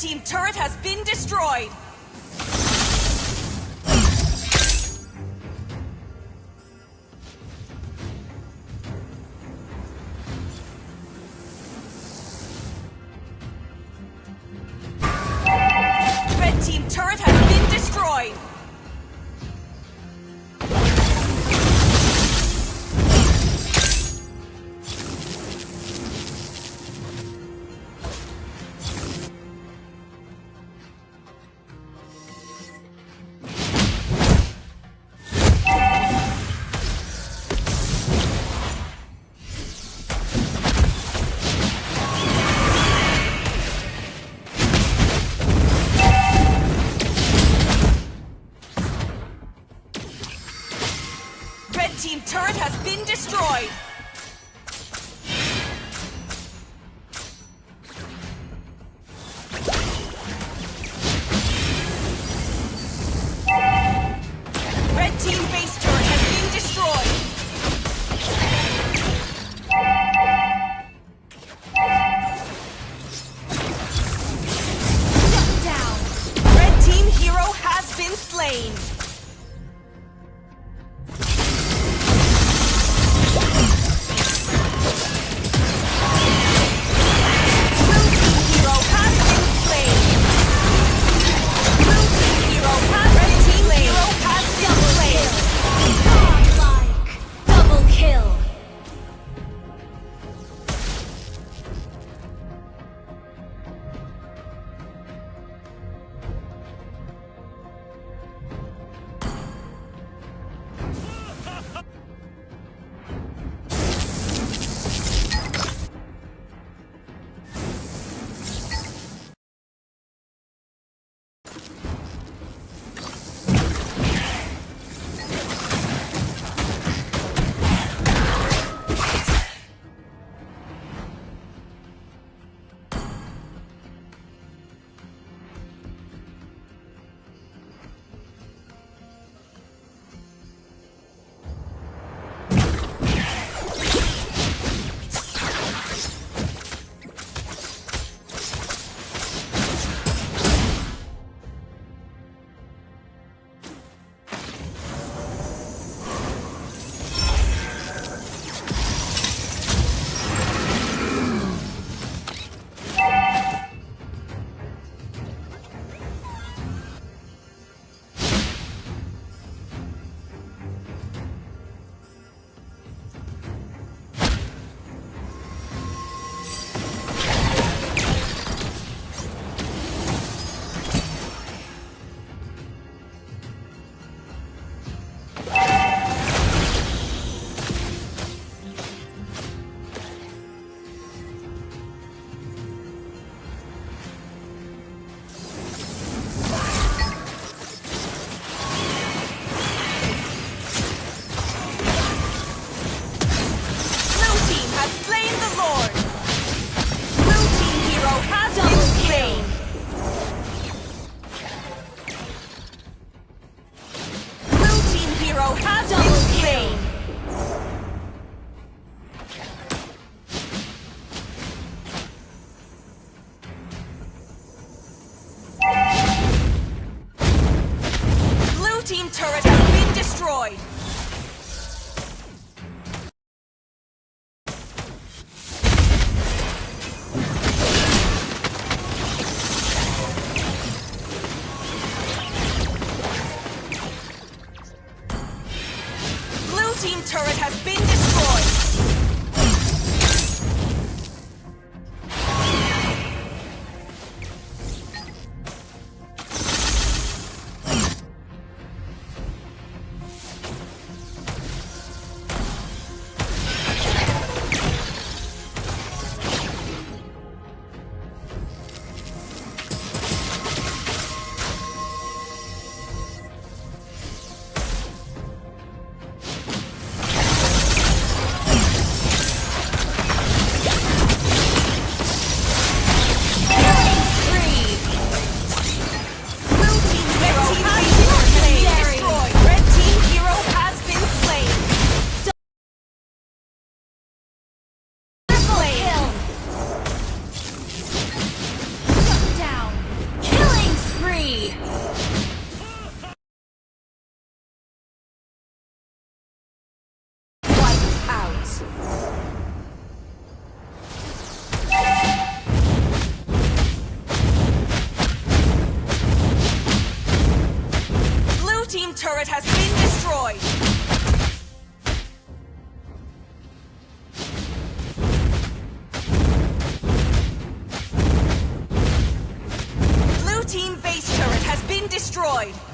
team turret has been destroyed! Red team turret has been destroyed! Team turret has been destroyed! Red team base turret has been destroyed! Shut down! Red team hero has been slain! deployed.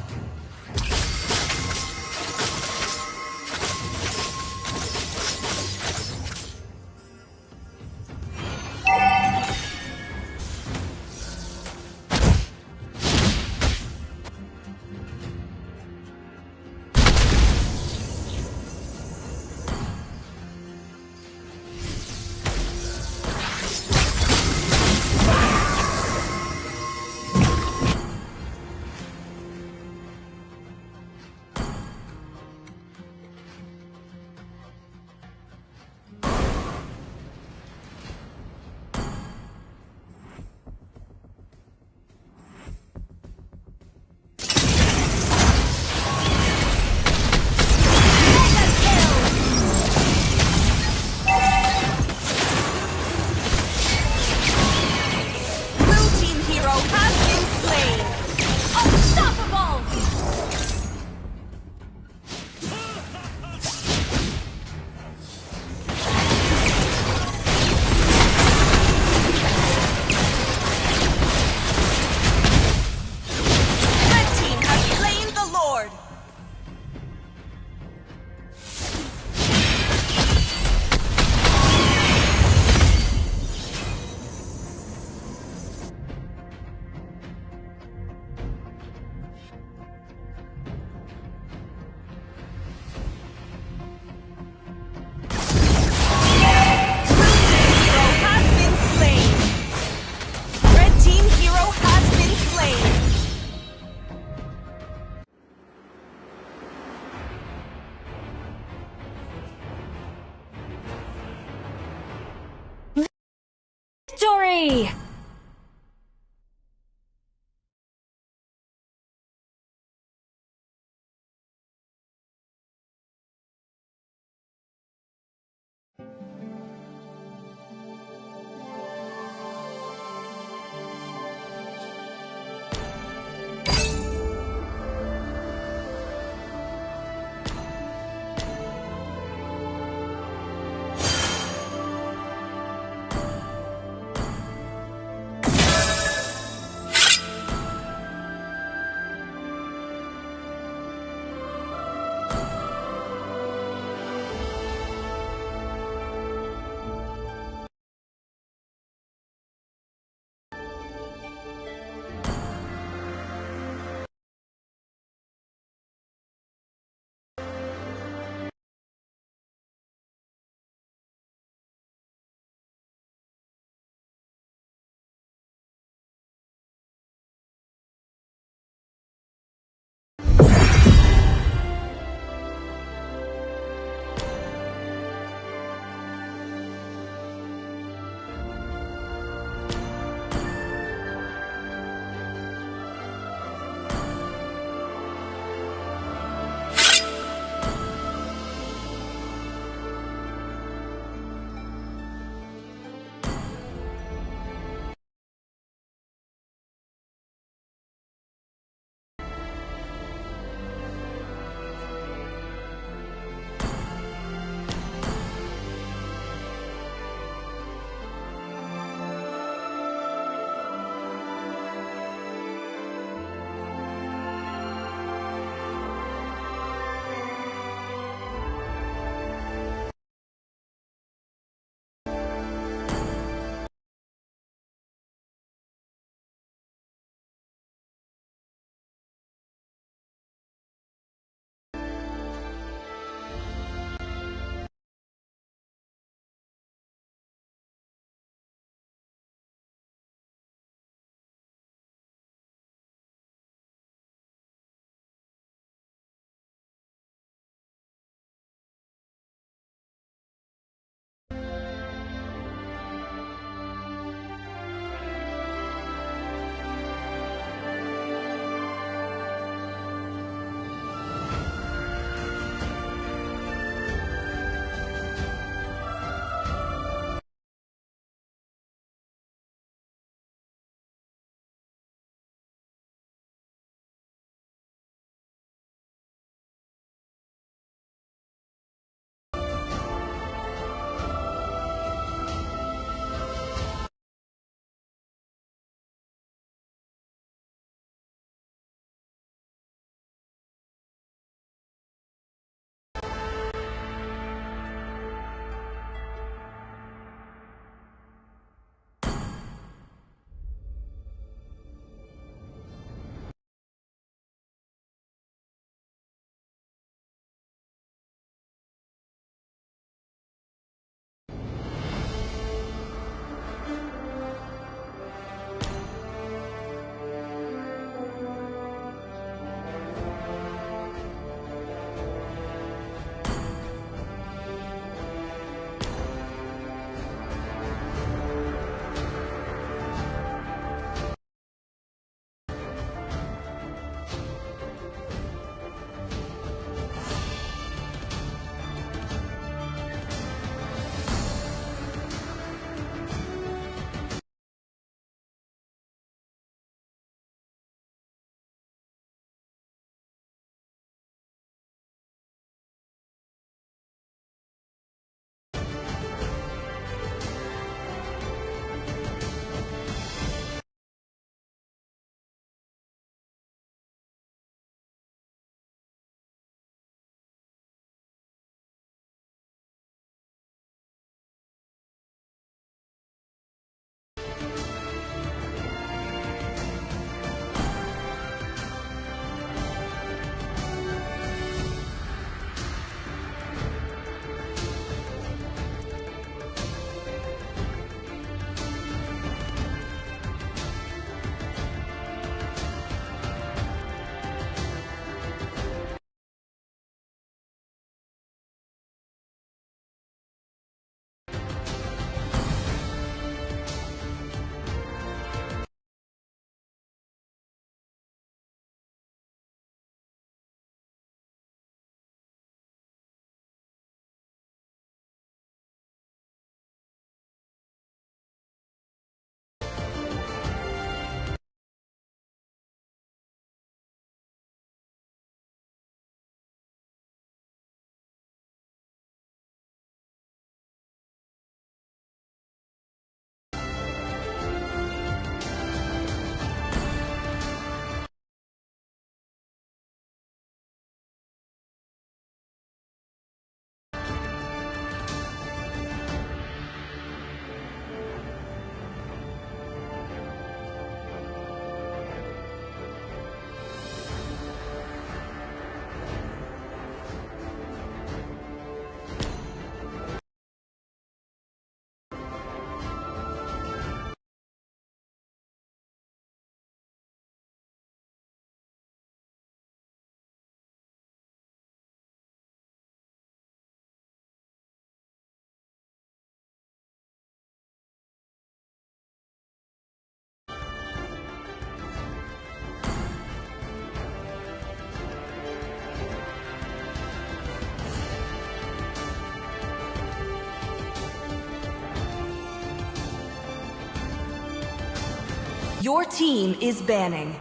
Your team is banning.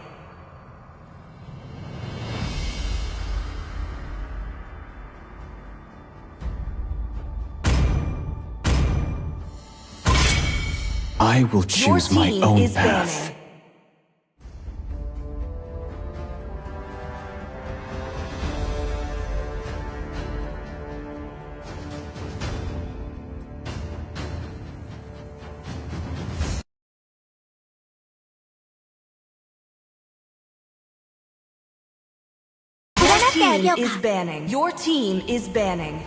I will choose my own path. Your team is banning. Your team is banning.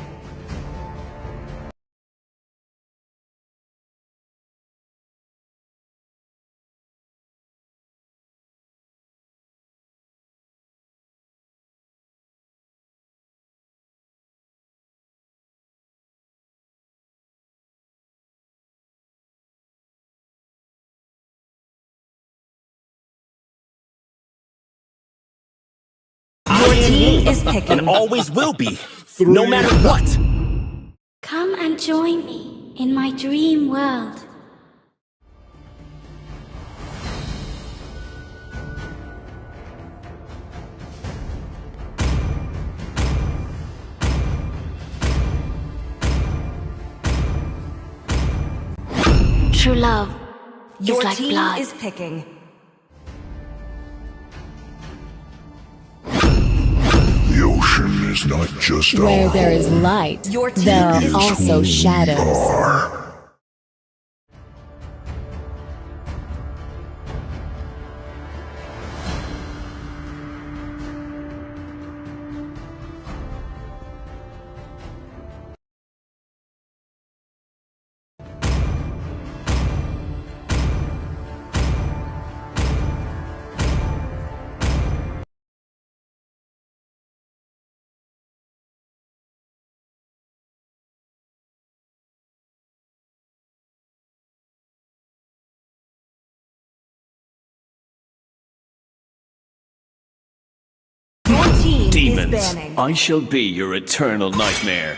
Your team is picking. And always will be, no matter what. Come and join me in my dream world. True love Your is like team blood. is picking. The ocean is not just a Where there is home. light, Your team there are is also shadows. Are. Your team Demons, is banning. I shall be your eternal nightmare.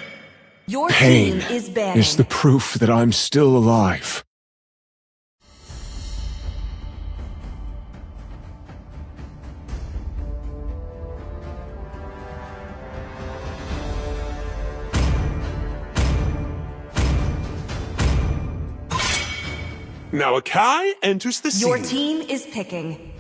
Your Pain team is banning. is the proof that I'm still alive. Now Akai enters the scene. Your team is picking.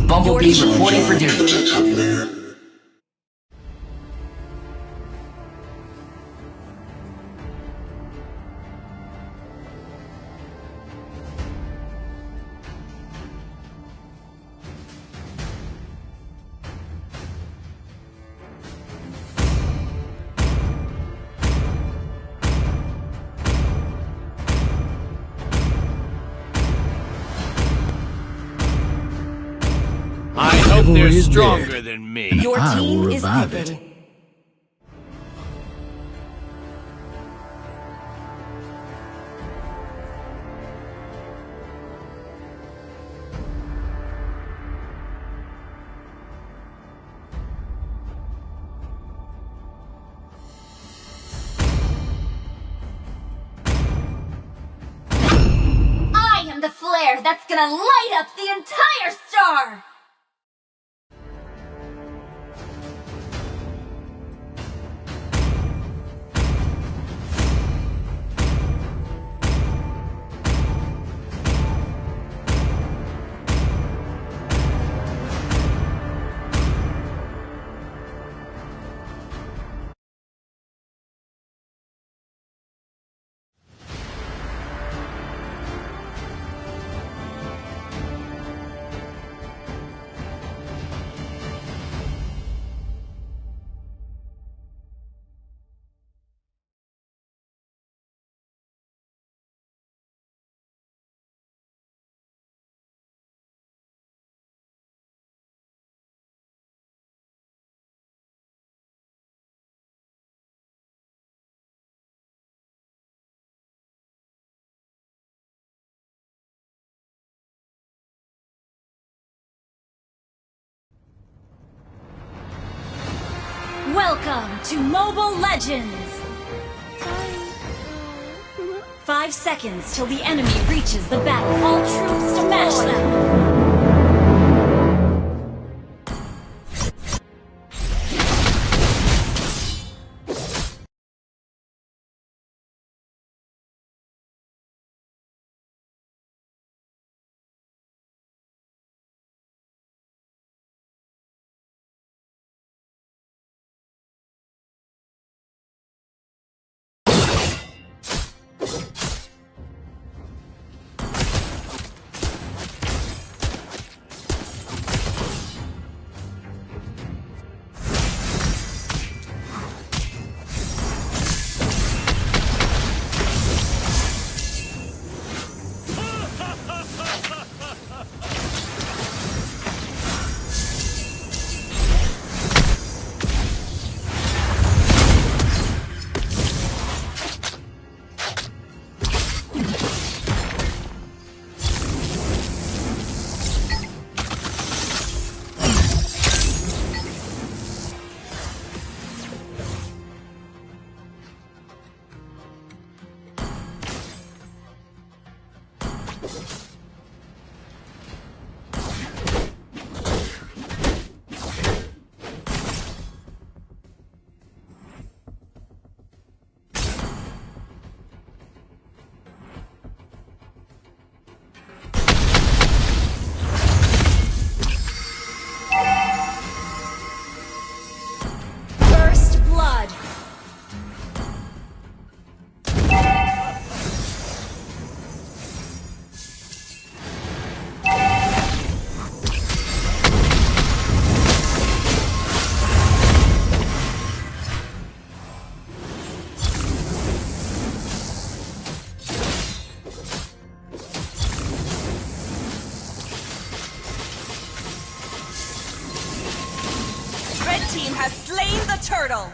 Bumblebee team reporting for duty. I hope they're Chivalry is stronger dead. than me. Your I will team is revive picking. it. I am the flare that's gonna light up the entire star! Welcome to Mobile Legends! 5 seconds till the enemy reaches the battle. All troops smash them! Team has slain the turtle!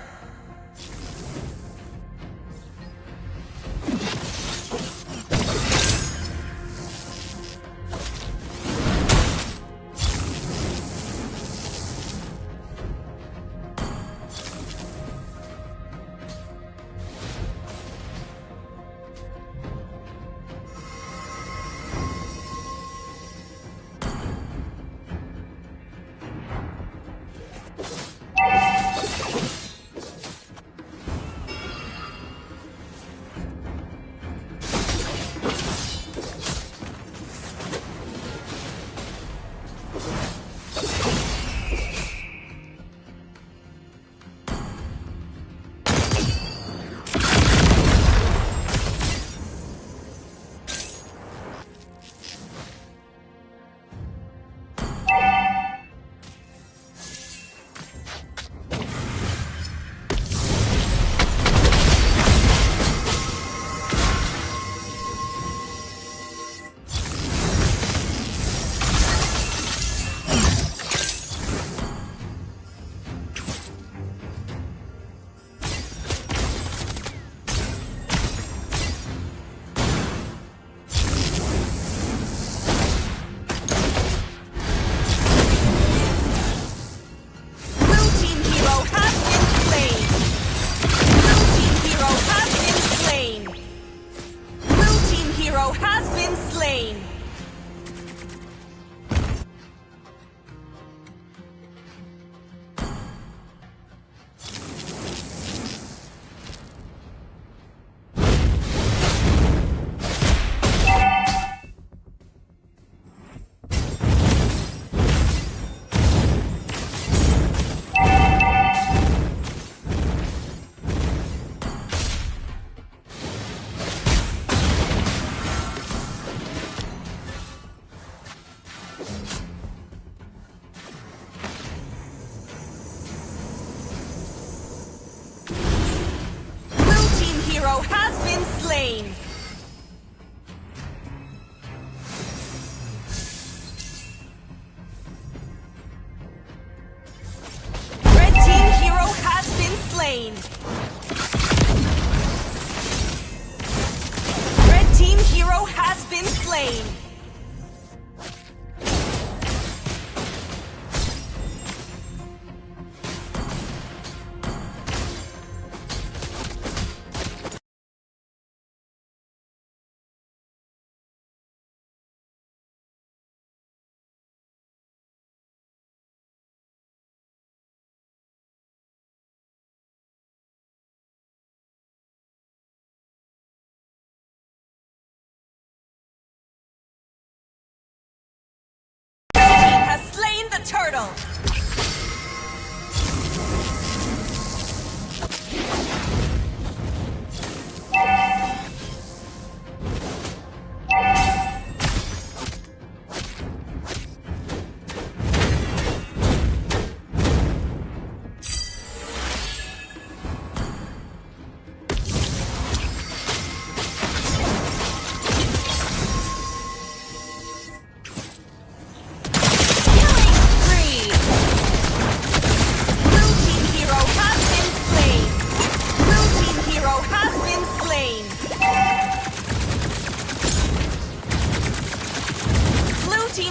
turtle!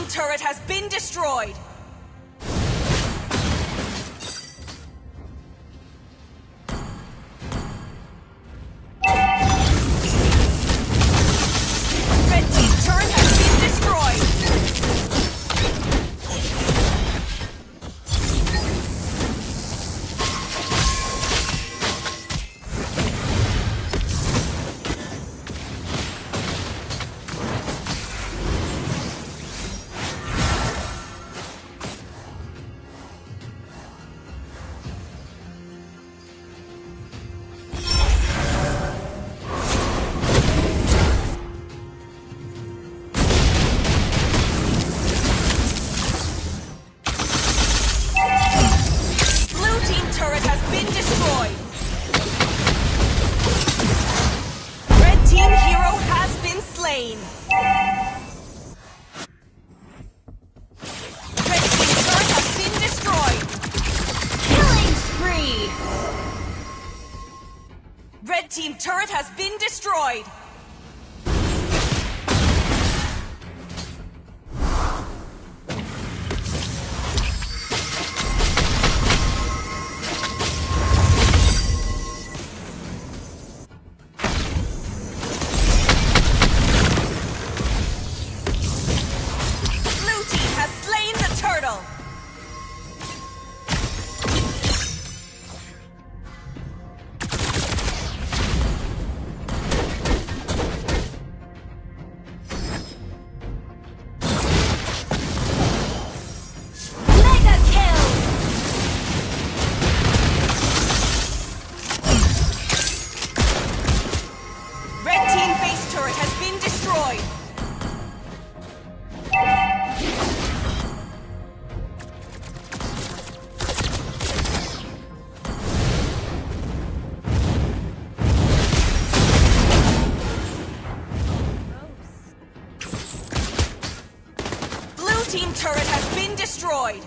Turret has been destroyed! Red team turret has been destroyed! Red team turret has been destroyed! Blue team has slain the turtle! Team turret has been destroyed!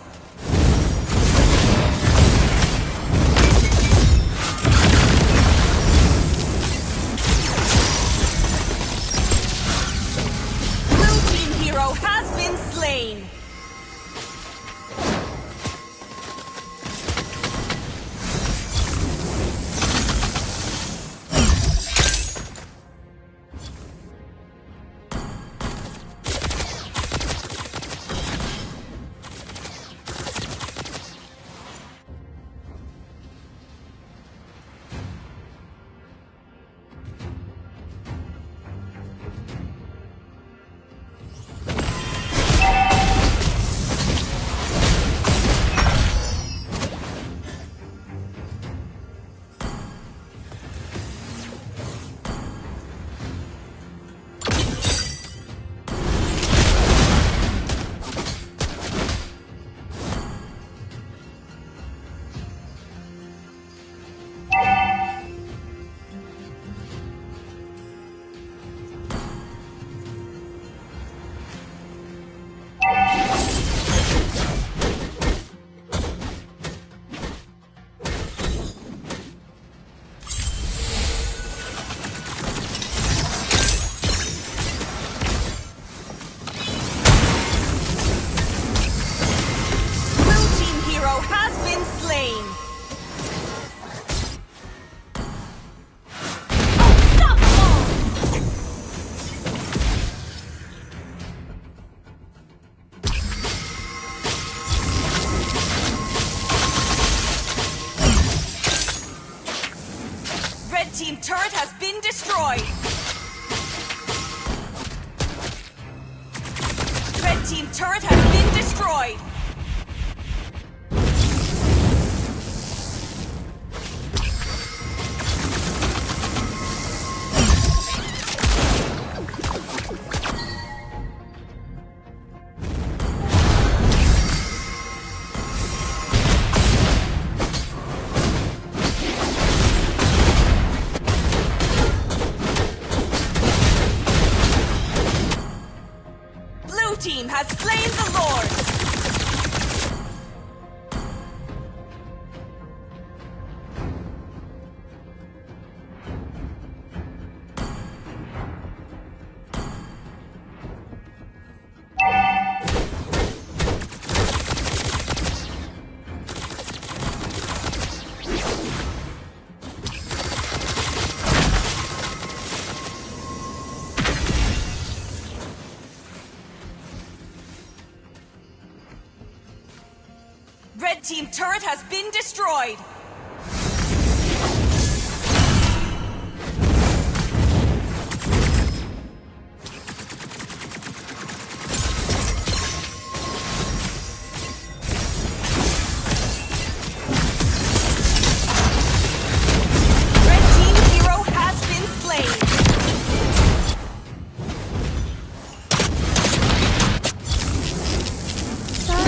Blue team hero has been slain! Team turret has been destroyed! Red team turret has been destroyed! team has slain the Lord! Red team turret has been destroyed! Red team hero has been slain!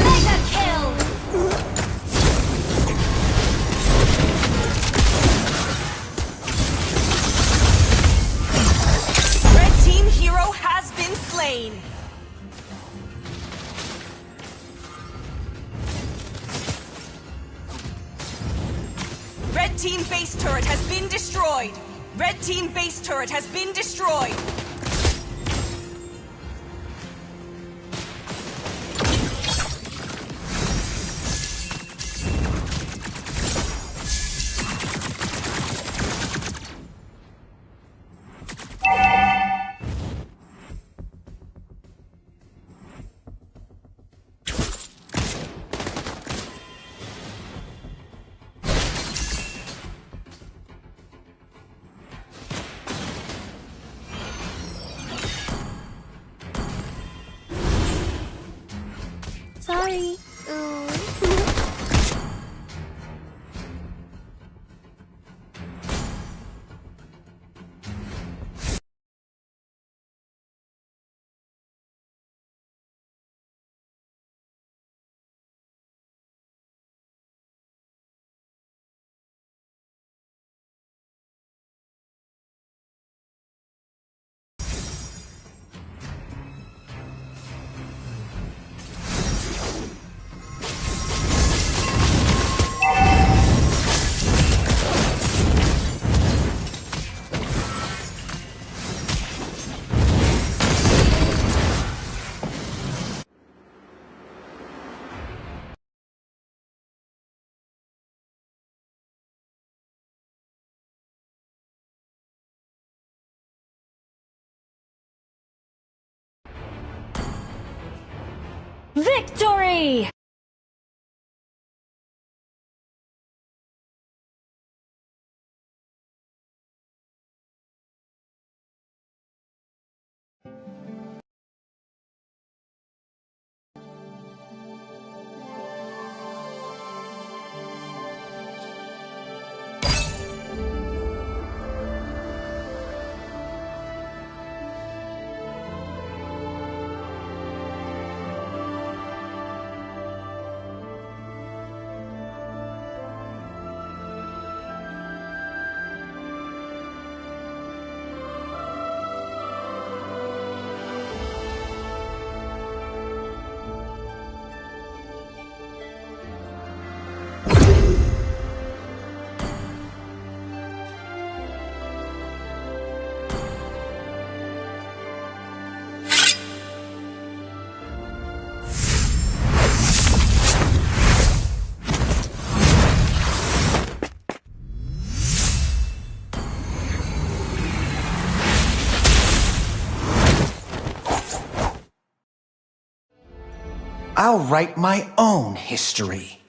Mega kill! Red team hero has been slain! Red team base turret has been destroyed! Red team base turret has been destroyed! Sorry. Victory! I'll write my own history.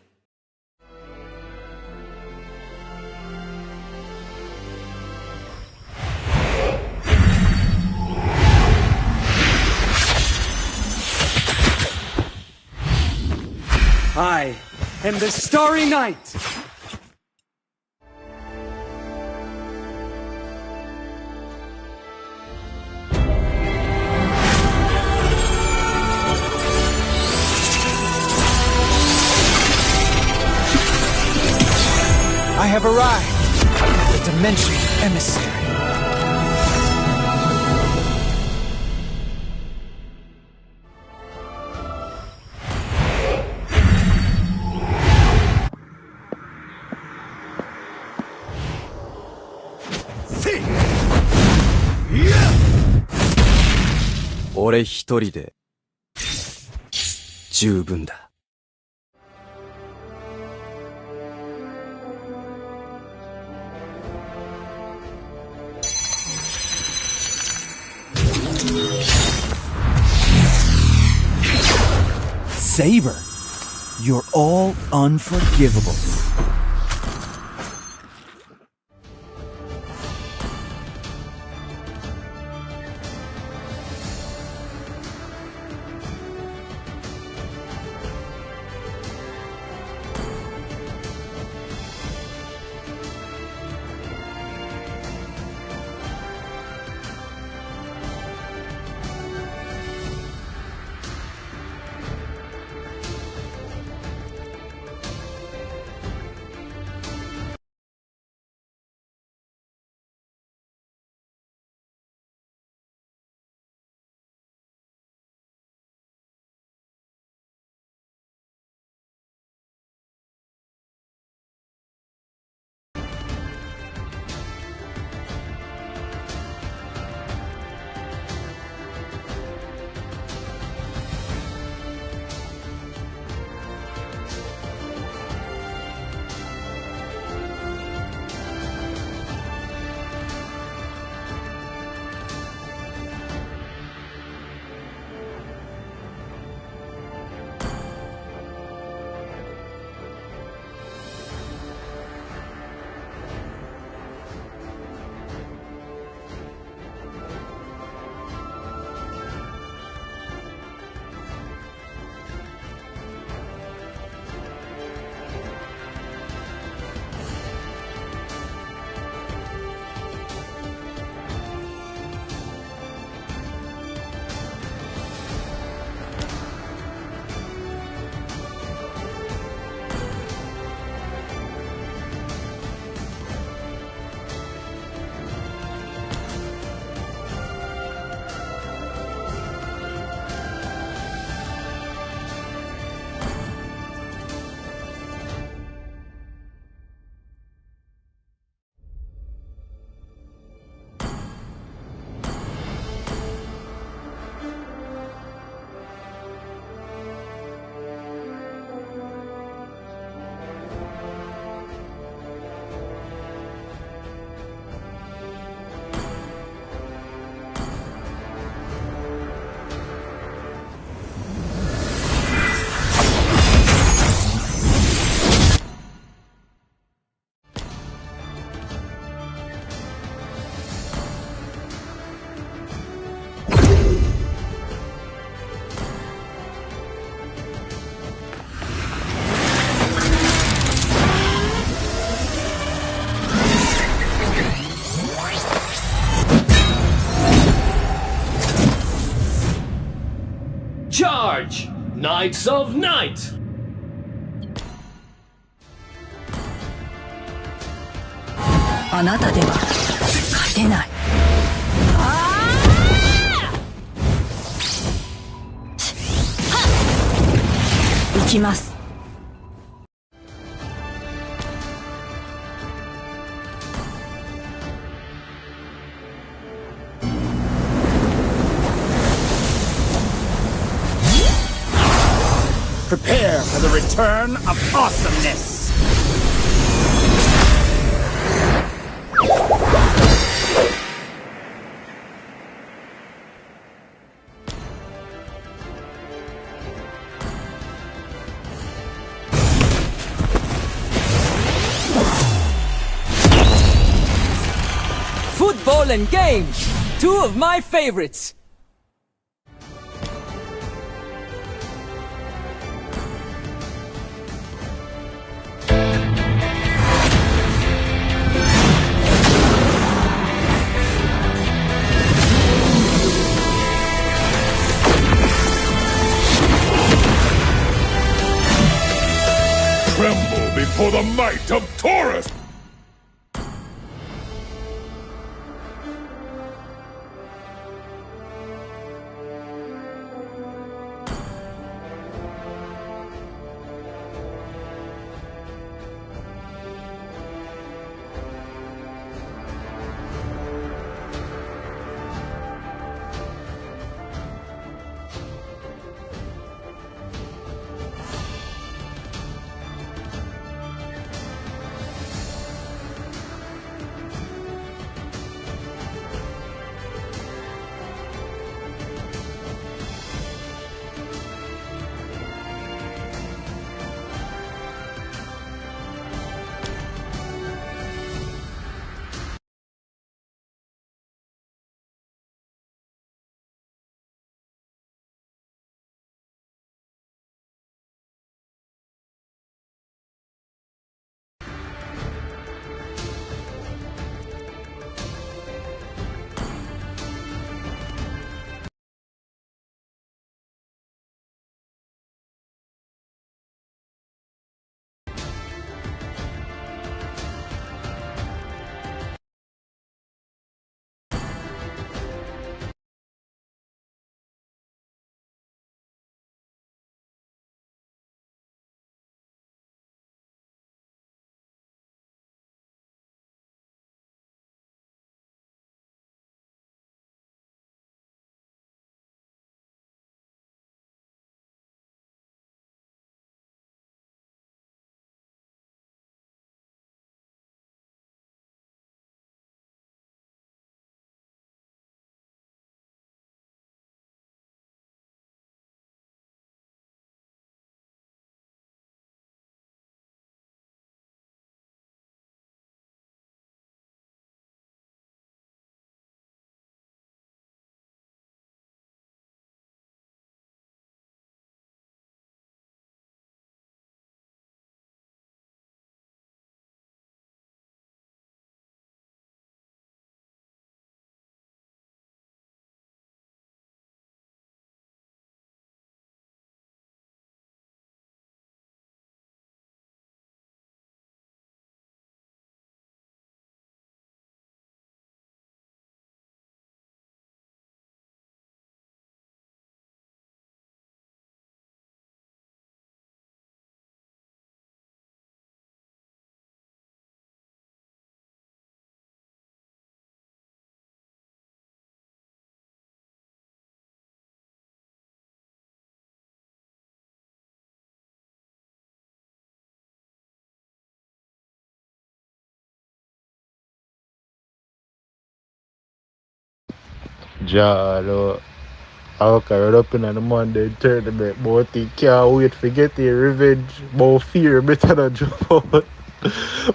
I am the Starry Night! I have arrived, the Dimensional Emissary. 俺一人で十分だ。Saber, you're all unforgivable. Charge! Knights of Night! Prepare for the return of awesomeness! Football and games, two of my favorites. Tremble before the might of Taurus! Jalo. I'll carry up in the Monday tournament, but he can't wait to get the revenge. But fear better than jump out.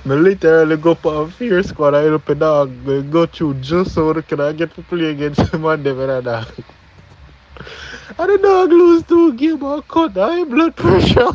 Me literally go for a fear squad. I help a dog. Me go through just so that I get to play against him and them and a dog. And the dog lose 2 games or cut high blood pressure.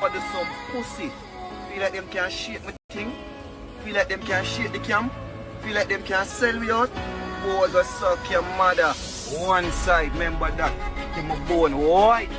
But there's some pussy. Feel like them can't shake my thing. Feel like them can't shake the camp. Feel like them can't sell me out. Boy, go suck your mother. One side, remember that. Give my bone white.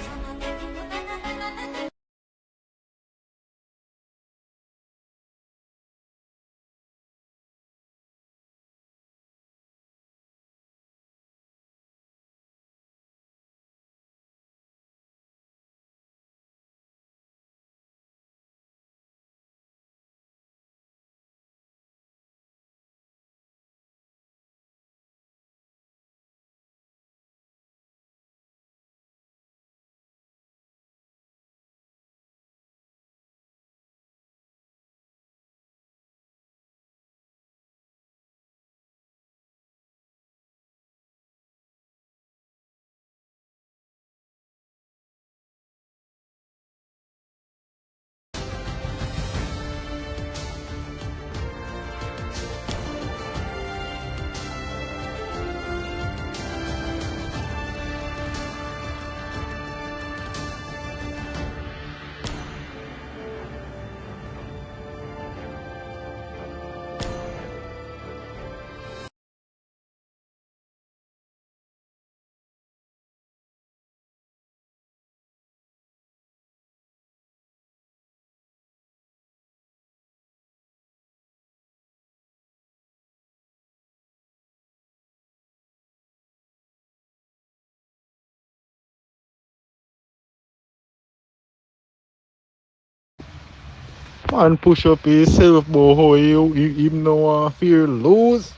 Man, push up yourself, but how you him no fear lose.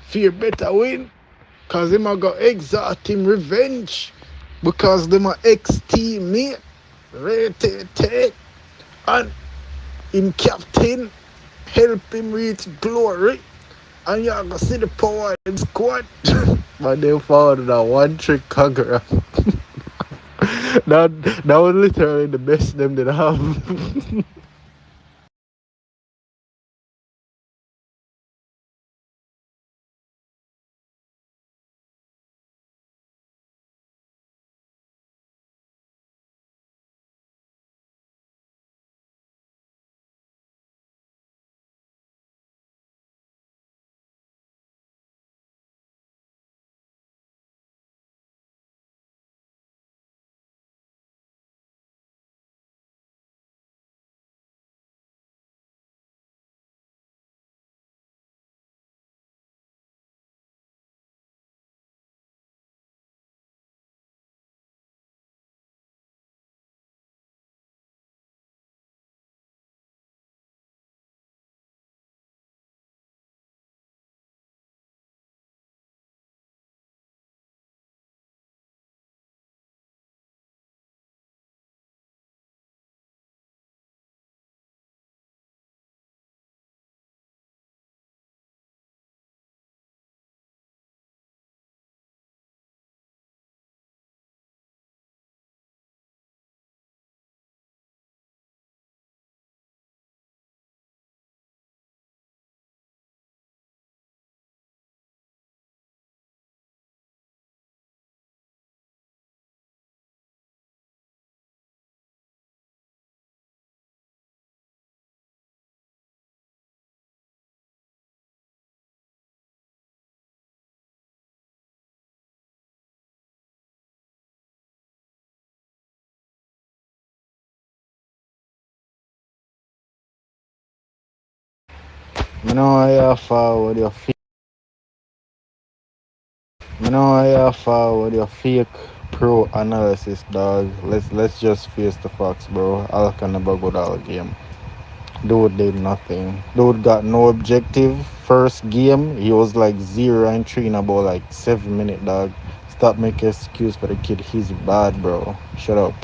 Fear better win. Cause him a got exalt him revenge. Because them a ex-teammate. Rated and him captain help him reach glory. And you gonna see the power in squad. But they found that one trick conqueror. that was literally the best them did have. I know I forward your feet. I know I forward your fake pro analysis, dog. Let's just face the facts, bro. Alka never good all game. Dude did nothing. Dude got no objective. First game, he was like 0-3 in about like 7 minutes, dog. Stop making excuse for the kid. He's bad, bro. Shut up.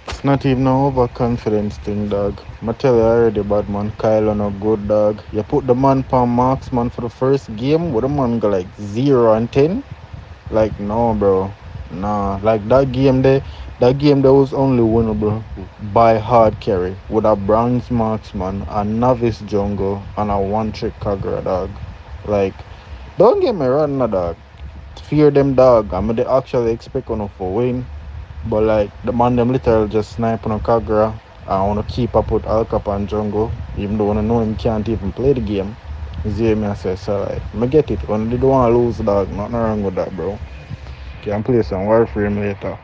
It's not even an overconfidence thing, dog. I tell you already, bad man. Kyle no good, dog. You put the man per marksman for the first game, where the man go like 0-10. Like no, bro. Nah. Like that game there was only winnable by hard carry with a bronze marksman, a novice jungle, and a one trick Kagura, dog. Like, don't get me wrong, nah, dog. Fear them, dog. I mean, they actually expect on for win. But like the man them literally just snipe on a Kagura. I wanna keep up with Alcap and Jungle, even though I know him can't even play the game. You see me I say so like I get it. When they don't wanna lose, dog, nothing wrong with that, bro. Can play some Warframe later.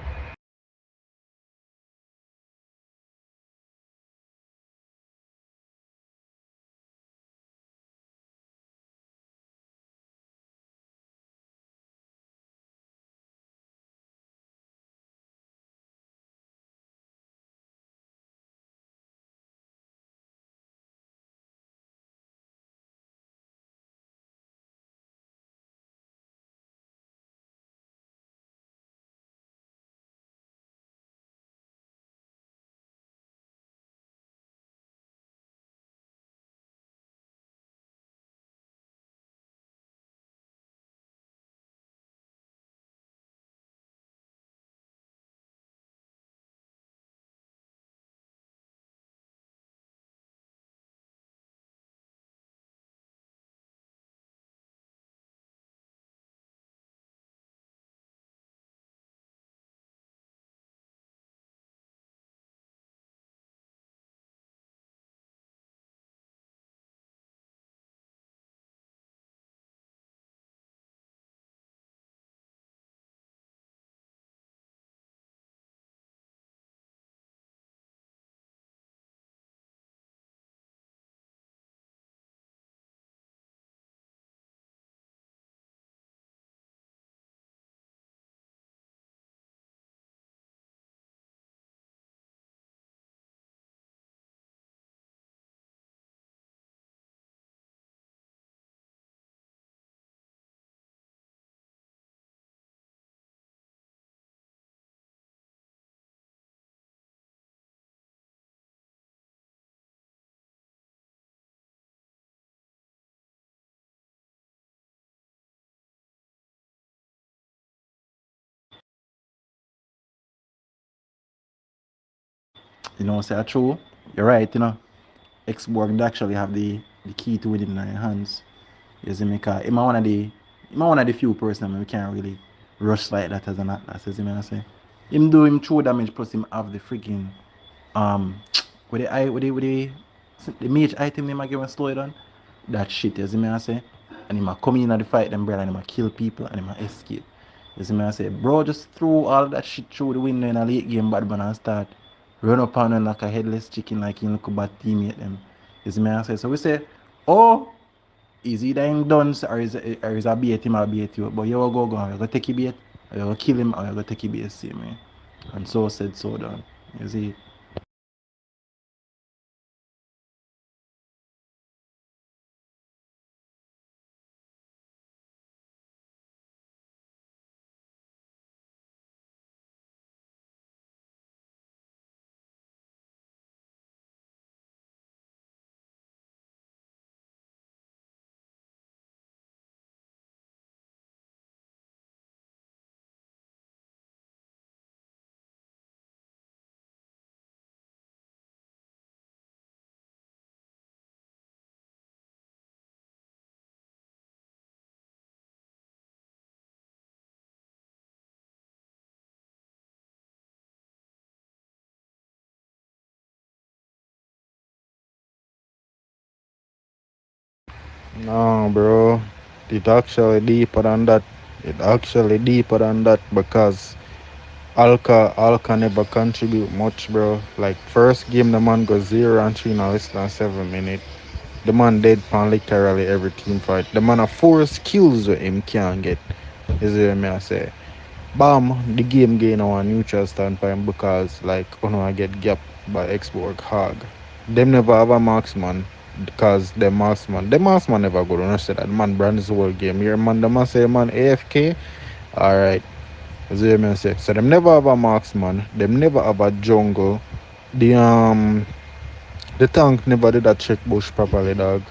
You know, say true. You're right, you know. Xborg actually have the key to it in their hands. You see me, cause one of the few person we can't really rush like that as an atlas, as I say. Him do him true damage plus him have the freaking um with the eye with the mage item him again when slow it down. That shit, you see me I say. And him a come in at the fight them brother and him a kill people and him a escape. You see me I say, bro, just throw all that shit through the window in a late game bad man and start run up on them like a headless chicken like you look a bad teammate them. You see me I say. So we say, oh, is he dying done or is a bait him or bait you? But you will go you go take a bait, or you go kill him or you go take a bait see me. And so said so done. You see. No, bro. It actually deeper than that. It actually deeper than that because Alka never contribute much, bro. Like first game the man goes 0-3 in less than 7 minutes. The man dead pan literally every team fight. The man have 4 skills with him can't get. Is what me I say. Bam, the game gain on neutral standpoint because like I get gap by Xbox hog. Them never have a marksman because the marksman never go to say that man brand is the whole game. Your man the man say man AFK. Alright. As you may say. So them never have a marksman, them never have a jungle. The tank never did a check bush properly, dog.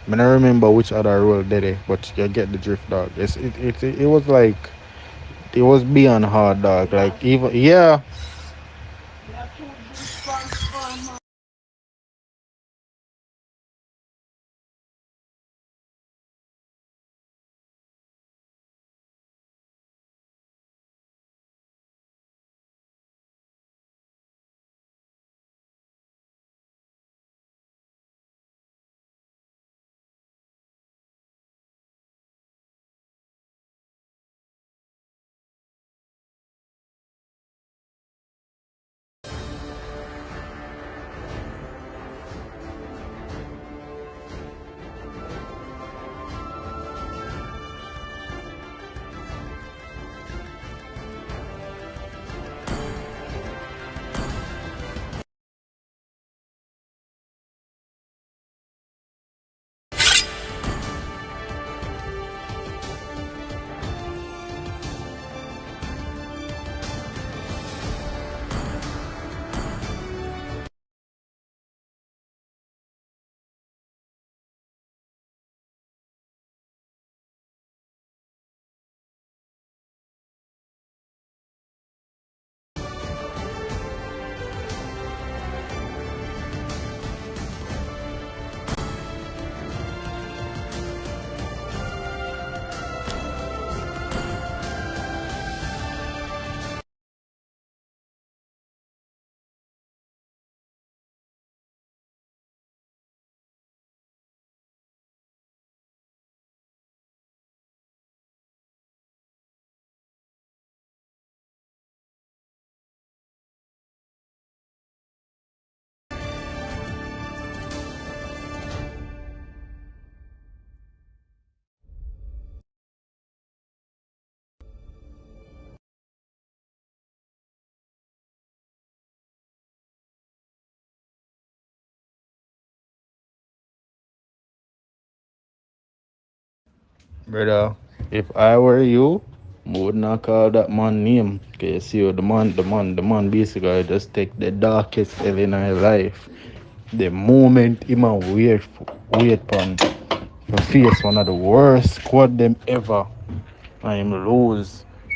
I don't remember which other role did it, but you get the drift, dog. It was like it was beyond hard, dog. Like even yeah. Brother, if I were you, I would not call that man name. Cause you see the man basically just take the darkest hell in his life. The moment him a wait pon to face one of the worst squad them ever and him lose.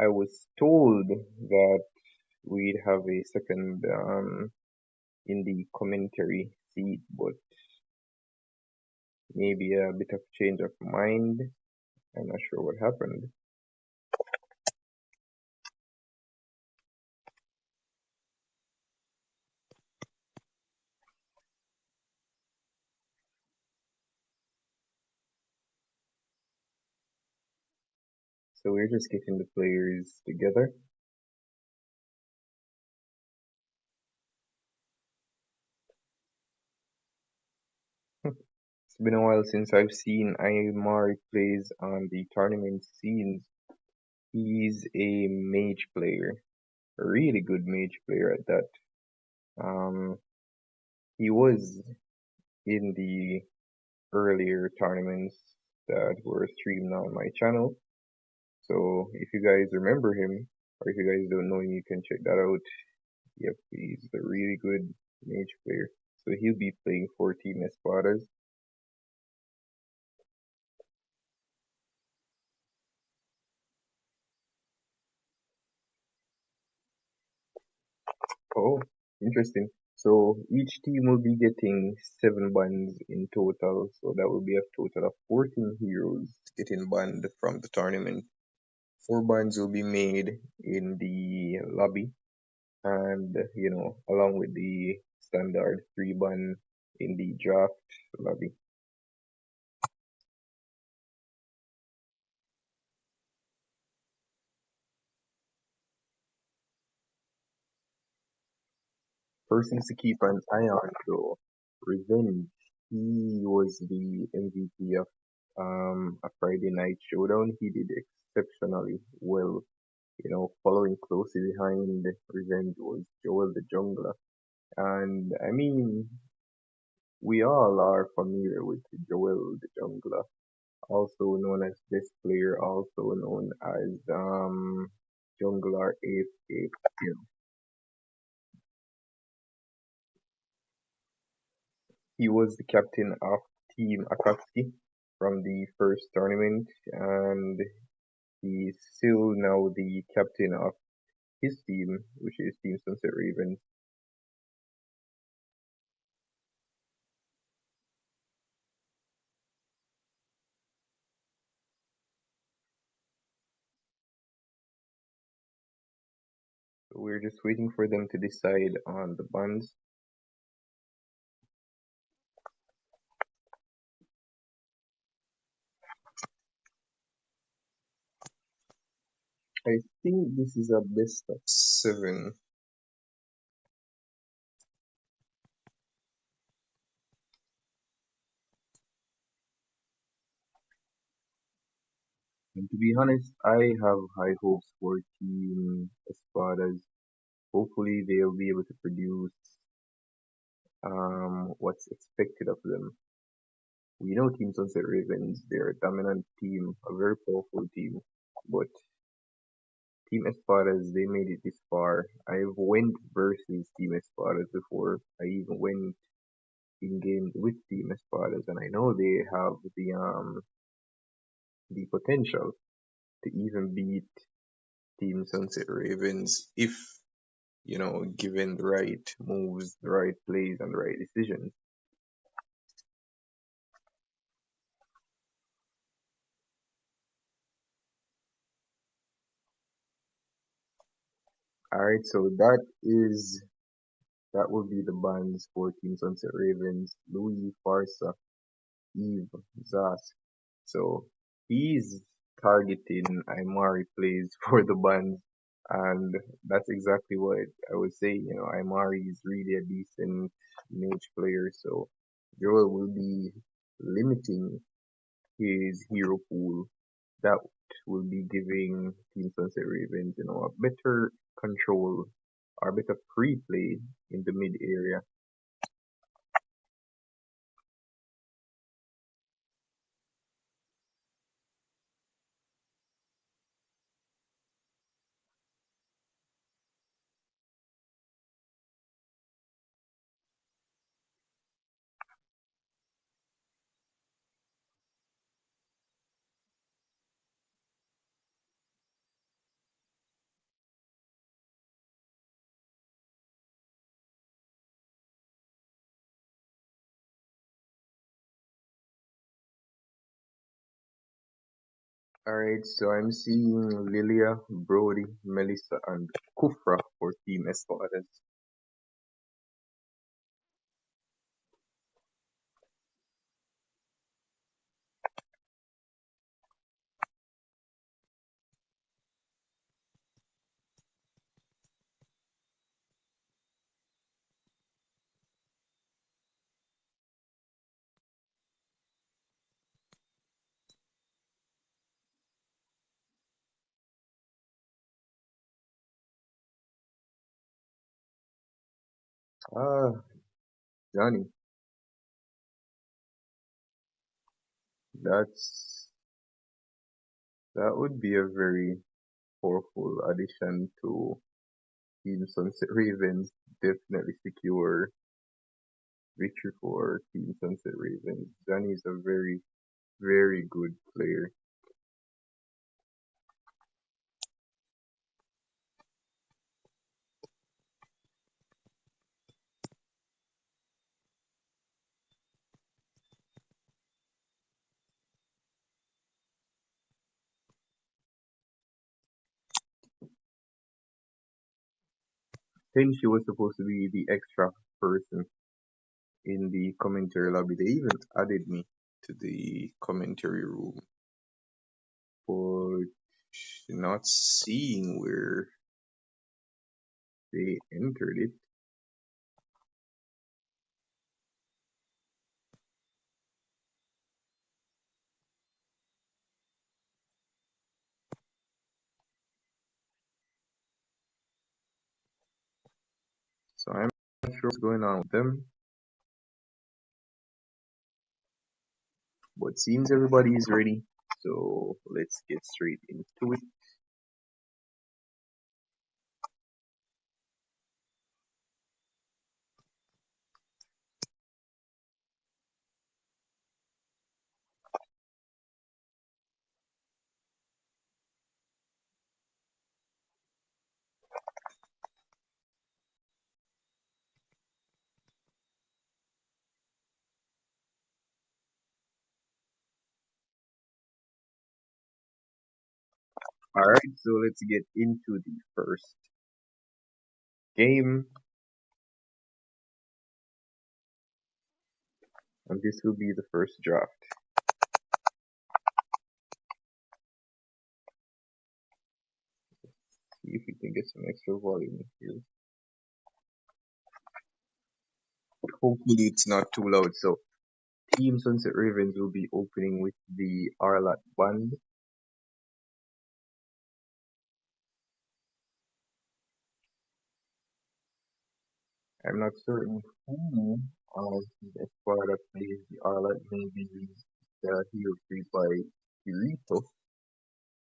I was told that we'd have a second in the commentary seat, but maybe a bit of change of mind. I'm not sure what happened. So we're just getting the players together. It's been a while since I've seen Aymari plays on the tournament scenes. He's a mage player, a really good mage player at that. He was in the earlier tournaments that were streamed on my channel. So if you guys remember him, or if you guys don't know him, you can check that out. Yep, he's a really good mage player. So he'll be playing for Team ESPADAS. Oh, interesting. So each team will be getting 7 bans in total. So that will be a total of 14 heroes getting banned from the tournament. 4 bans will be made in the lobby, and along with the standard 3 ban in the draft lobby. Persons to keep an eye on though, Revenge. He was the MVP of a Friday night showdown. He did exceptionally well. Following closely behind Revenge was Joel the Jungler. And I mean, we all are familiar with Joel the Jungler, also known as this player, also known as Jungler AFK. He was the captain of Team Akatsuki from the first tournament, and he's still now the captain of his team, which is Team Sunset Ravens. So we're just waiting for them to decide on the bans. I think this is a best of 7. And to be honest, I have high hopes for Team Espadas. Hopefully they'll be able to produce what's expected of them. We know Team Sunset Ravens, they're a dominant team, a very powerful team, but Team Espadas, they made it this far. I've went versus Team Espadas before. I even went in games with Team Espadas, and I know they have the potential to even beat Team Sunset Ravens if given the right moves, the right plays, and the right decisions. Alright, so that will be the bans for Team Sunset Ravens. Louis, Farsa, Eve, Zas. So he's targeting Imari plays for the bans, and that's exactly what I was saying. Imari is really a decent mage player, so Joel will be limiting his hero pool. That will be giving Team Sunset Ravens, a better control or a bit of free play in the mid area. Alright, so I'm seeing Lilia, Brody, Melissa, and Kufra for Team ESPADAS. Ah, Johnny, that's that would be a very powerful addition to Team Sunset Ravens. Definitely secure victory for Team Sunset Ravens. Johnny is a very, very good player. I think she was supposed to be the extra person in the commentary lobby. They even added me to the commentary room, but not seeing where they entered it. So I'm not sure what's going on with them, but seems everybody is ready. So let's get straight into it. Alright, so let's get into the first game. And this will be the first draft. See if we can get some extra volume here. Hopefully it's not too loud. So Team Sunset Ravens will be opening with the Arlat Band. I'm not certain who of the squad that plays the Arlat, maybe the hero free by Kirito.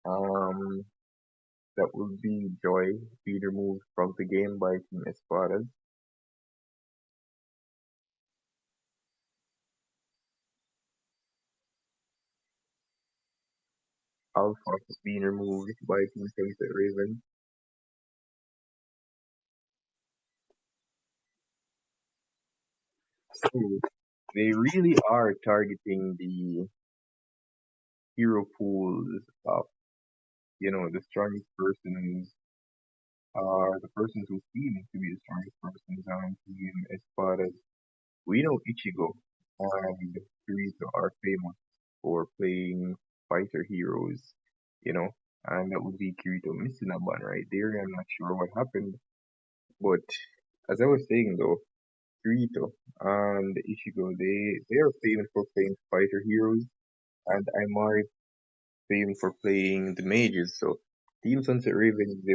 Um, that will be Joy, be removed from the game by Team ESPADAS. Alpha being removed by Team Sunset Ravens. So they really are targeting the hero pools of, the strongest persons are the persons who seem to be the strongest persons on Team Espadas. We know Ichigo and Kirito are famous for playing fighter heroes, and that would be Kirito missing a one right there. I'm not sure what happened, but as I was saying though, Kirito and Ichigo, they are famous for playing fighter heroes, and Aimar is famous for playing the mages. So Team Sunset Ravens, they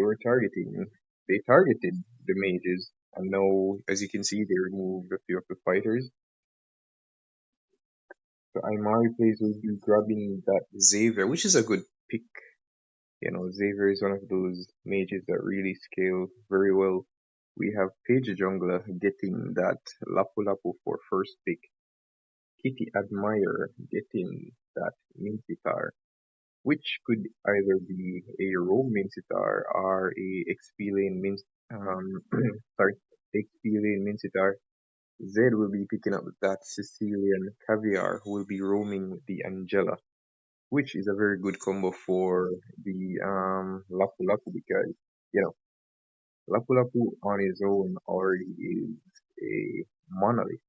targeted the mages, and now, as you can see, they removed a few of the fighters. So Aimari plays will be grabbing that Xavier, which is a good pick. Xavier is one of those mages that really scale very well. We have Page Jungler getting that Lapu Lapu for first pick. Kitty Admirer getting that Mincitar, which could either be a roam Mincitar or a XP lane sorry, XP lane Mincitar. Zed will be picking up that Sicilian Caviar who will be roaming with the Angela. which is a very good combo for the Lapu Lapu because you know Lapu Lapu on his own already is a monolith.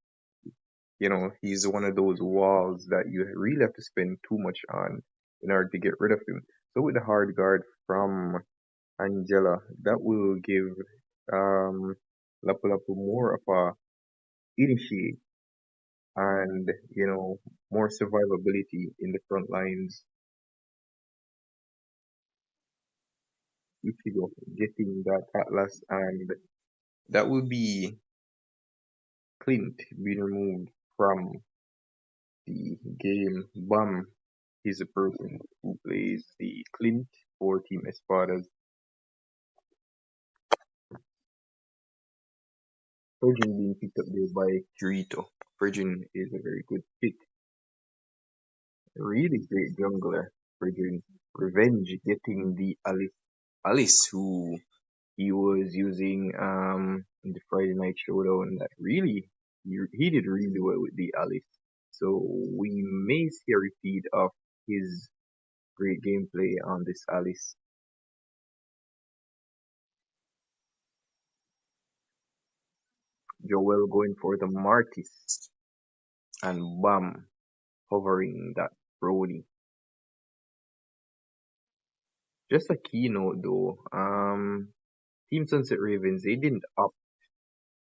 He's one of those walls that you really have to spend too much on in order to get rid of him. So with the hard guard from Angela, that will give um Lapu Lapu more of a initiate and more survivability in the front lines. Ichigo getting that Atlas, and that will be Clint being removed from the game. Bum is the person who plays the Clint for Team Espadas. Virgin being picked up there by Kirito. Virgin is a very good pick. A really great jungler. Virgin. Revenge getting the Alice who he was using in the Friday Night Showdown. That really he did really well with the Alice. So we may see a repeat of his great gameplay on this Alice. Joel going for the Martis and Bam hovering that Brody. Just a keynote though. Team Sunset Ravens, they didn't opt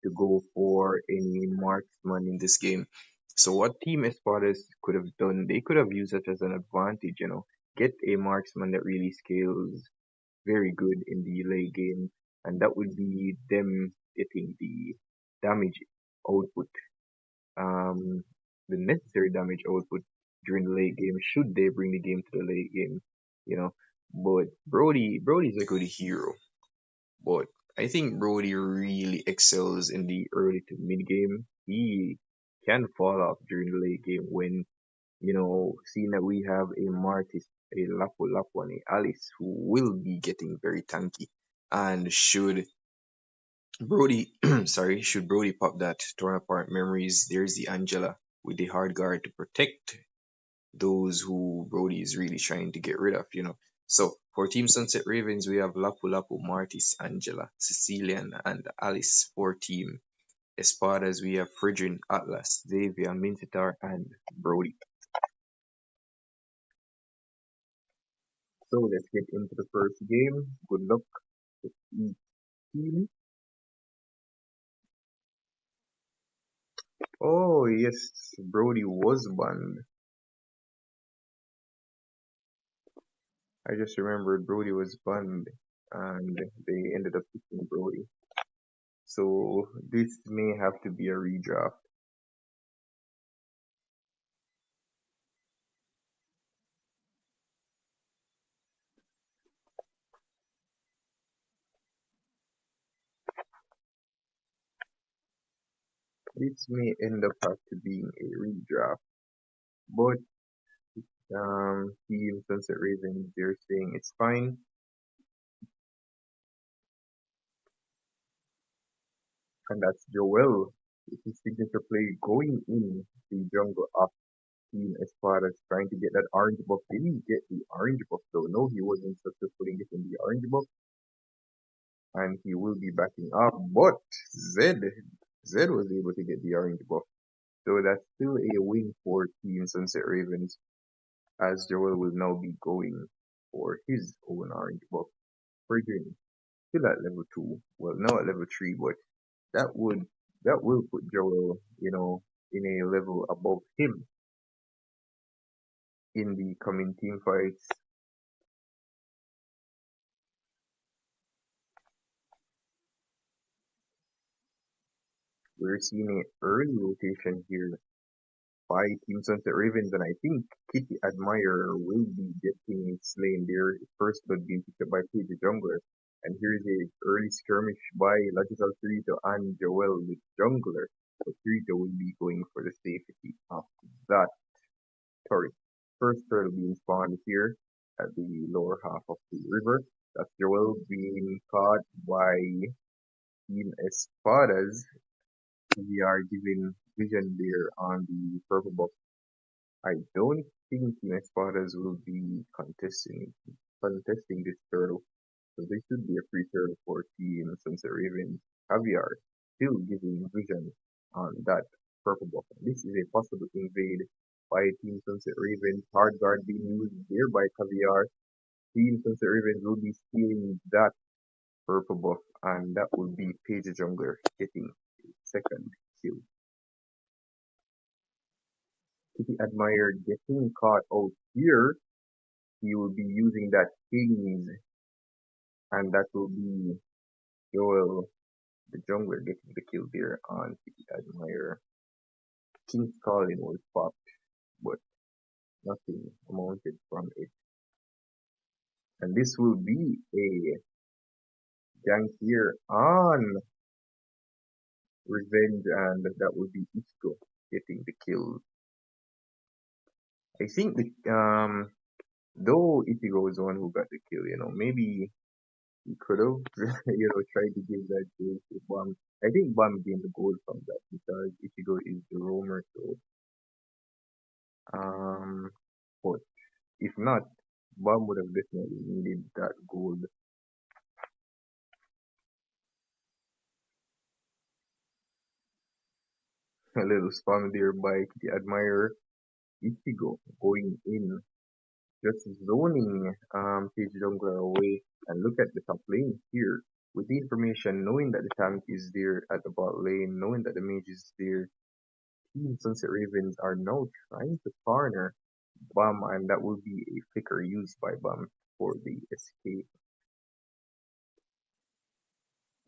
to go for any marksman in this game. So what Team Espadas could have done, they could have used it as an advantage, get a marksman that really scales very good in the late game, and that would be them getting the damage output, the necessary damage output during the late game, should they bring the game to the late game, you know. But Brody's a good hero. But I think Brody really excels in the early to mid game. He can fall off during the late game when, seeing that we have a Martis, a Lapu Lapu, and a Alice who will be getting very tanky. And should Brody, sorry, should Brody pop that torn apart memories, there's the Angela with the hard guard to protect those who Brody is really trying to get rid of. So for Team Sunset Ravens, we have Lapu Lapu, Martis, Angela, Cecilian, and Alice. For Team Espadas, we have Fridrin, Atlas, Xavier, Mintitar, and Brody. So let's get into the first game. Good luck to each team. Oh yes, Brody was banned. I just remembered Brody was banned and they ended up picking Brody. So this may have to be a redraft. This may end up have to being a redraft. But Team Sunset Ravens, they're saying it's fine. And that's Joel with his signature play going in the jungle of Team Espadas, trying to get that orange buff. Did he get the orange buff though? No, he wasn't successful in getting the orange buff. And he will be backing up. But Zed was able to get the orange buff. So that's still a win for Team Sunset Ravens, as Joel will now be going for his own orange buff. Friggin' still at level 2. Well, now at level 3, but that will put Joel, in a level above him in the coming team fights. We're seeing an early rotation here by Team Sunset Ravens, and I think Kitty Admirer will be getting slain there. First blood being picked up by PUBG Jungler. And here's a early skirmish by Logical Kirito and Joel with Jungler. So Kirito will be going for the safety of that turret. First turtle being spawned here at the lower half of the river. That's Joel being caught by Team Espadas. We are giving vision there on the purple buff. I don't think Team ESPADAS will be contesting this turtle. So this should be a free turtle for Team Sunset Raven Caviar, still giving vision on that purple buff. This is a possible invade by Team Sunset Raven. Hard guard being used here by Caviar. Team Sunset Raven will be stealing that purple buff, and that will be Page Jungler getting a second kill. Kitty Admire getting caught out here. He will be using that Kings, and that will be Joel, the jungler, getting the kill there on Kitty Admire. King's Calling was popped, but nothing amounted from it. And this will be a gank here on Revenge, and that will be Ichigo getting the kill. I think though Ichigo was the one who got the kill, maybe he could have, tried to give that to Bam. I think Bam gained the gold from that because Ichigo is the roamer, so but if not, Bam would have definitely needed that gold. A little spam there by the Admirer. Ichigo going in, just zoning Page Jungler away. And look at the top lane here. With the information, knowing that the tank is there at the bot lane, knowing that the mage is there, Team Sunset Ravens are now trying to corner Bam, and that will be a flicker used by Bam for the escape.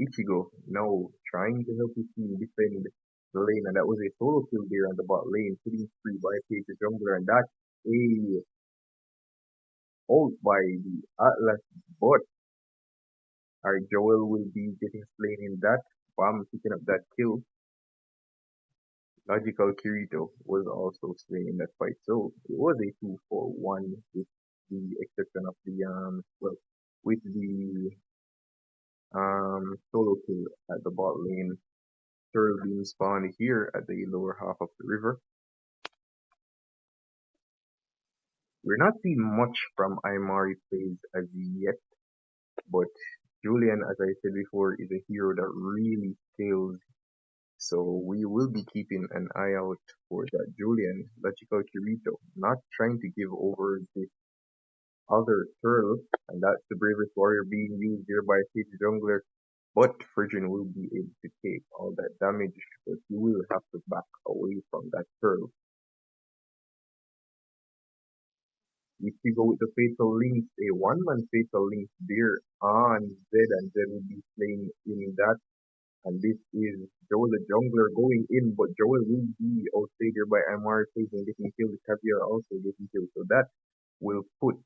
Ichigo now trying to help his team defend the lane, and that was a solo kill there on the bot lane, hitting free by Page Jungler, and that's a ult by the Atlas bot. Our Joel will be getting slain in that. Bam picking up that kill. Logical Kirito was also slain in that fight. So it was a 2-for-1 with the exception of the with the solo kill at the bot lane. Turtle being spawned here at the lower half of the river. We're not seeing much from Imari plays as yet, but Julian, as I said before, is a hero that really scales. So we will be keeping an eye out for that Julian. Logical Kirito, not trying to give over this other turtle, and that's the bravest warrior being used here by Page Jungler. But Frigin will be able to take all that damage, but he will have to back away from that turtle. If you go with the Fatal Links, a one-man Fatal Link there on Zed, and Zed will be playing in that. And this is Joel the jungler going in, but Joel will be outstayed here by MR facing getting killed. Caviar also getting killed. So that will put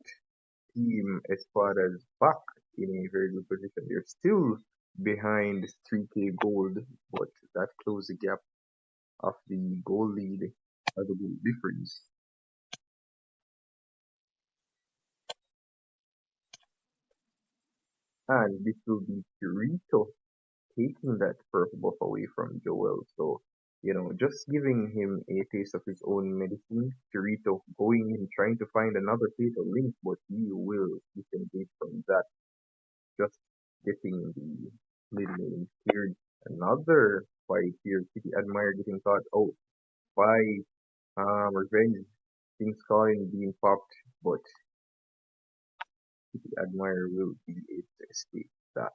Team Espadas back in a very good position. They're still behind 3k gold, but that closed the gap of the goal lead as a goal difference. And this will be Kirito taking that purple buff away from Joel. So, just giving him a taste of his own medicine. Kirito going in, trying to find another fatal link, but he will disengage from that. Just getting the mid lane cleared. Another fight here. Kitty Admire getting caught out by Revenge. Things calling being popped, but Kitty Admire will be able to escape that.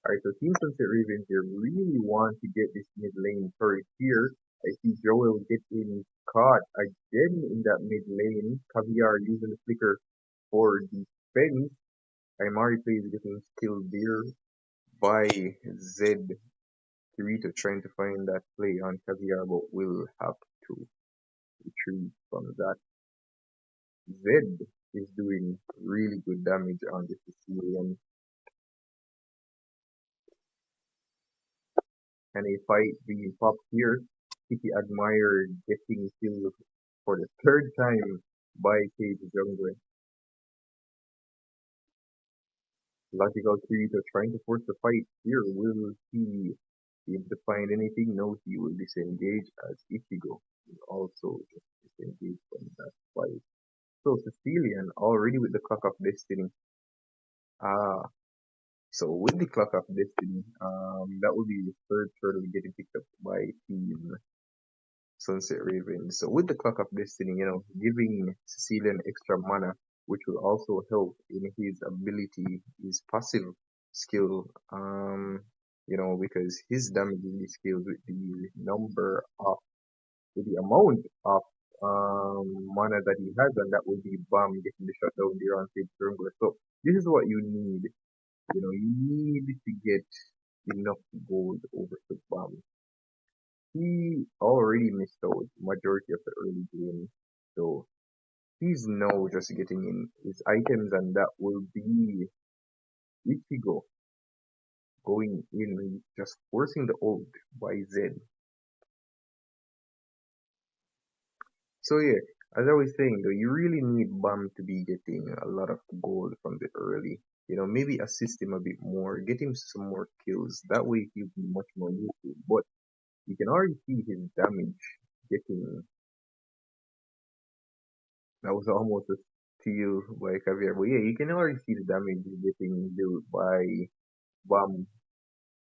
Alright, so Team Sunset Ravens here really want to get this mid lane turret here. I see Joel getting caught again in that mid lane. Caviar using the flicker for defense. Imari plays getting killed there by Zed. Kirito trying to find that play on Caviar, but will have to retrieve from that. Zed is doing really good damage on the Sicilian. And a fight being popped here. Kitty Admire getting killed for the third time by Page Jungler. Logical Kirito trying to force the fight here. Will he able to find anything. No, he will disengage as Ichigo will also just disengage from that fight. So Sicilian already with the clock of destiny. Ah, so with the clock of destiny, that will be the third turtle getting picked up by Team Sunset Raven. So with the clock of destiny, giving Sicilian extra mana, which will also help in his ability, his passive skill, because his damage really scales with the with the amount of mana that he has, and that will be Bam getting the shutdown there on stage jungler. So this is what you need. You need to get enough gold over to Bam. He already missed out majority of the early game, so he's now just getting in his items, and that will be Ichigo going in, just forcing the ult by Zed. So yeah, as I was saying though, you really need Bam to be getting a lot of gold from the early. Maybe assist him a bit more, get him some more kills. That way he'll be much more useful. But you can already see his damage getting. That was almost a steal by Caviar. But yeah, you can already see the damage getting dealt by Bam.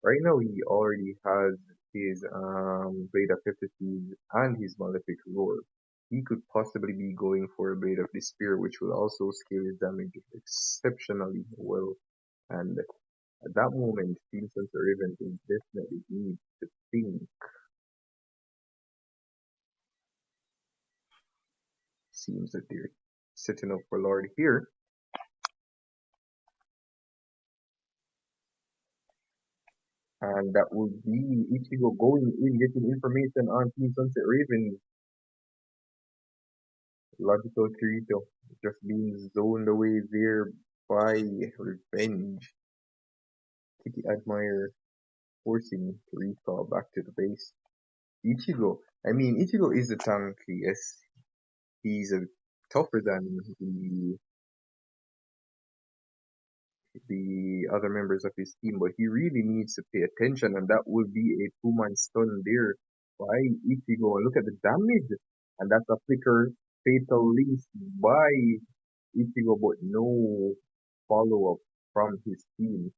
Right now he already has his Blade of Epitaph and his Malefic Roar. He could possibly be going for a Blade of Despair, which will also scale his damage exceptionally well. And at that moment, Team Sensor Raven will definitely need to think. Seems that they're setting up for Lord here. And that will be Ichigo going in, getting information on Team Sunset Raven. Logical Kirito just being zoned away there by Revenge. Kitty Admire forcing to recall back to the base. Ichigo. Ichigo is a tank, yes. He's tougher than the other members of his team, but he really needs to pay attention, and that will be a two-man stun there by Ichigo. And look at the damage, and that's a flicker fatal links by Ichigo, but no follow-up from his team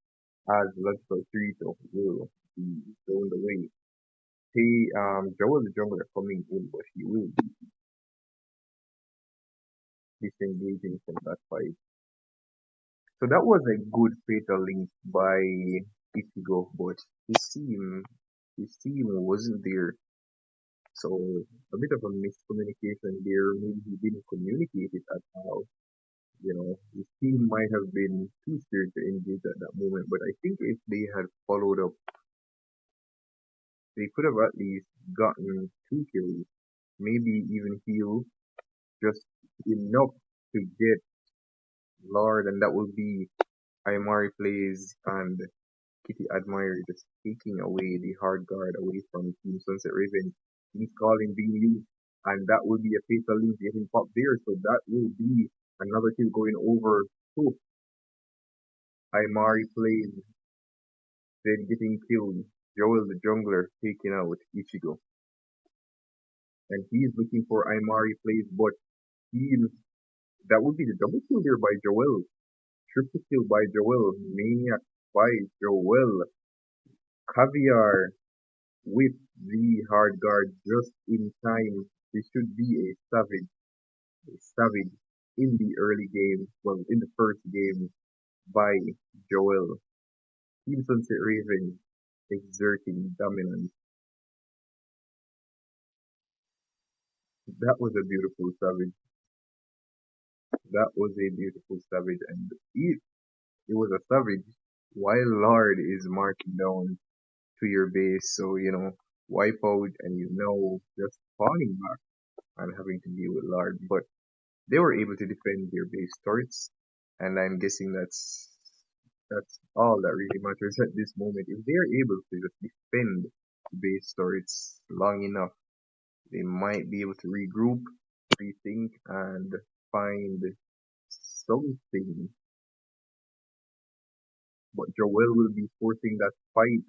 as Logical Kirito will be thrown away. Joel the Jungler coming in, but he will be disengaging from that fight. So that was a good fatal link by Ichigo, but his team wasn't there. So a bit of a miscommunication there. Maybe he didn't communicate it at all. His team might have been too scared to engage at that moment. But I think if they had followed up, they could have at least gotten 2 kills, maybe even heal just enough to get Lord, and that will be Aymari plays and Kitty Admire just taking away the hard guard away from Team Sunset Raven. He's calling being used, and that will be a fatal link getting popped there, so that will be another kill going over to Aymari plays, then getting killed. Joel the jungler taking out Ichigo. And he's looking for Aymari plays, but that would be the double kill there by Joel. Triple kill by Joel. Maniac by Joel. Caviar with the hard guard just in time. This should be a savage in the early game, well, in the first game by Joel. Team Sunset Raven exerting dominance. That was a beautiful savage. That was a beautiful savage, and it was a savage while Lord is marching down to your base, so wipe out and just falling back and having to deal with Lord. But they were able to defend their base turrets, and I'm guessing that's all that really matters at this moment. If they are able to just defend base turrets long enough, they might be able to regroup, rethink, and find something. But Joel will be forcing that fight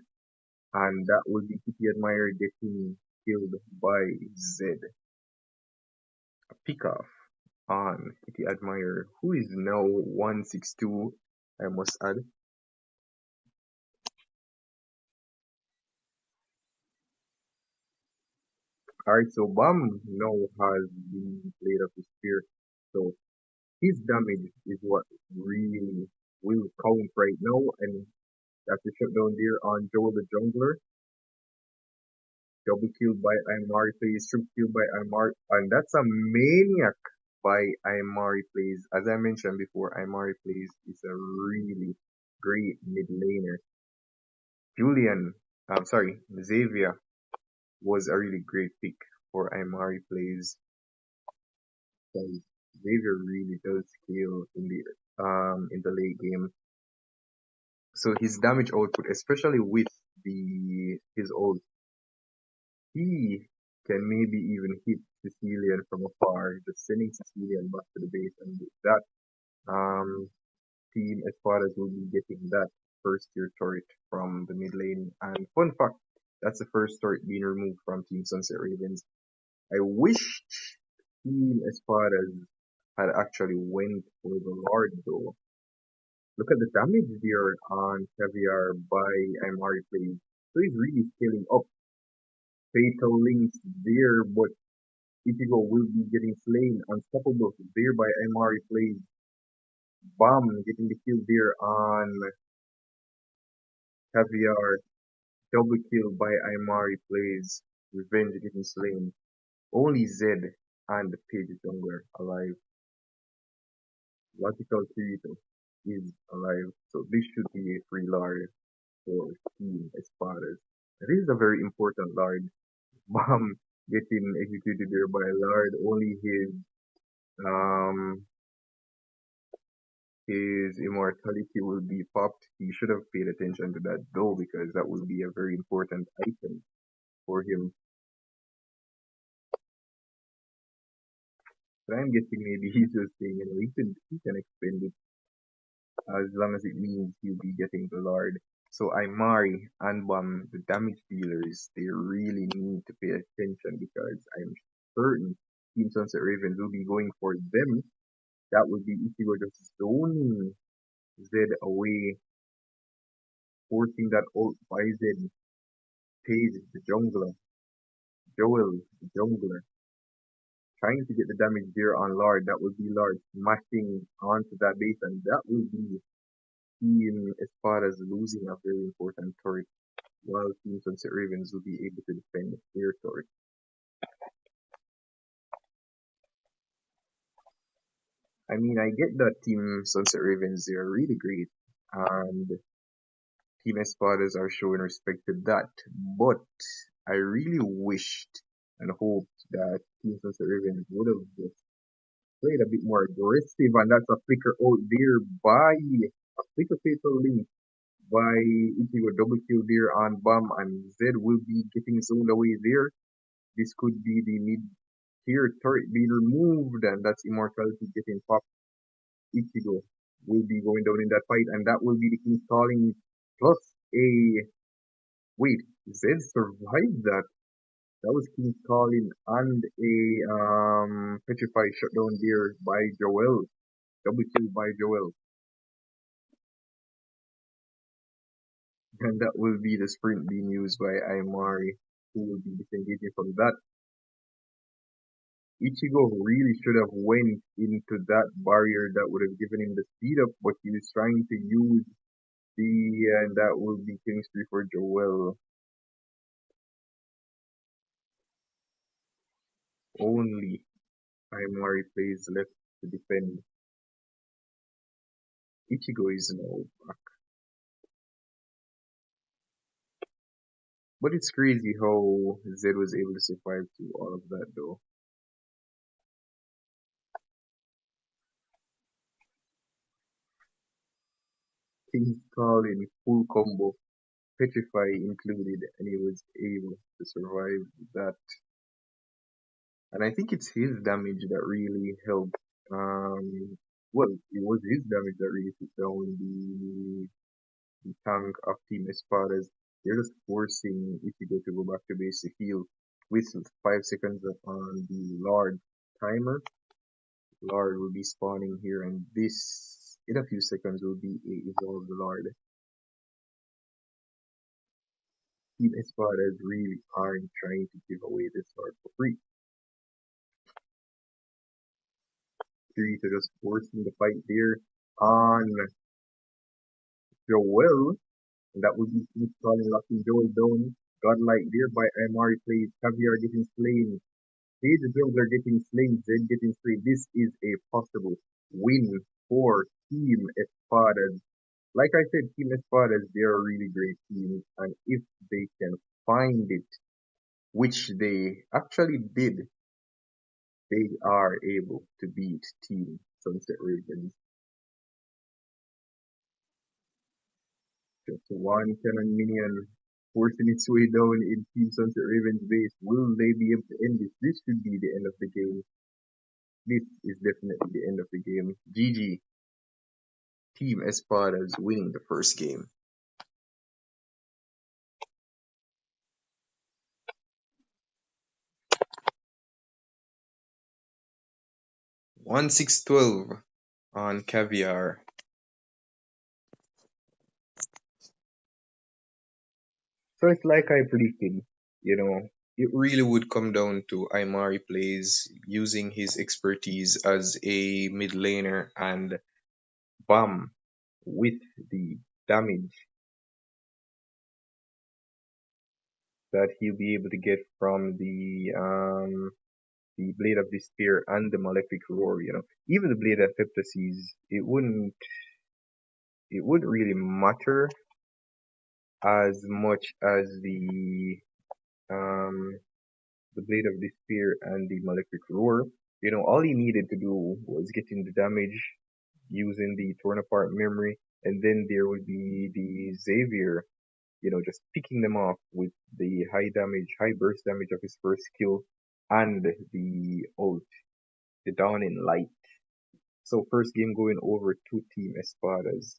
And that will be Kitty Admire getting killed by Zed. A pick off on Kitty Admire, who is now 162, I must add. Alright, so Bam now has the blade of his spear. So his damage is what really will count right now, and that's the shutdown there on Joel the Jungler. Double kill by Imari plays, triple kill by Imari, and that's a maniac by Imari plays. As I mentioned before, Imari plays is a really great mid laner. Xavier was a really great pick for Imari plays. Because Xavier really does scale in the late game. So his damage output, especially with his ult, he can maybe even hit Sicilian from afar, just sending Sicilian back to the base, and with that, Team Espadas will be getting that first tier turret from the mid lane. And fun fact, that's the first turret being removed from Team Sunset Ravens. I wished Team Espadas had actually went for the Lord though. Look at the damage there on Caviar by Imari plays. So he's really scaling up. Fatal links there, but Ichigo will be getting slain. Unstoppable there by Imari plays. Bomb getting the kill there on Caviar. Double kill by Imari plays. Revenge getting slain. Only Zed and the Page Jungler alive. Logical Kirito is alive. So this should be a free Lord for Team Espadas. This is a very important Lord. Bomb getting executed there by Lord. Only um his immortality will be popped. He should have paid attention to that though, because that will be a very important item for him. But I'm guessing maybe he's just saying, he can expend it as long as it means he'll be getting the Lord. So Imari and the damage dealers, they really need to pay attention, because I'm certain Team Sunset Ravens will be going for them. That would be Ichigo just zoning Zed away, forcing that ult by Zed. Page the jungler, Joel the jungler, trying to get the damage there on Lord. That would be Lord smashing onto that base, and that will be Team Espadas losing a very important turret, while Team Sunset Ravens will be able to defend their turret. I mean, I get that Team Sunset Ravens, they are really great, and Team Espadas are showing respect to that, but I really wished and hoped that Team Sunset Ravens would have just played a bit more aggressive, and that's a flicker out there by a flicker fatal link by Ichigo, double kill there on Bomb, and Zed will be getting zoned away there. This could be the mid tier turret being removed, and that's immortality getting popped. Ichigo will be going down in that fight, and that will be the King's Calling plus a wait, Zed survived that. That was King's Calling and a Petrify shutdown there by Joel. Double kill by Joel. And that will be the sprint being used by Imari, who will be disengaging from that. Ichigo really should have went into that barrier that would have given him the speed up, but he was trying to use and that will be killing spree for Joel. Only Imari plays left to defend. Ichigo is now back. But it's crazy how Zed was able to survive through all of that though. King's Call in full combo, Petrify included, and he was able to survive that. And I think it's his damage that really helped. Well, it was his damage that really took down the tank of Team Espadas. They're just forcing Ichigo to go back to base to heal with 5 seconds on the Lord timer. Lord will be spawning here, and this in a few seconds will be a evolved Lord. Team Espadas really aren't trying to give away this Lord for free. Three to just forcing the fight there on Joel, and that would be installing locking Joel down. Godlike there by Amari plays, Caviar getting slain. Sage Jungler getting slain, Zed getting slain. This is a possible win for Team Espadas. Like I said, Team Espadas, they're a really great team, and if they can find it, which they actually did, they are able to beat Team Sunset Ravens. Just one cannon minion forcing its way down in Team Sunset Ravens base. Will they be able to end this? This should be the end of the game. This is definitely the end of the game. GG. Team Espadas winning the first game. One 6-12 on Caviar. So it's like I predicted, it really would come down to Imari plays using his expertise as a mid laner and Bam with the damage that he'll be able to get from the Blade of Despair and the Malefic Roar, Even the Blade of Heptases, it wouldn't really matter as much as the Blade of Despair and the Malefic Roar. All he needed to do was get in the damage using the torn apart memory, and then there would be the Xavier, just picking them off with the high damage, high burst damage of his first skill and the ult, the Dawning Light. So first game going over to Team Espadas.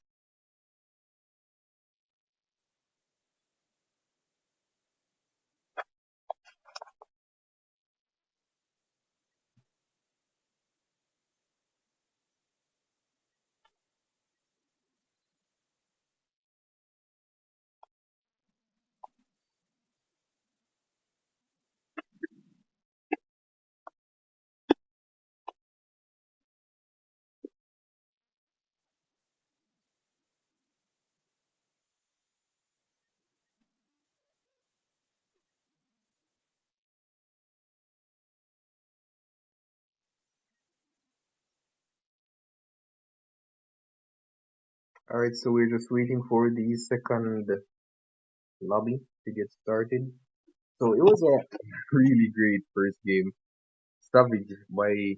Alright, so we're just waiting for the second lobby to get started. So it was a really great first game. Savage by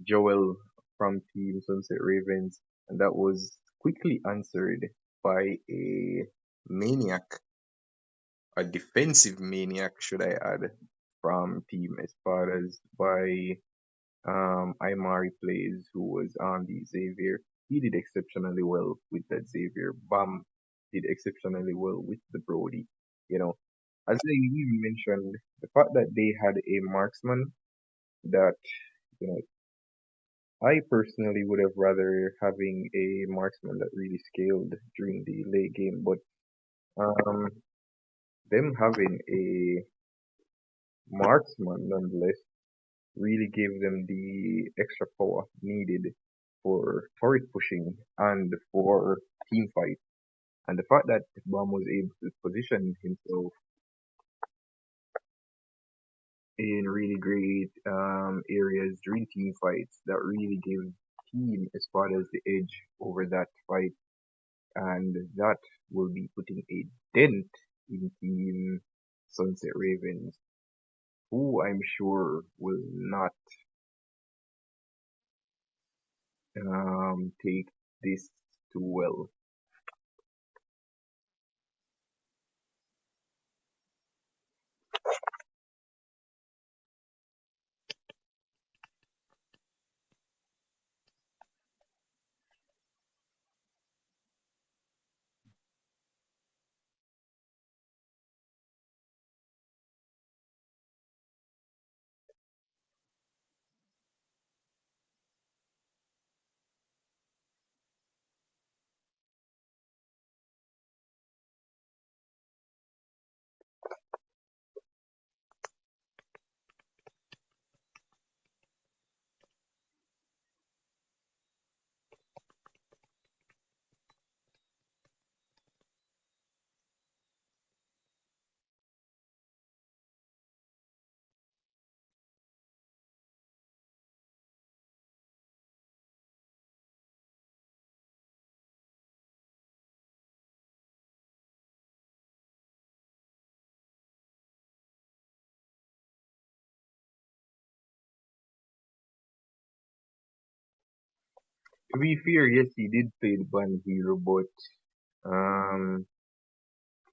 Joel from Team Sunset Ravens, and that was quickly answered by a maniac, a defensive maniac, should I add, from Team Espadas by Imari Plays, who was on the Xavier. He did exceptionally well with that Xavier. Bam did exceptionally well with the Brody. As I even mentioned, the fact that they had a marksman that, you know, I personally would have rather having a marksman that really scaled during the late game, but um, them having a marksman nonetheless really gave them the extra power needed for turret pushing and for team fight. And the fact that Bomb was able to position himself in really great areas during team fights that really gave team as far as the edge over that fight, and that will be putting a dent in Team Sunset Ravens, who I'm sure will not take this too well. To be fair, yes, he did play the band hero, but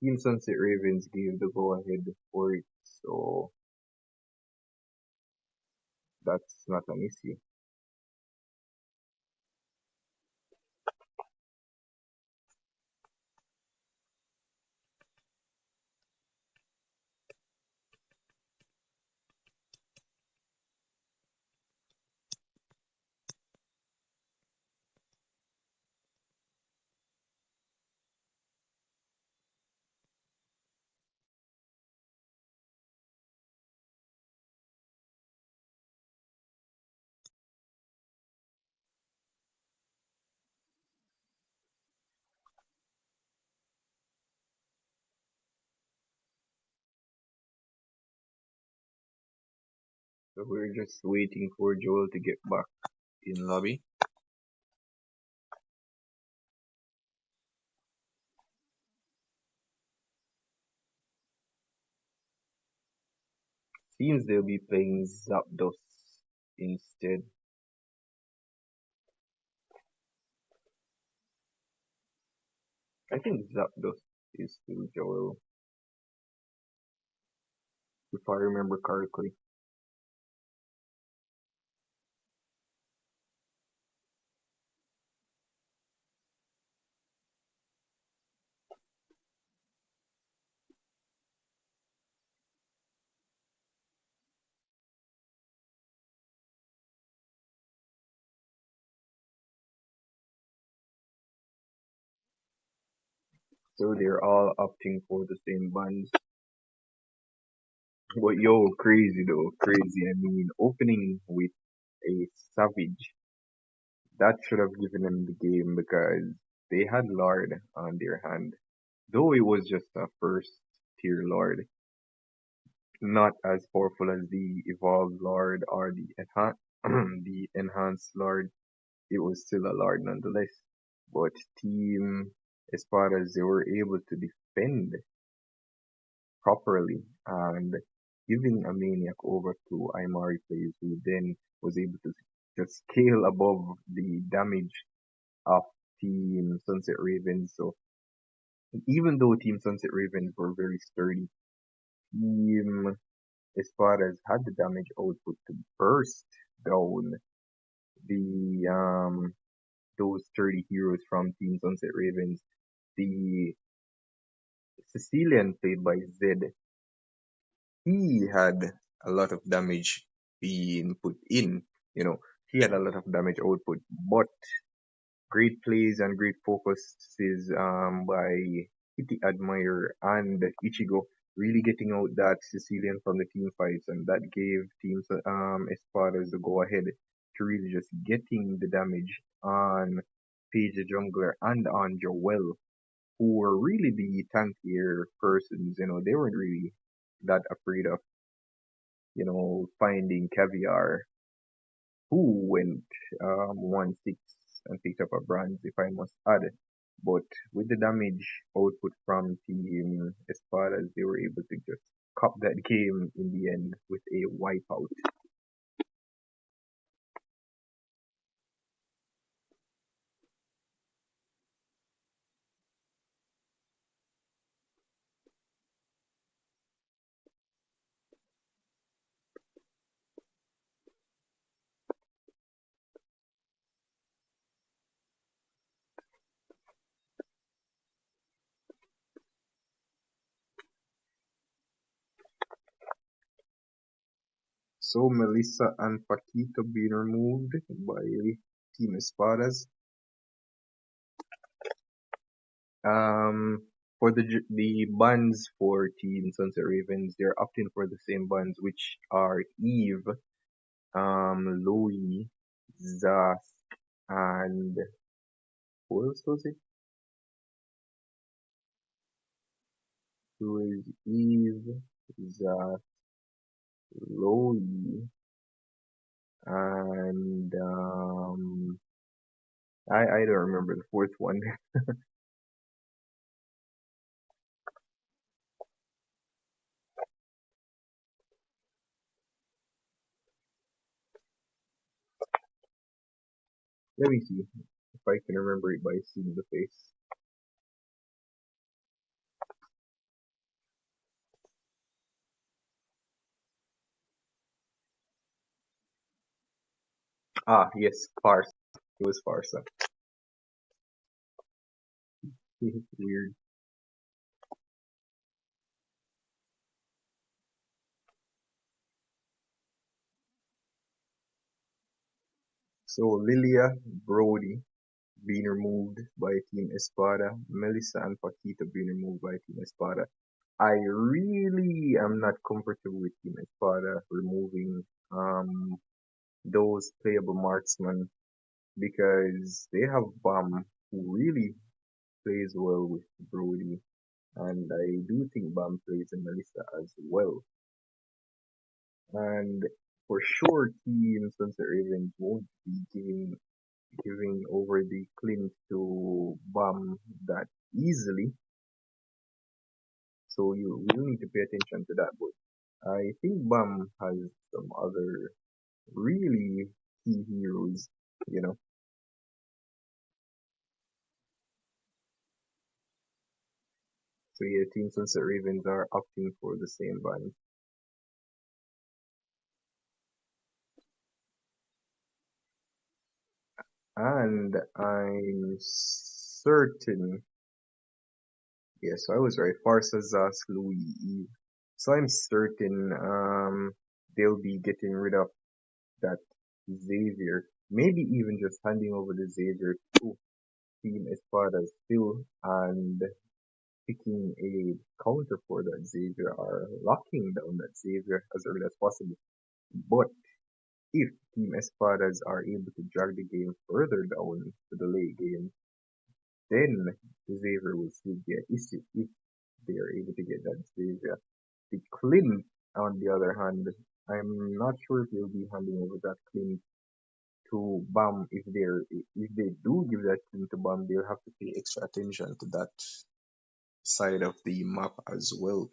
Team Sunset Ravens gave the go ahead for it, so that's not an issue. So we're just waiting for Joel to get back in lobby. Seems they'll be playing Zapdos instead. I think Zapdos is still Joel, if I remember correctly. So they're all opting for the same buns. But yo, crazy though, crazy. I mean, opening with a Savage, that should have given them the game because they had Lord on their hand. Though it was just a first tier Lord, not as powerful as the evolved Lord or the the enhanced Lord, it was still a Lord nonetheless. But Team Espadas, they were able to defend properly and giving a Maniac over to Imari plays who then was able to just scale above the damage of Team Sunset Ravens. So even though Team Sunset Ravens were very sturdy, Team Espadas had the damage output to burst down the those sturdy heroes from Team Sunset Ravens. The Sicilian played by Zed, he had a lot of damage being put in. You know, he had a lot of damage output, but great plays and great focuses by Kitty Admire and Ichigo really getting out that Sicilian from the team fights, and that gave teams Espadas the go ahead to really just getting the damage on Paige the Jungler and on Joel, who were really the tankier persons. You know, they weren't really that afraid of finding Caviar, who went 1-6 and picked up a bronze, if I must add. But with the damage output from Team Espadas, they were able to just cop that game in the end with a wipeout. So Melissa and Paquito being removed by Team Espadas. For the bans for Team Sunset Ravens, they're opting for the same bans, which are Eve, Louis, Zas, and who else was it? It was Eve, Zas, Louis, and I don't remember the fourth one. Let me see if I can remember it by seeing the face. Ah, yes, Farsa. It was Farsa. Weird. So Lilia, Brody being removed by Team Espada, Melissa and Paquita being removed by Team Espada. I really am not comfortable with Team Espada removing those playable marksmen because they have Bam who really plays well with Brody, and I do think Bam plays in Melissa as well. And for sure, Team Sunset Ravens won't be giving over the Clint to Bam that easily. So you will need to pay attention to that. But I think Bam has some other really key heroes, you know. So yeah, Team Sunset Ravens are opting for the same ban. And I'm certain, yes, I was right. Farsa, Zask, Louis, Eve. So I'm certain they'll be getting rid of that Xavier. Maybe even just handing over the Xavier to Team Espadas still and picking a counter for that Xavier or locking down that Xavier as early as possible. But if Team Espadas are able to drag the game further down to the late game, then Xavier will still be an issue if they are able to get that Xavier. The Clint, on the other hand, I'm not sure if they'll be handing over that Clint to Bam. If they do give that Clint to Bam, they'll have to pay extra attention to that side of the map as well.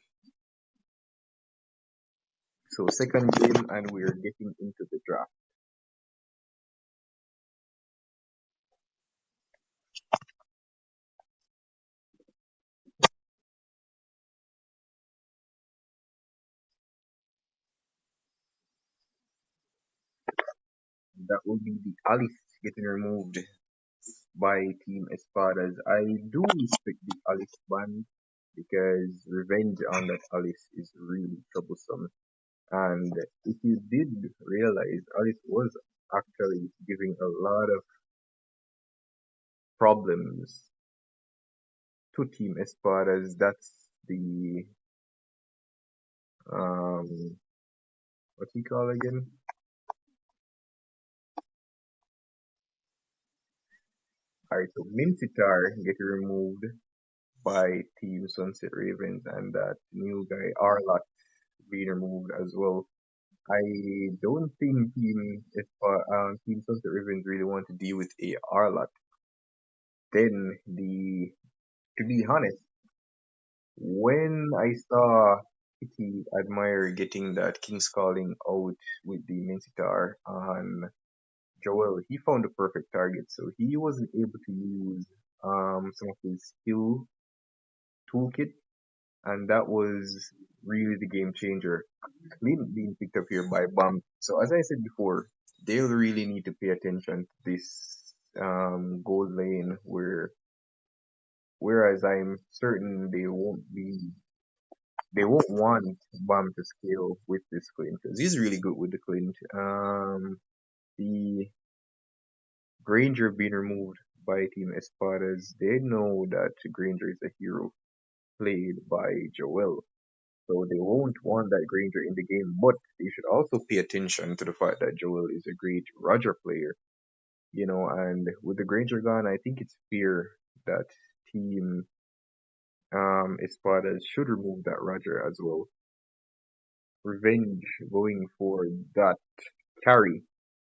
So second game, and we're getting into the draft. That will be the Alice getting removed by Team Espadas. I do respect the Alice ban because revenge on that Alice is really troublesome. And if you did realize, Alice was actually giving a lot of problems to Team Espadas. That's the um what he call again? Alright, so Mincitar getting removed by Team Sunset Ravens and that new guy Arlot being removed as well. I don't think Team Sunset Ravens really want to deal with a Arlot. Then to be honest, when I saw Kitty Admire getting that King's Calling out with the Mincitar on Joel, he found the perfect target. So he wasn't able to use some of his skill toolkit, and that was really the game changer. Clint being picked up here by Bomb. So as I said before, they'll really need to pay attention to this gold lane whereas I'm certain they won't want Bomb to scale with this Clint because he's really good with the Clint. The Granger being removed by Team Espadas, they know that Granger is a hero played by Joel. So they won't want that Granger in the game, but they should also pay attention to the fact that Joel is a great Roger player, and with the Granger gone, I think it's fair that Team Espadas should remove that Roger as well. Revenge going for that Carry.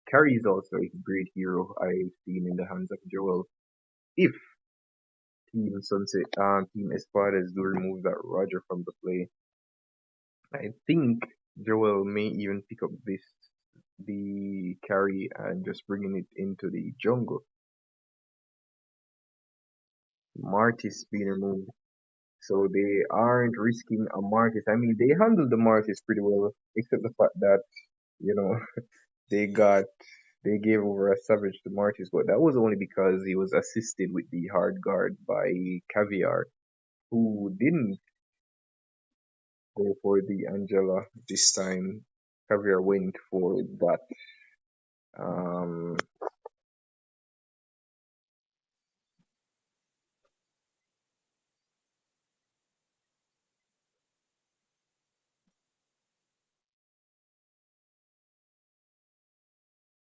Carry is also a great hero I've seen in the hands of Joel. If Team Espadas do remove that Roger from the play, I think Joel may even pick up the carry and just bringing it into the jungle. Martis being removed. So they aren't risking a Martis. I mean, they handled the Martis pretty well, except the fact that, you know, they got they gave over a Savage to Martis, but that was only because he was assisted with the hard guard by Caviar, who didn't go for the Angela this time. Caviar went for that. Um,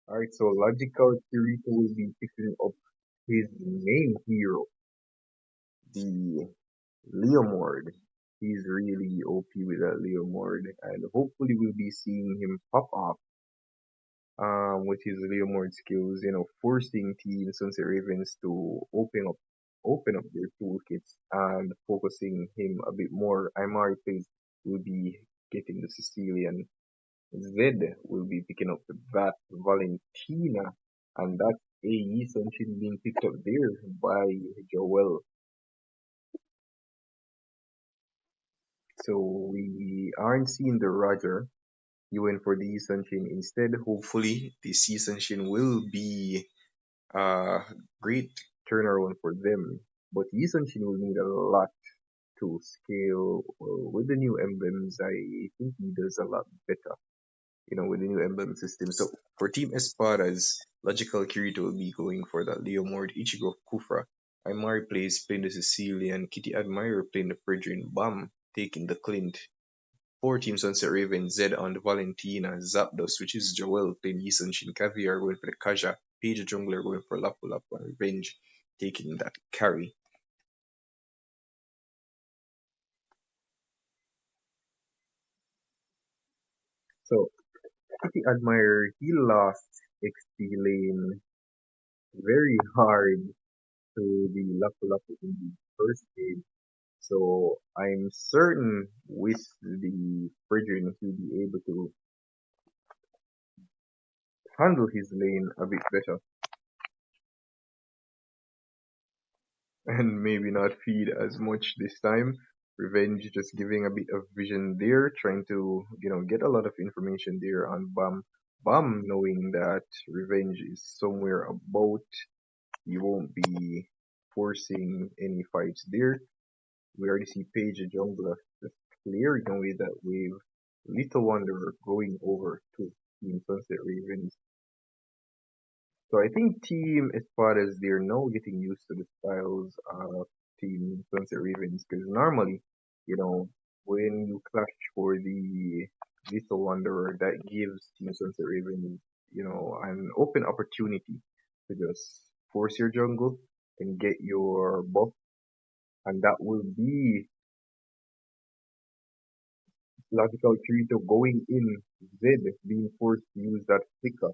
alright, so Logical Kirito will be picking up his main hero, the Leomord. He's really OP with that Leomord, and hopefully we'll be seeing him pop off with his Leomord skills, forcing Team Sunset Ravens to open up their toolkits and focusing him a bit more. Imari plays will be getting the Sicilian. Zed will be picking up the Valentina, and that's AE Sunshine being picked up there by Joel. So we aren't seeing the Roger. He went for the Sunshine instead. Hopefully, the Sunshine will be a great turnaround for them. But Sunshine will need a lot to scale. With the new emblems, I think he does a lot better, with the new emblem system. So for Team Espadas, Logical Kirito will be going for that Leomord, Ichigo Kufra. Imari plays playing the Sicilian, Kitty Admirer playing the Fredrin, Bam taking the Clint. For Team Sunset Raven, Zed on the Valentina, Zapdos, which is Joel playing Yisun Shin, Caviar going for the Kaja, Page Jungler going for Lapu Lapu, and Revenge taking that carry. So, Kitty Admirer, he lost XP lane very hard to the Lapu Lapu in the first game. So I'm certain with the Fredrin he'll be able to handle his lane a bit better and maybe not feed as much this time. Revenge just giving a bit of vision there, trying to, get a lot of information there on Bam. Bam knowing that Revenge is somewhere about, he won't be forcing any fights there. We already see Page Jungler just clearing away that wave. Little Wonder going over to Team Sunset Ravens. So I think Team Espadas, they're now getting used to the styles of Team Sunset Ravens because normally, when you clash for the Little Wanderer, that gives Team Sunset Ravens, an open opportunity to just force your jungle and get your buff, and that will be Logical Kirito going in, Zed being forced to use that flicker.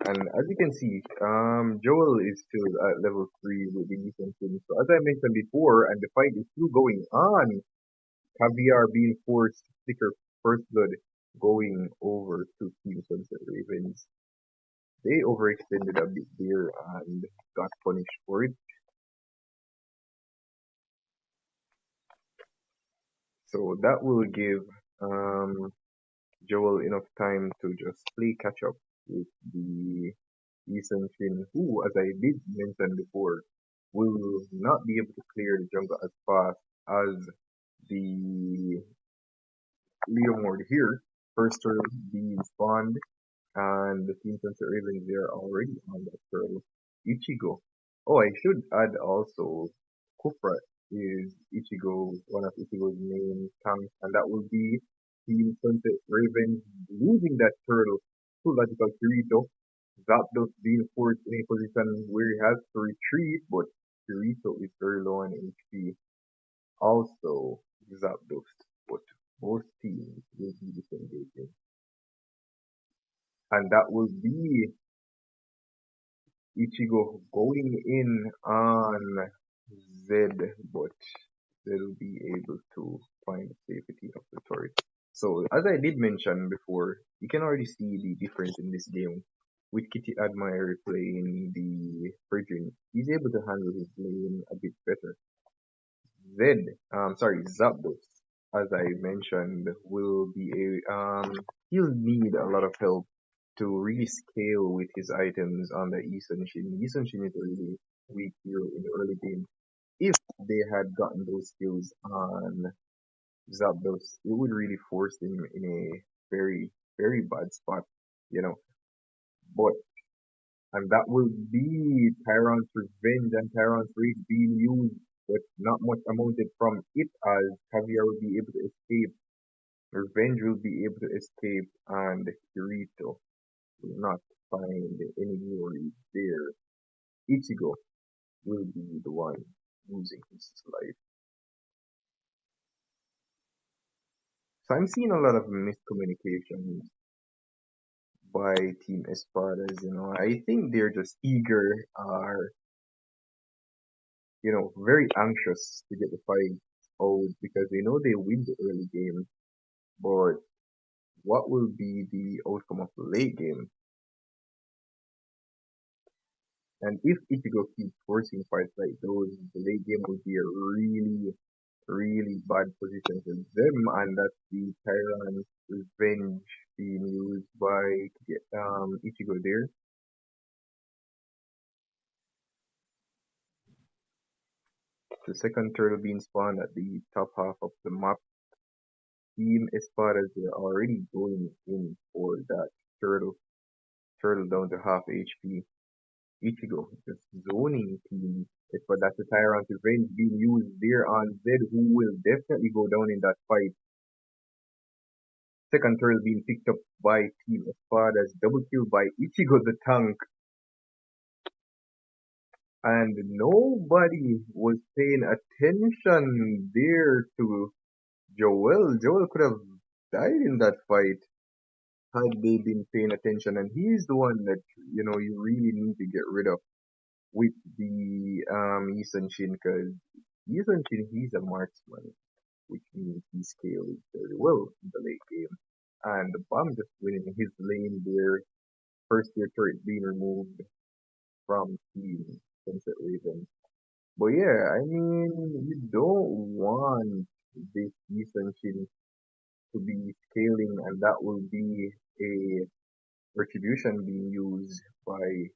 And as you can see, Joel is still at level 3 with the decent thing. So as I mentioned before, and the fight is still going on, Caviar being forced to flicker First Blood going over to Team Sunset Ravens. They overextended a bit there and got punished for it. So that will give Joel enough time to just play catch up with the Ethan Shin, who, as I did mention before, will not be able to clear the jungle as fast as the Leomord here. First turtle being spawned, and the Team Sunset Ravens, they are already on that turtle. Ichigo. Oh, I should add also, Kufra is Ichigo, one of Ichigo's main tanks, and that will be Team Sunset Ravens losing that turtle to Logical Kirito. Zapdos being forced in a position where he has to retreat, but Kirito is very low on HP. Also, Zapdos, but both teams will be disengaging. And that will be Ichigo going in on Zed, but they'll be able to find the safety of the turret. So, as I did mention before, you can already see the difference in this game with Kitty Admire playing the Bridging, he's able to handle his lane a bit better. Zapdos, as I mentioned, will be he'll need a lot of help to really scale with his items on the Isonshin. Isonshin is a really weak hero in the early game. If they had gotten those skills on Zapdos, it would really force him in a very, very bad spot, you know. But and that will be Tyron's Revenge and Tyron's Rage being used, but not much amounted from it, as Caviar will be able to escape, Revenge will be able to escape, and Kirito will not find any worries there. Ichigo will be the one losing his life. So I'm seeing a lot of miscommunications by Team Espadas, I think they're just eager, are very anxious to get the fight out because they know they win the early game, but what will be the outcome of the late game? And if Ichigo keeps forcing fights like those, the late game will be a really, really bad position for them, and that's the Tyrant's Revenge being used by Ichigo there. The second turtle being spawned at the top half of the map. Team Espadas are already going in for that turtle. Turtle down to half HP. Ichigo, just zoning Team Espadas. The Tyrant's Revenge being used there on Zed, who will definitely go down in that fight. Second turtle being picked up by Team Espadas. Double kill by Ichigo the tank. And nobody was paying attention there to Joel. Joel could have died in that fight had they been paying attention. And he's the one that, you really need to get rid of with the Shin, because Shin, he's a marksman, which means he scales very well in the late game. And the bomb just winning his lane there. First tier turret being removed from Team Sunset Raven. But yeah, I mean, you don't want this Shin to be scaling, and that will be a retribution being used by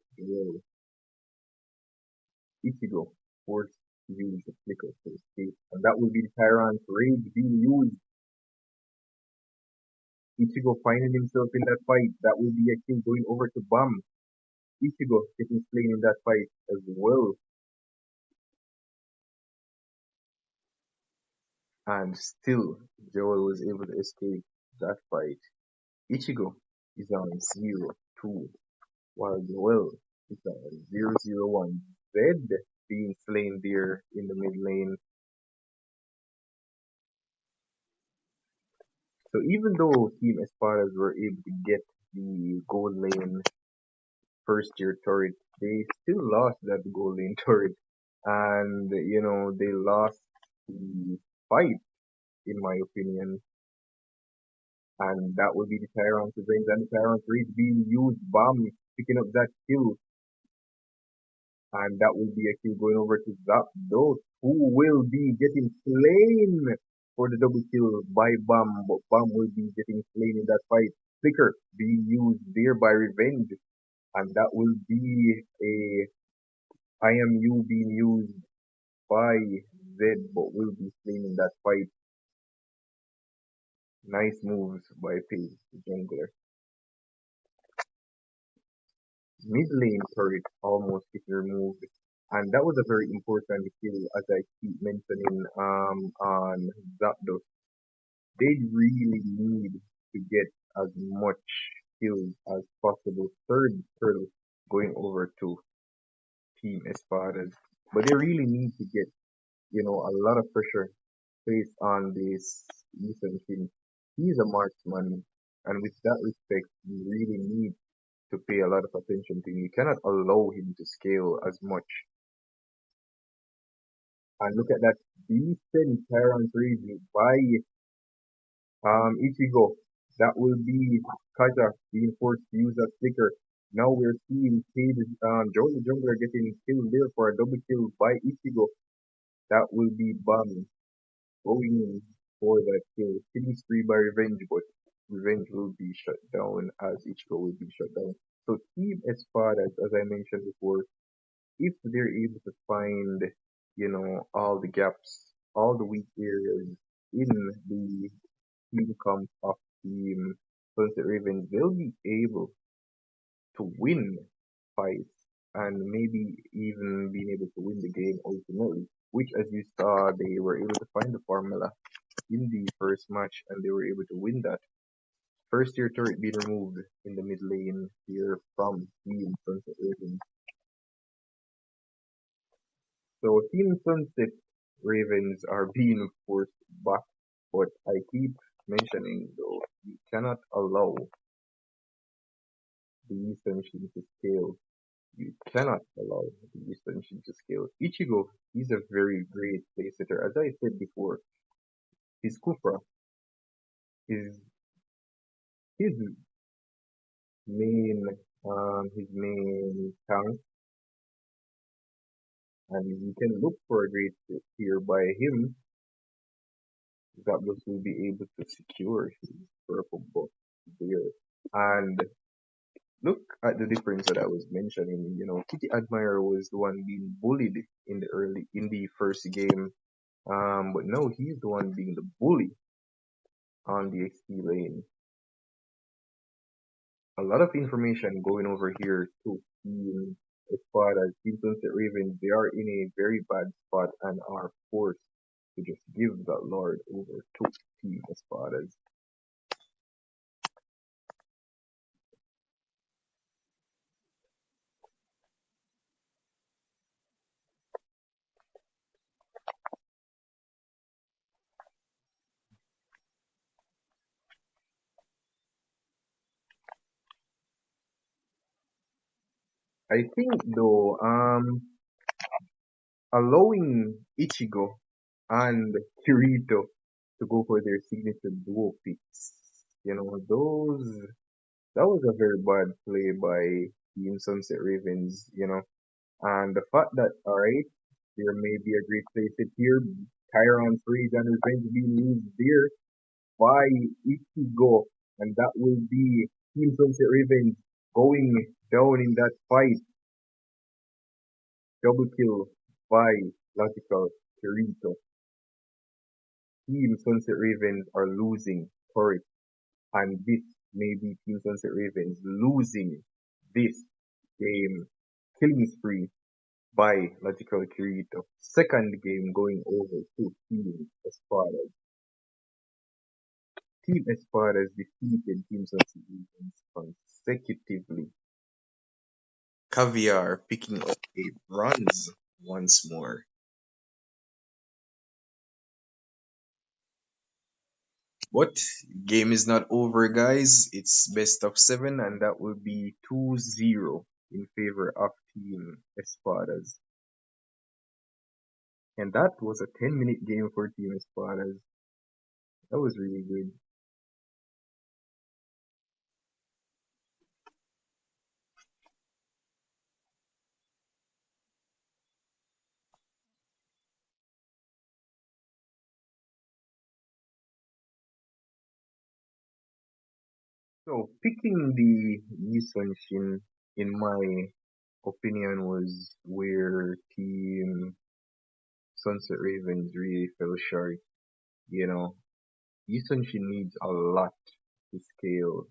Ichigo, forced to use the flicker to escape, and that will be the Tyrant's Rage being used. Ichigo finding himself in that fight, that will be a kill going over to Bam. Ichigo getting slain in that fight as well. And still, Joel was able to escape that fight. Ichigo is on 0-2, while Joel is on 0-0-1. Zed being slain there in the mid lane. So even though Team Espadas were able to get the gold lane first tier turret, they still lost that gold lane turret. And, they lost the fight, in my opinion. And that will be the Tyrant's Revenge and the Tyrant's Rage being used. Bomb picking up that kill. And that will be a kill going over to Zapdos, who will be getting slain for the double kill by Bam. But Bam will be getting slain in that fight. Flicker being used there by Revenge. And that will be a IMU being used by Zed, but will be slain in that fight. Nice moves by Paige, the jungler. Mid lane turret almost getting removed, and that was a very important kill, as I keep mentioning on Zapdos. They really need to get as much kills as possible. Third turtle going over to Team Espadas, but they really need to get a lot of pressure placed on this Ethan King. He's a marksman, and with that respect, you really need to pay a lot of attention to him. You cannot allow him to scale as much. And look at that decent Tyrant Rage by Ichigo. That will be Kaja being forced to use that flicker. Now we're seeing Joe the Jungler getting killed there for a double kill by Ichigo. That will be Bami going in for that kill. Killing spree by Revenge, but Revenge will be shut down as Ichigo will be shut down. So Team Espadas, as I mentioned before, if they're able to find, all the gaps, all the weak areas in the team comp of Team Sunset Ravens, they'll be able to win fights and maybe even being able to win the game ultimately, which as you saw, they were able to find the formula in the first match and they were able to win that. First tier turret being removed in the mid lane here from Team Sunset Ravens. So Team Sunset Ravens are being forced back, but I keep mentioning though, you cannot allow the Eastern Shin to scale. You cannot allow the Eastern Shin to scale. Ichigo, he's a very great play setter. As I said before, his Kufra is his main tank, and you can look for a great fit here by him. Zapdos will be able to secure his purple buff there. And look at the difference that I was mentioning. Kitty Admirer was the one being bullied in the first game. But now he's the one being the bully on the XP lane. A lot of information going over here to Team Espadas, Team Sunset Ravens. They are in a very bad spot and are forced to just give that Lord over to Team Espadas. I think though, allowing Ichigo and Kirito to go for their signature duo picks, those that was a very bad play by Team Sunset Ravens. And the fact that, alright, there may be a great play set here, Chiron Freeze and Revenge being used there by Ichigo, and that will be Team Sunset Ravens going down in that fight. Double kill by Logical Kirito. Team Sunset Ravens are losing turret, and this may be Team Sunset Ravens losing this game. Killing spree by Logical Kirito. Second game going over to Team Espadas. Team Espadas defeated Team Sunset Ravens consecutively. Caviar picking up a bronze once more. But game is not over, guys. It's best of 7, and that will be 2-0 in favor of Team Espadas. And that was a 10-minute game for Team Espadas. That was really good. So picking the Yison Shin, in my opinion, was where Team Sunset Ravens really fell short. Yison Shin needs a lot to scale.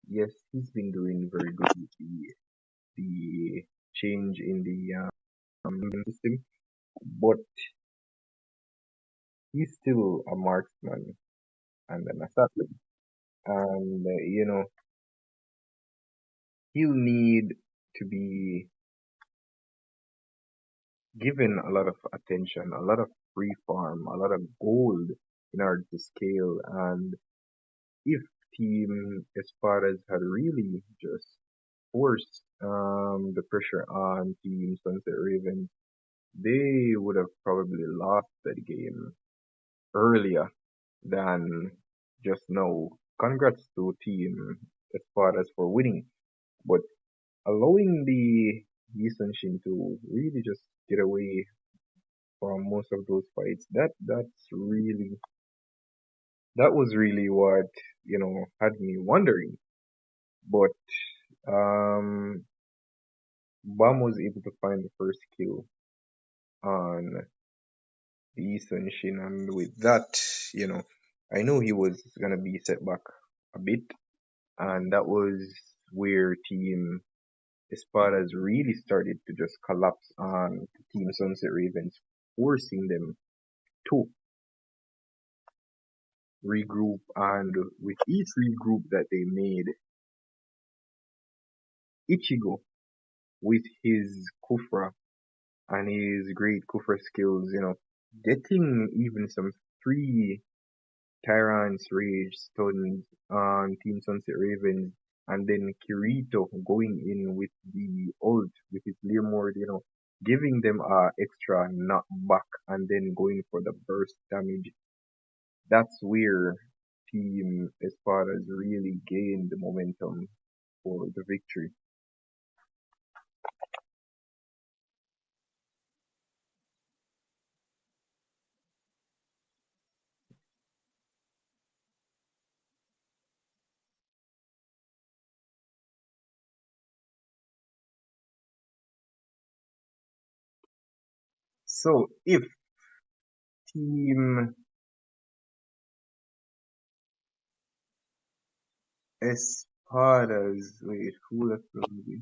Yes, he's been doing very good with the change in the system, but he's still a marksman and an assassin, and he'll need to be given a lot of attention, a lot of free farm, a lot of gold in order to scale. And if Team Espadas had really just forced the pressure on Team Sunset Ravens, they would have probably lost that game earlier than just now. Congrats to Team Espadas for winning. but allowing the Shin to really just get away from most of those fights, that was really what, had me wondering. But um Bam was able to find the first kill on the Shin, and with that, you know, I know he was gonna be set back a bit, and that was where Team Espadas really started to just collapse on Team Sunset Ravens, forcing them to regroup. And with each regroup that they made, Ichigo, with his Kufra and his great Kufra skills, getting even some three Tyrant's Rage stuns on Team Sunset Ravens, and then Kirito going in with the ult, with his Learmord, giving them a extra knockback and then going for the burst damage. That's where Team Espadas really gained the momentum for the victory. So if Team Espadas, wait, who left the movie?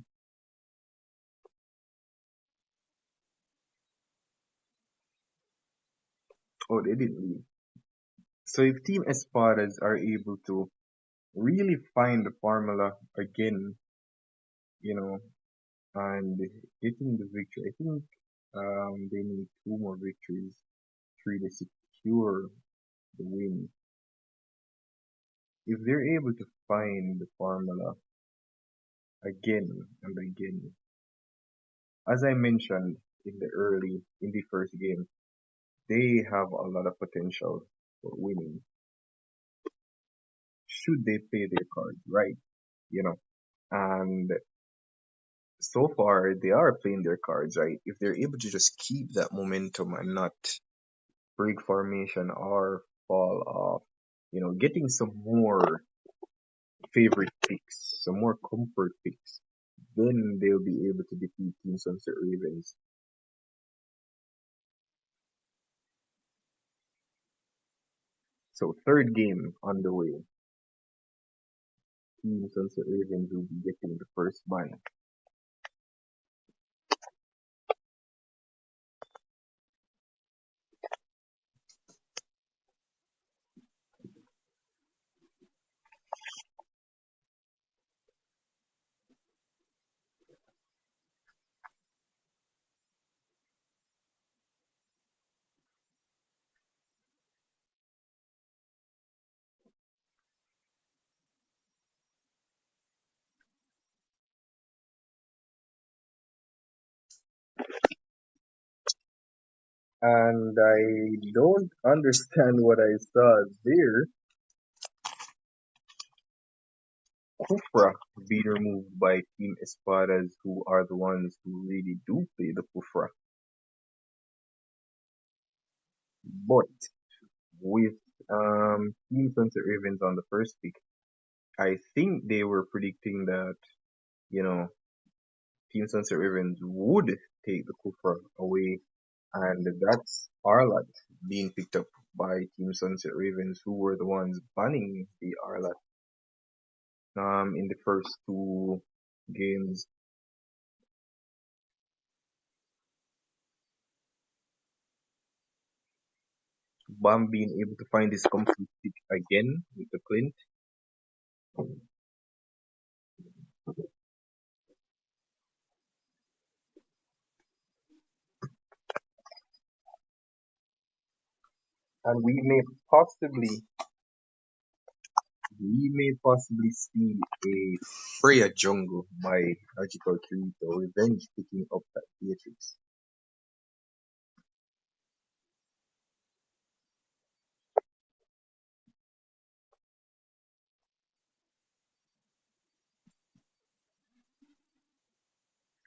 Oh, they didn't leave. So if Team Espadas are able to really find the formula again, you know, and getting the victory, I think they need two more victories to really secure the win. If they're able to find the formula again and again, as I mentioned in the first game, they have a lot of potential for winning should they play their cards right, you know. And so far, they are playing their cards right. If they're able to just keep that momentum and not break formation or fall off, getting some more favorite picks, some more comfort picks, then they'll be able to defeat Team Sunset Ravens. So third game on the way. Team Sunset Ravens will be getting the first ban. And I don't understand what I saw there. Kufra being removed by Team Espadas, who are the ones who really do play the Kufra. But with Team Sunset Ravens on the first pick, I think they were predicting that, you know, Team Sunset Ravens would take the Kufra away, and that's Arlat being picked up by Team Sunset Ravens, who were the ones banning the Arlat in the first two games. Bam being able to find his complete pick again with the Clint. And we may possibly see a Freya jungle by Magical Kirito Revenge picking up that Beatrix.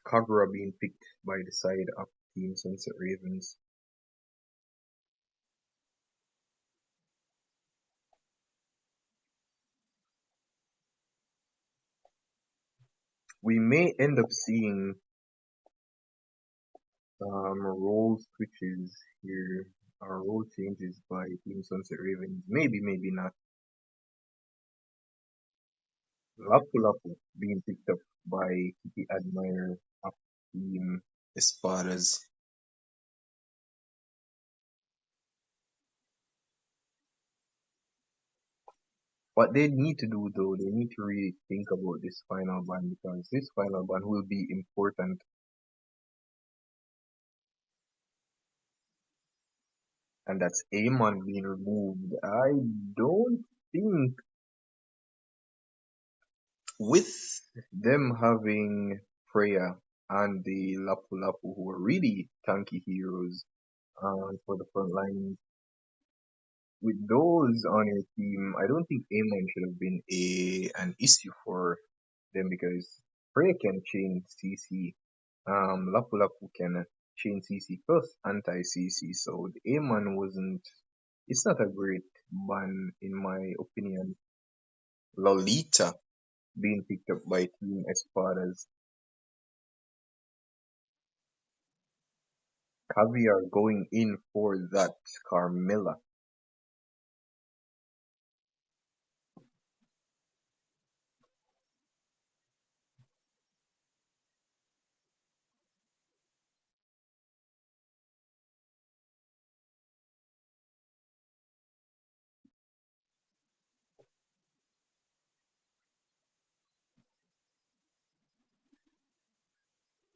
Kagura being picked by the side of Team Sunset Ravens. We may end up seeing role switches here, or role changes by Team Sunset Ravens. Maybe, maybe not. Lapu Lapu being picked up by Kitty Admire of Team Espadas. What they need to do though, they need to really think about this final ban, because this final ban will be important. And that's Amon being removed. I don't think with them having Freya and the Lapu Lapu, who are really tanky heroes for the front line, with those on your team, I don't think Amon should have been an issue for them, because Freya can chain CC, Lapu Lapu can chain CC plus anti CC, so the Amon wasn't. It's not a great ban in my opinion. Lolita being picked up by Team Espadas. Caviar going in for that Carmilla.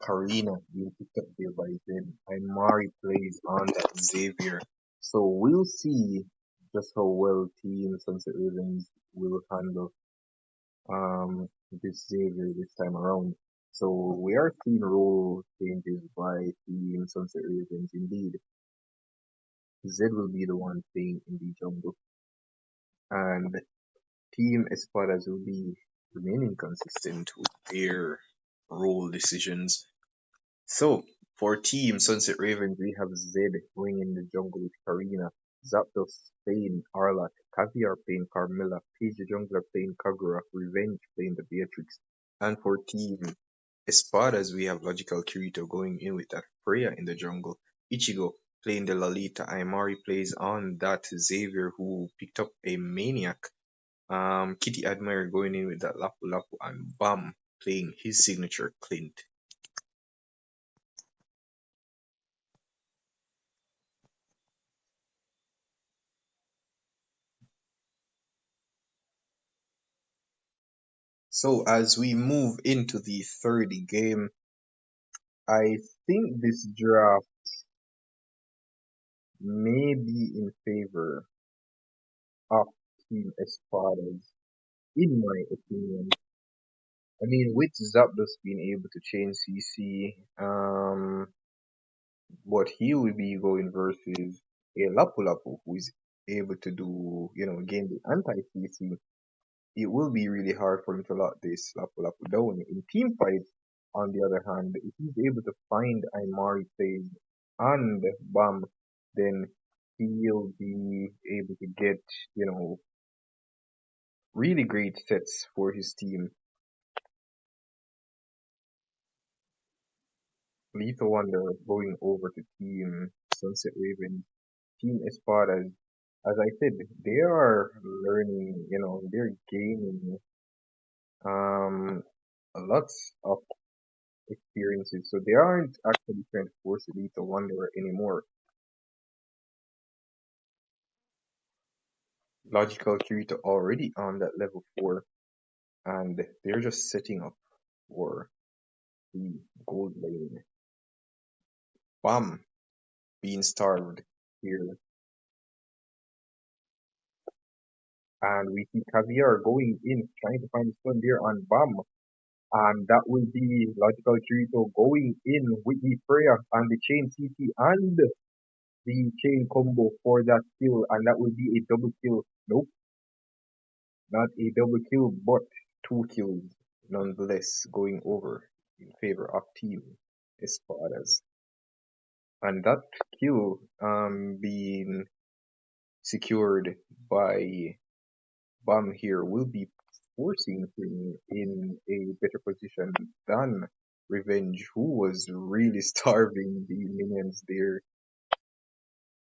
Karina being picked up there by Zed. Mari plays on that Xavier. So we'll see just how well Team Sunset Ravens will handle this Xavier this time around. So we are seeing role changes by Team Sunset Ravens indeed. Zed will be the one playing in the jungle, and Team Espadas will be remaining consistent with their role decisions. So, for Team Sunset Ravens, we have Zed going in the jungle with Karina, Zapdos playing Arlott, Caviar playing Carmilla, Paige the Jungler playing Kagura, Revenge playing the Beatrix. And for Team Espadas, we have Logical Kirito going in with that Freya in the jungle, Ichigo playing the Lolita, Aimari plays on that Xavier who picked up a Maniac, Kitty Admire going in with that Lapu Lapu, and Bam playing his signature Clint. So as we move into the third game, I think this draft may be in favor of Team Espadas, in my opinion. I mean, with Zapdos being able to change CC, what he will be going versus a Lapu Lapu who is able to do, gain the anti-CC, it will be really hard for him to lock this Lapu Lapu down. In team fights, on the other hand, if he's able to find Aimari plays and Bam, then he'll be able to get, really great sets for his team. Lethal Wonder going over to Team Sunset Raven, Team Espadas. As I said, they are learning, they're gaining a lot of experiences, so they aren't actually trying to force Lethal Wanderer anymore. Logical Kirito already on that level 4, and they're just setting up for the gold lane. Bam being starved here. And we see Caviar going in, trying to find the stun there on Bam. And that will be Logical Kirito going in with the Freya and the chain CC and the chain combo for that kill. And that will be a double kill. Nope. Not a double kill, but 2 kills nonetheless going over in favor of Team ESPADAS. And that kill being secured by Bomb here will be forcing him in a better position than Revenge, who was really starving the minions there.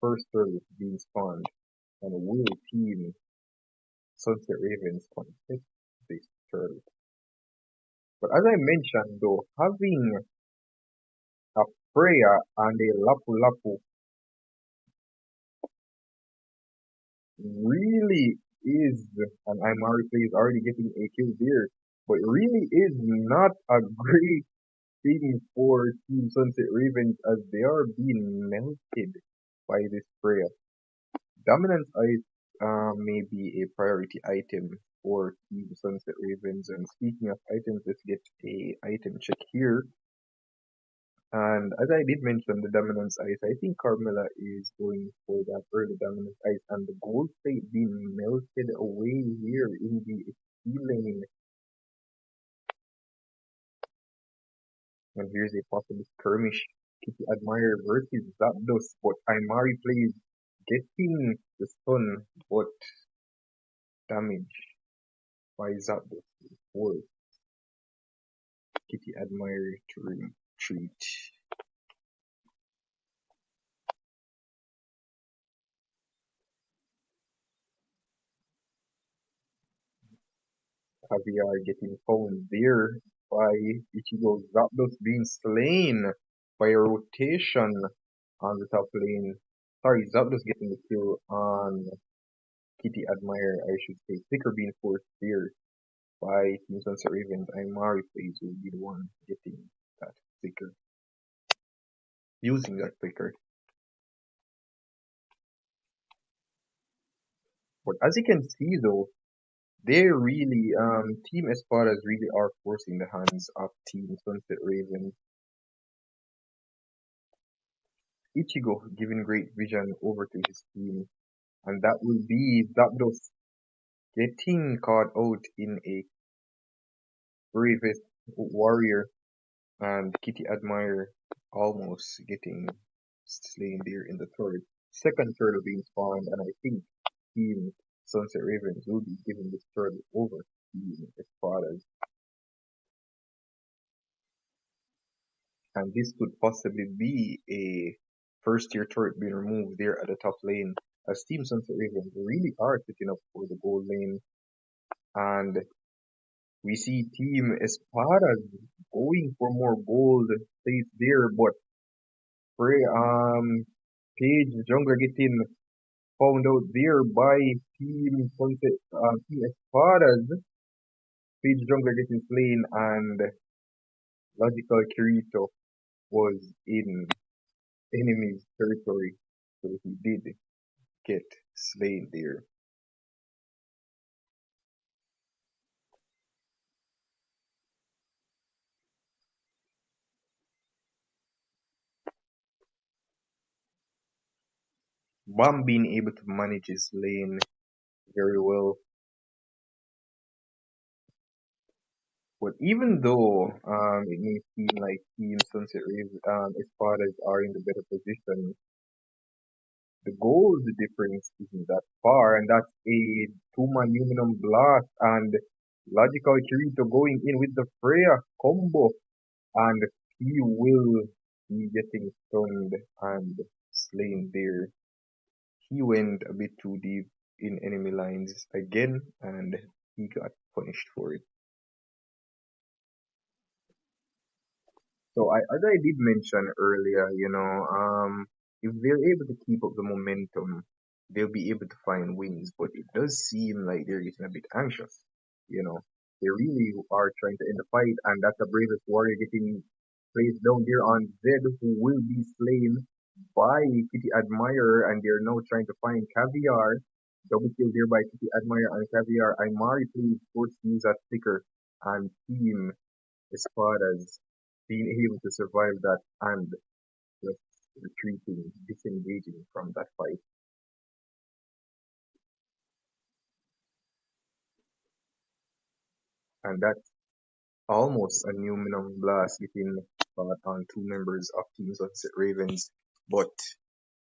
First turret being spawned, and will Team Sunset Ravens contest this turret? But as I mentioned though, having a Freya and a Lapu Lapu really is, and I'm already already getting a kill there, but really is not a great thing for Team Sunset Ravens as they are being melted by this Freya. Dominance Ice may be a priority item for Team Sunset Ravens. And speaking of items, let's get a item check here. And as I did mention, the Dominance Ice, I think Carmela is going for that early Dominance Ice, and the gold plate being melted away here in the XP lane. And here's a possible skirmish. Kitty Admire versus Zapdos, but Imari plays getting the stun, but damage by Zapdos before Kitty Admire to retreat. Caviar getting found there by Ichigo. Zapdos being slain by a rotation on the top lane. Sorry, Zapdos getting the kill on Kitty Admire, I should say. Sticker being forced there by Team Sunset Ravens. Imari plays will be the one getting that sticker. Using that sticker. But as you can see though, they really, Team Espadas really are forcing the hands of Team Sunset Ravens. Ichigo giving great vision over to his team, and that will be Zapdos getting caught out in a bravest warrior, and Kitty Admire almost getting slain there in the third. Second turtle being spawned, and I think Team Sunset Ravens will be giving this turtle over to Team Espadas. And this could possibly be a first tier turret being removed there at the top lane, as Team Sunset Ravens really are setting up for the gold lane. And we see Team Espadas going for more gold plates there, but Page Jungler getting found out there by Team Sunset, Team Espadas. Page Jungler getting slain, and Logical Kirito was in enemy's territory, so he did get slain there. Bomb being able to manage his lane very well. But even though it may seem like Team Sunset Espadas are in the better position, the gold difference isn't that far, and that's a 2-man Luminum Blast, and Logical Kirito going in with the Freya combo, and he will be getting stunned and slain there. He went a bit too deep in enemy lines again, and he got punished for it. So as I did mention earlier, if they're able to keep up the momentum, they'll be able to find wins. But it does seem like they're getting a bit anxious. They really are trying to end the fight, and that's the bravest warrior getting placed down there on Zed, who will be slain by Kitty Admire, and they're now trying to find Caviar. Double kill there by Kitty Admire and Caviar. Imari please forced to use that sticker, and Team Espadas being able to survive that and just retreating, disengaging from that fight. And that's Almost a new minimum blast getting caught on two members of Team Sunset Ravens, but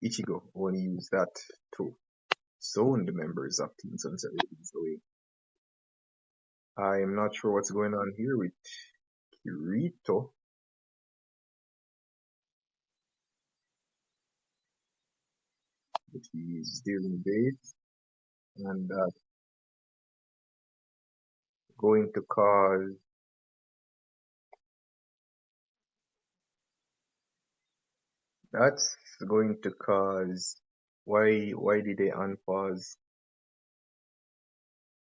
Ichigo only used that to zone the members of Team Sunset Ravens away. I am not sure what's going on here with Kirito. But he's dealing base, and going to cause that's going to cause why did they unpause?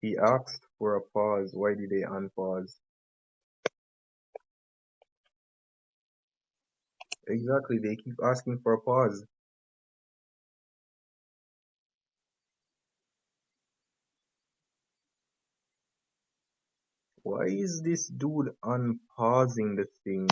He asked for a pause. Why did they unpause? Exactly, they keep asking for a pause. Why is this dude unpausing the thing?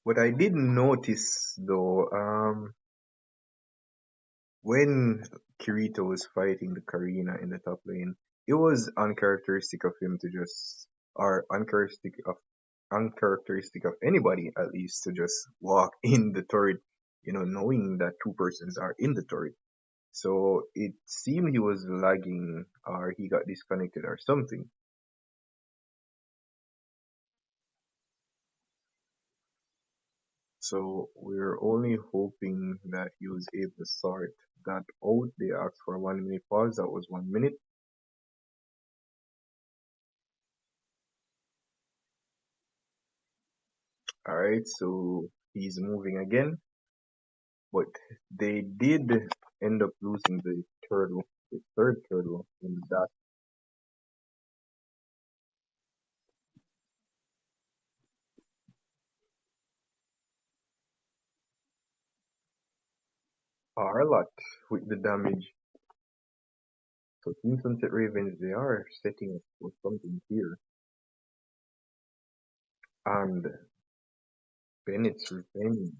What I did notice though, when Kirito was fighting the Karina in the top lane, it was uncharacteristic of him to just, or uncharacteristic of anybody at least to just walk in the turret, knowing that two persons are in the turret. So it seemed he was lagging or he got disconnected or something. So we're only hoping that he was able to sort that out. They asked for a 1 minute pause. That was 1 minute. Alright, so he's moving again. But they did end up losing the third turtle in that. Are a lot with the damage. So Team Sunset Ravens, they are setting up for something here. And Bennett's revenge.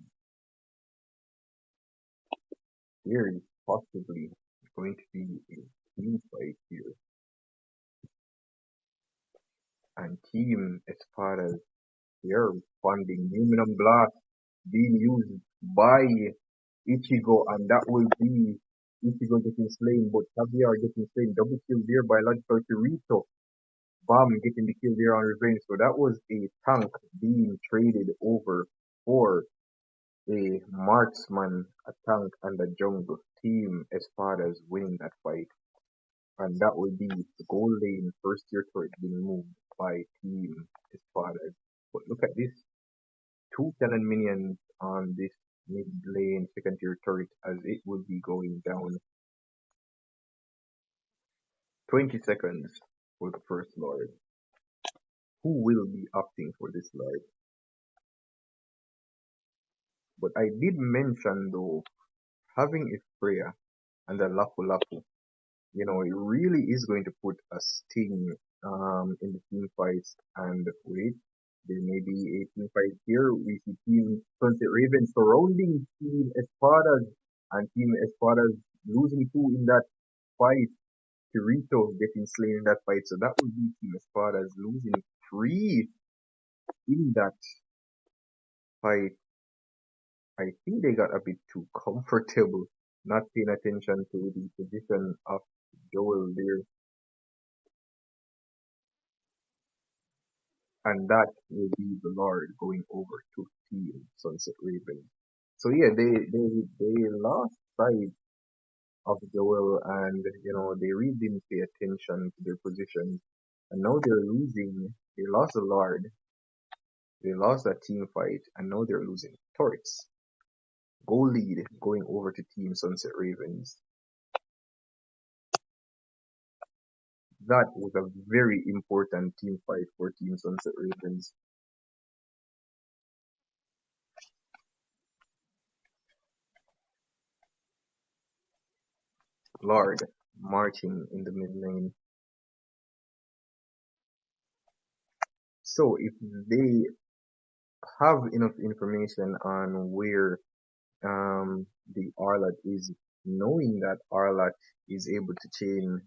There is possibly going to be a team fight here. And Team Espadas, they are responding. Luminum Blast being used by Ichigo, and that will be Ichigo getting slain, but Javier getting slain. Double kill there by Logical Kirito. Bomb getting the kill there on Revenge. So that was a tank being traded over for a marksman, a tank, and a jungle. Team Espadas winning that fight. And that will be the gold lane first tier turret being moved by Team Espadas. But look at this. Two cannon minions on this mid lane second tier turret as it will be going down. 20 seconds for the first Lord. Who will be opting for this Lord? But I did mention though, having a Freya and a Lapu Lapu, it really is going to put a sting in the team fights. And wait, there may be a team fight here. We see Team Sunset Ravens surrounding Team Espadas, and Team Espadas losing two in that fight. Kirito getting slain in that fight. So that would be Team Espadas losing three in that fight. I think they got a bit too comfortable, not paying attention to the position of Joel there. And that will be the Lord going over to Team Sunset Raven. So yeah, they lost sight of Joel, and they really didn't pay attention to their position. And now they're losing. They lost the Lord. They lost that team fight, and now they're losing turrets. Goal lead going over to Team Sunset Ravens. That was a very important team fight for Team Sunset Ravens. Lord marching in the mid lane. So if they have enough information on where the Arlat is, knowing that Arlat is able to change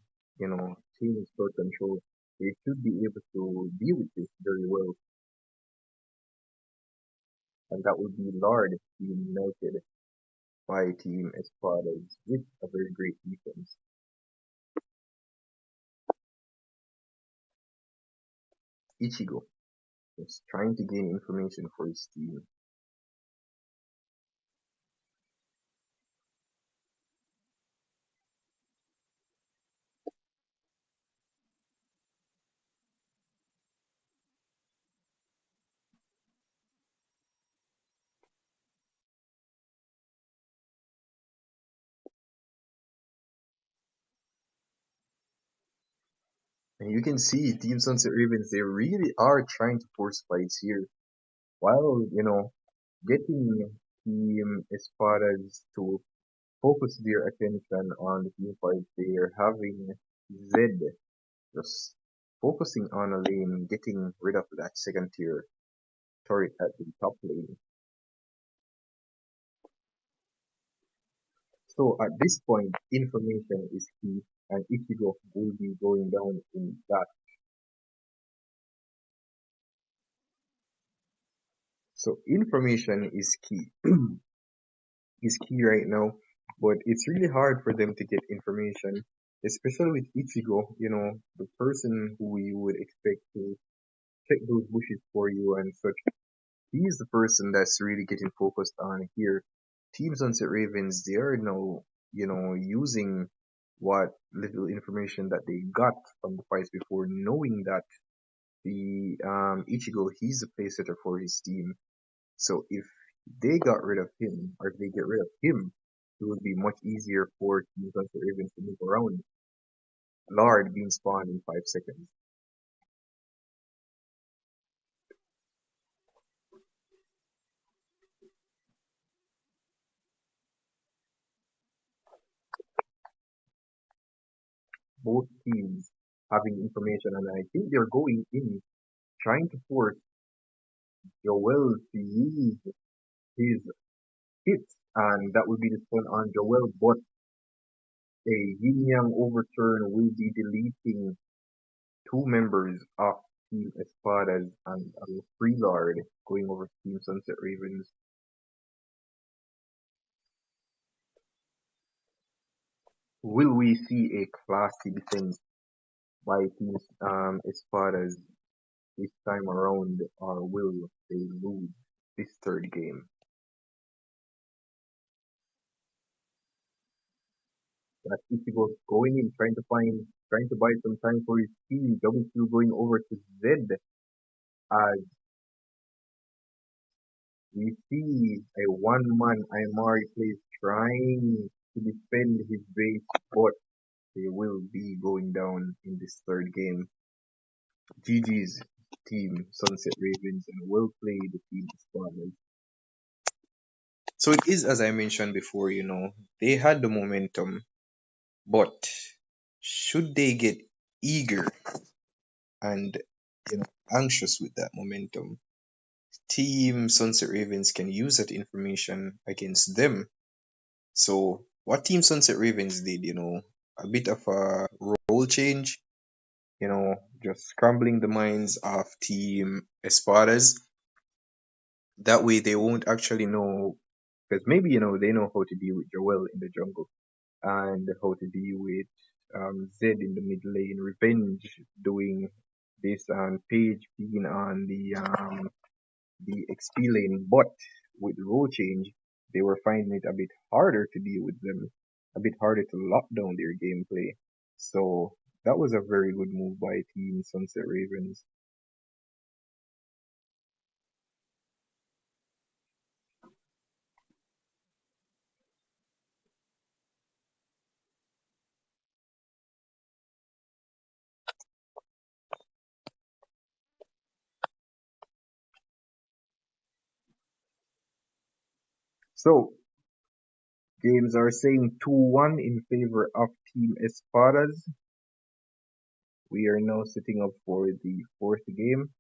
store control, they should be able to deal with this very well. And that would be Lord being melted by Team Espadas with a very great defense. Ichigo is trying to gain information for his team. And you can see Team Sunset Ravens, they really are trying to force fights here. While, getting Team Espadas to focus their attention on the team fight, they're having Zed just focusing on a lane, getting rid of that second tier turret at the top lane. So at this point, information is key, and Ichigo will be going down in that. So information is key. Is key right now, but it's really hard for them to get information, especially with Ichigo, the person who you would expect to check those bushes for you and such. He's the person that's really getting focused on here. Team Sunset Ravens, they are now, using what little information that they got from the fights before, knowing that the Ichigo, he's the place setter for his team. So if they got rid of him, or if they get rid of him, it would be much easier for Team Sunset Ravens to move around. Lard being spawned in 5 seconds. Both teams having information, and I think they're going in trying to force Joel to use his hits, and that would be the stun on Joel, but a yin yang overturn will be deleting two members of Team Espadas and a free Lord going over to Team Sunset Ravens. Will we see a classy defense by Team Espadas this time around, or will they lose this third game? That Ichigo going in, trying to buy some time for his team. W2 going over to Zed as we see a one-man Aymari plays trying to defend his base, but they will be going down in this third game. GG's team, Sunset Ravens, and well played team Spartans. So it is as I mentioned before, they had the momentum, but should they get eager and anxious with that momentum, Team Sunset Ravens can use that information against them. So what Team Sunset Ravens did, a bit of a role change, just scrambling the minds of Team Espadas. That way they won't actually know, because maybe, they know how to deal with Joel in the jungle and how to deal with Zed in the mid lane, Revenge doing this, and Page being on the XP lane, but with role change, they were finding it a bit harder to deal with them, a bit harder to lock down their gameplay. So that was a very good move by Team Sunset Ravens. So Games are saying 2-1 in favor of Team ESPADAS. We are now setting up for the fourth game.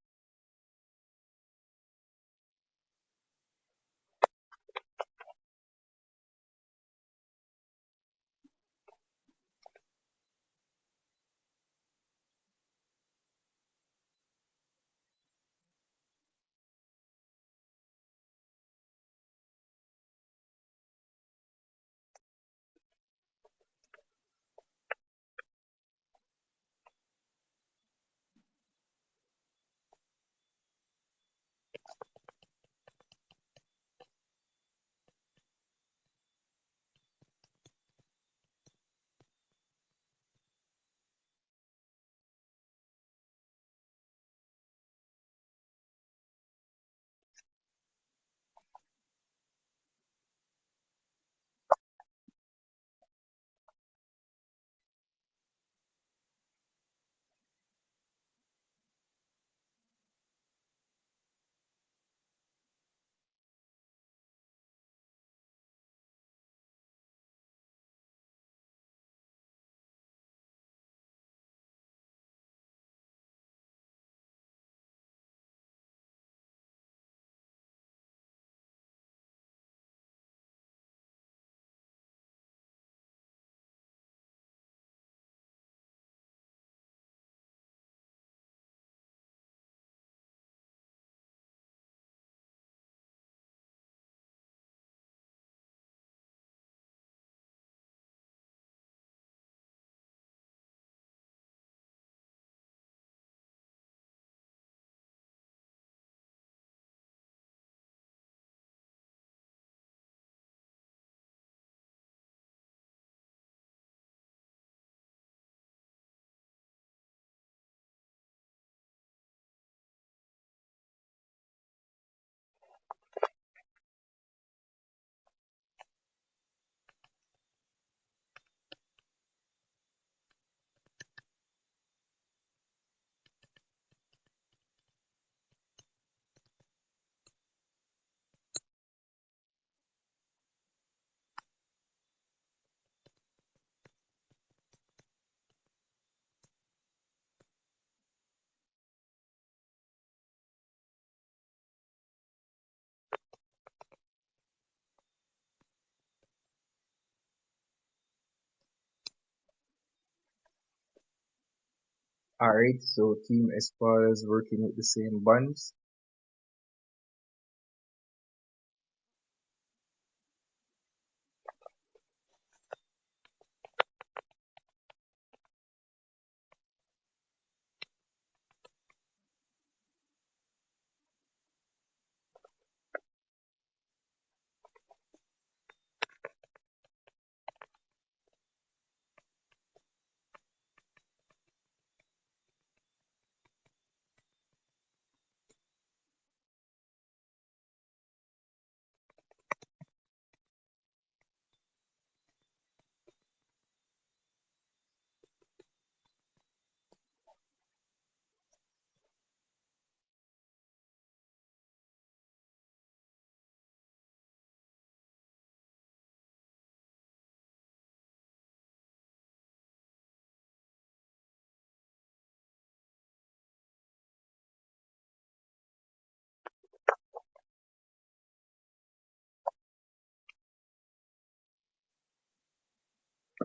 Alright, so Team ESPADAS working with the same buns.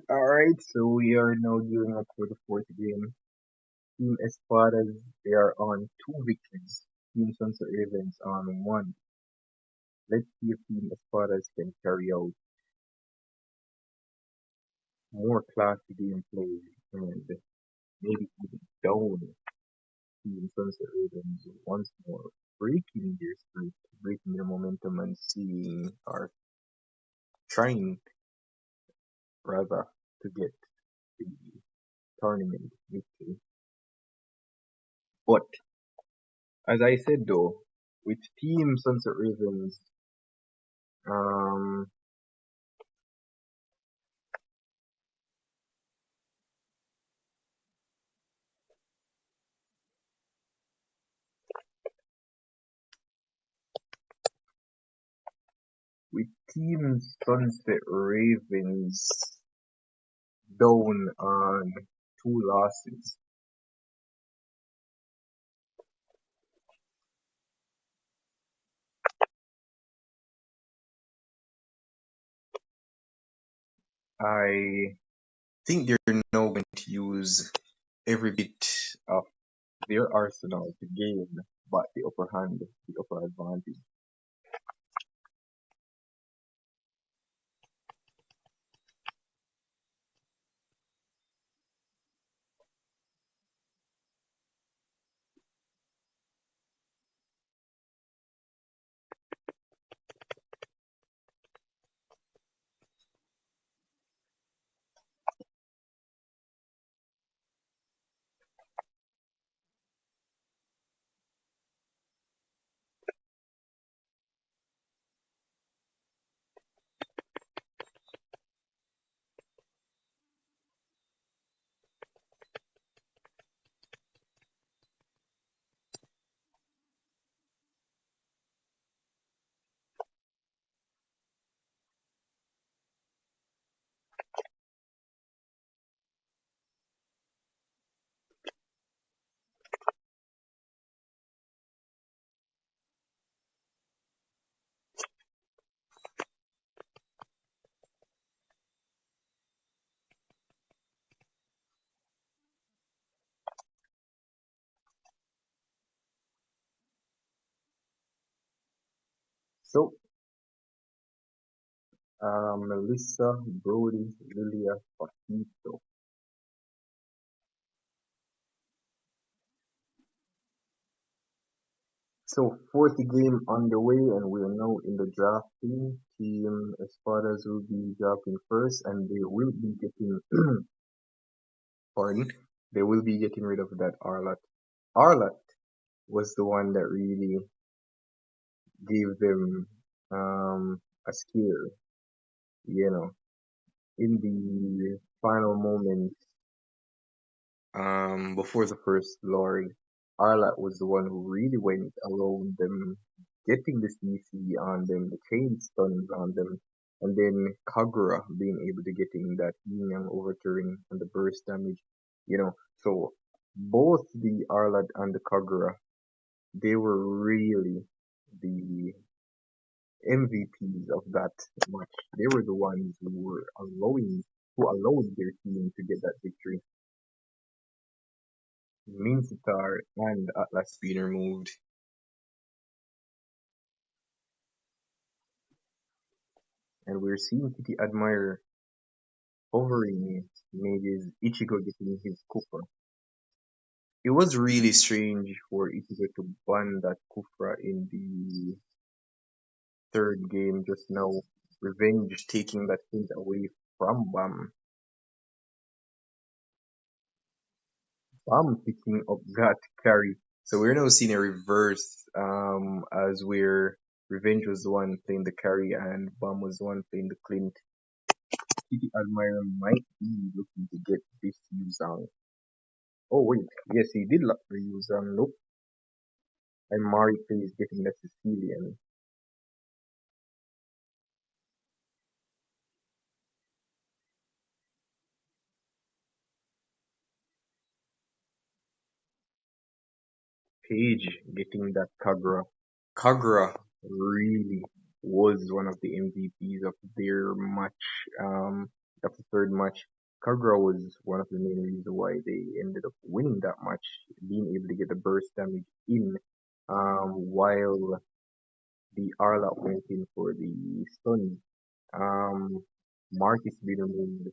Alright, so we are now gearing up for the fourth game. Team ESPADAS, they are on 2 victories. Team Sunset Ravens on 1. Let's see if Team ESPADAS can carry out more classy gameplay and maybe even down Team Sunset Ravens once more, breaking their streak, breaking their momentum and seeing or trying rather to get the tournament victory. But as I said though, with Team Sunset Ravens, um, with Team Sunset Ravens down on 2 losses. I think they're now going to use every bit of their arsenal to gain back the upper hand, the upper advantage. So, Melissa, Brody, Lilia, Patito. So, fourth game on the way, and we are now in the drafting. Team ESPADAS will be drafting first, and they will be getting, pardon, they will be getting rid of that Arlat. Arlat was the one that really gave them a scare, you know, in the final moments before the first glory. Arlat was the one who really went around them, getting the CC on them, the chain stuns on them, and then Kagura being able to get in that yin yang overturn and the burst damage, you know. So both the Arlat and the Kagura, they were really the MVPs of that match. They were the ones who allowed their team to get that victory. Minsitar and Atlas being removed. And we're seeing Kitty Admire hovering maybe Ichigo getting his Kufra. It was really strange for Ichigo to ban that Kufra in the third game just now. Revenge taking that thing away from Bam. Bam picking up that carry. So we're now seeing a reverse as where Revenge was the one playing the carry and Bam was the one playing the Clint. Kitty Admirer might be looking to get this Yuzang. Oh wait, yes he did look for Yuzang, nope. And Marika is getting the Sicilian. Paige getting that Kagura. Kagura really was one of the MVPs of their match, of the third match. Kagura was one of the main reasons why they ended up winning that match, being able to get the burst damage in, while the Arla went in for the stun. Um, Marcus being removed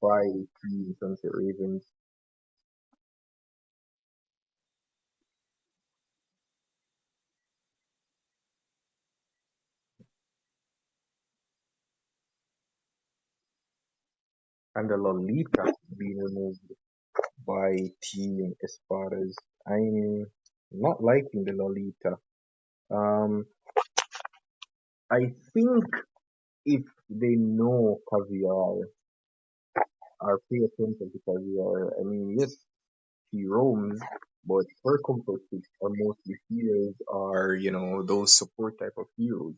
by Team Sunset Ravens. And the Lolita being removed by Team Espadas. I'm not liking the Lolita. Um, I think if they know Caviar or pay attention to Caviar, I mean, yes, he roams, but her comfort picks are mostly healers or, those support type of heroes.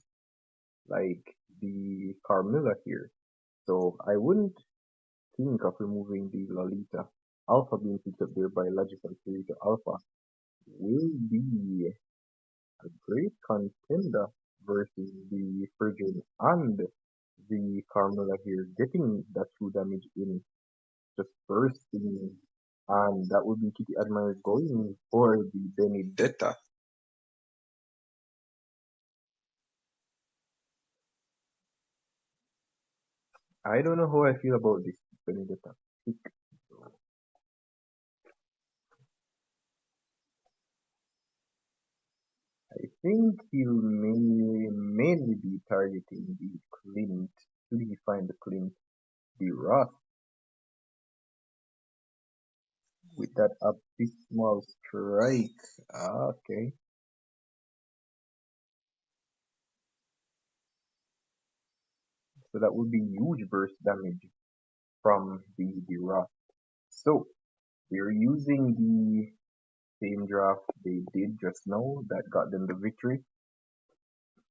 like the Carmilla here. So I wouldn't think of removing the Lolita. Alpha being picked up there by Logical Creator Alpha will be a great contender versus the Virgin and the Carmilla here, getting that true damage in just bursting, and that would be Kitty Admirer going for the Benedetta. I don't know how I feel about this Benedetta pick. I think he'll mainly be targeting the Clint. Should he find the Clint? The Roth with that abysmal strike. Okay. So that would be huge burst damage from the Roth. So they're using the same draft they did just now that got them the victory.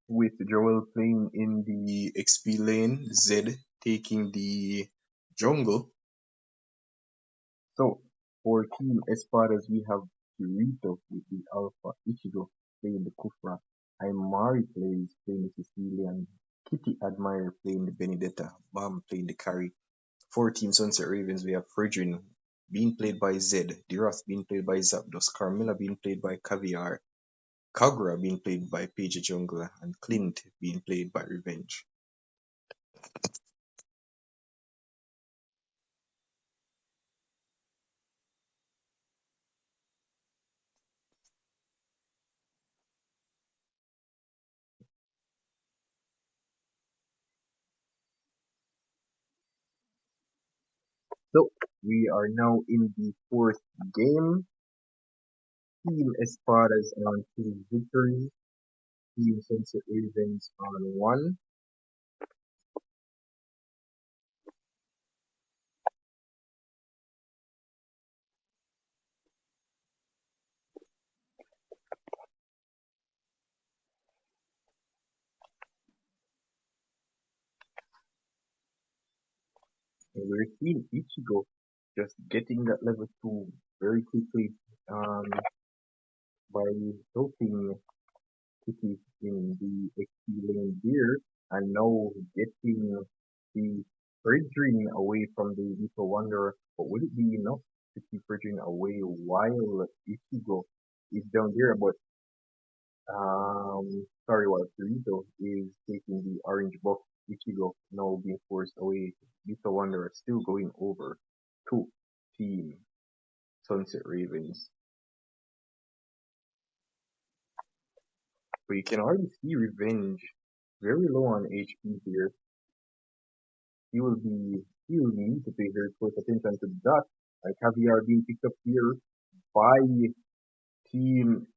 With Joel playing in the XP lane, Zed taking the jungle. So for Team Espadas, we have Kirito with the Alpha, Ichigo playing the Kufra, Aymari playing the Sicilian, Kitty Admire playing the Benedetta, Bam playing the carry. For Team Sunset Ravens, we have Fredrin being played by Zed, Diras being played by Zapdos, Carmilla being played by Caviar, Kagura being played by Paige Jungler, and Clint being played by Revenge. So we are now in the fourth game. Team Espadas on 2 victories. Team Sunset Ravens on 1. And we're seeing Ichigo just getting that level 2 very quickly by helping Kitty in the XP lane here, and now getting the Fredrin away from the Little Wanderer. But would it be enough to keep Fredrin away while Ichigo is down there? But while Kirito is taking the orange buff, Ichigo now being forced away. Little Wanderer still going over to Team Sunset Ravens. But you can already see Revenge very low on HP here. He will need to pay very close attention to that. Like Caviar being picked up here by Team,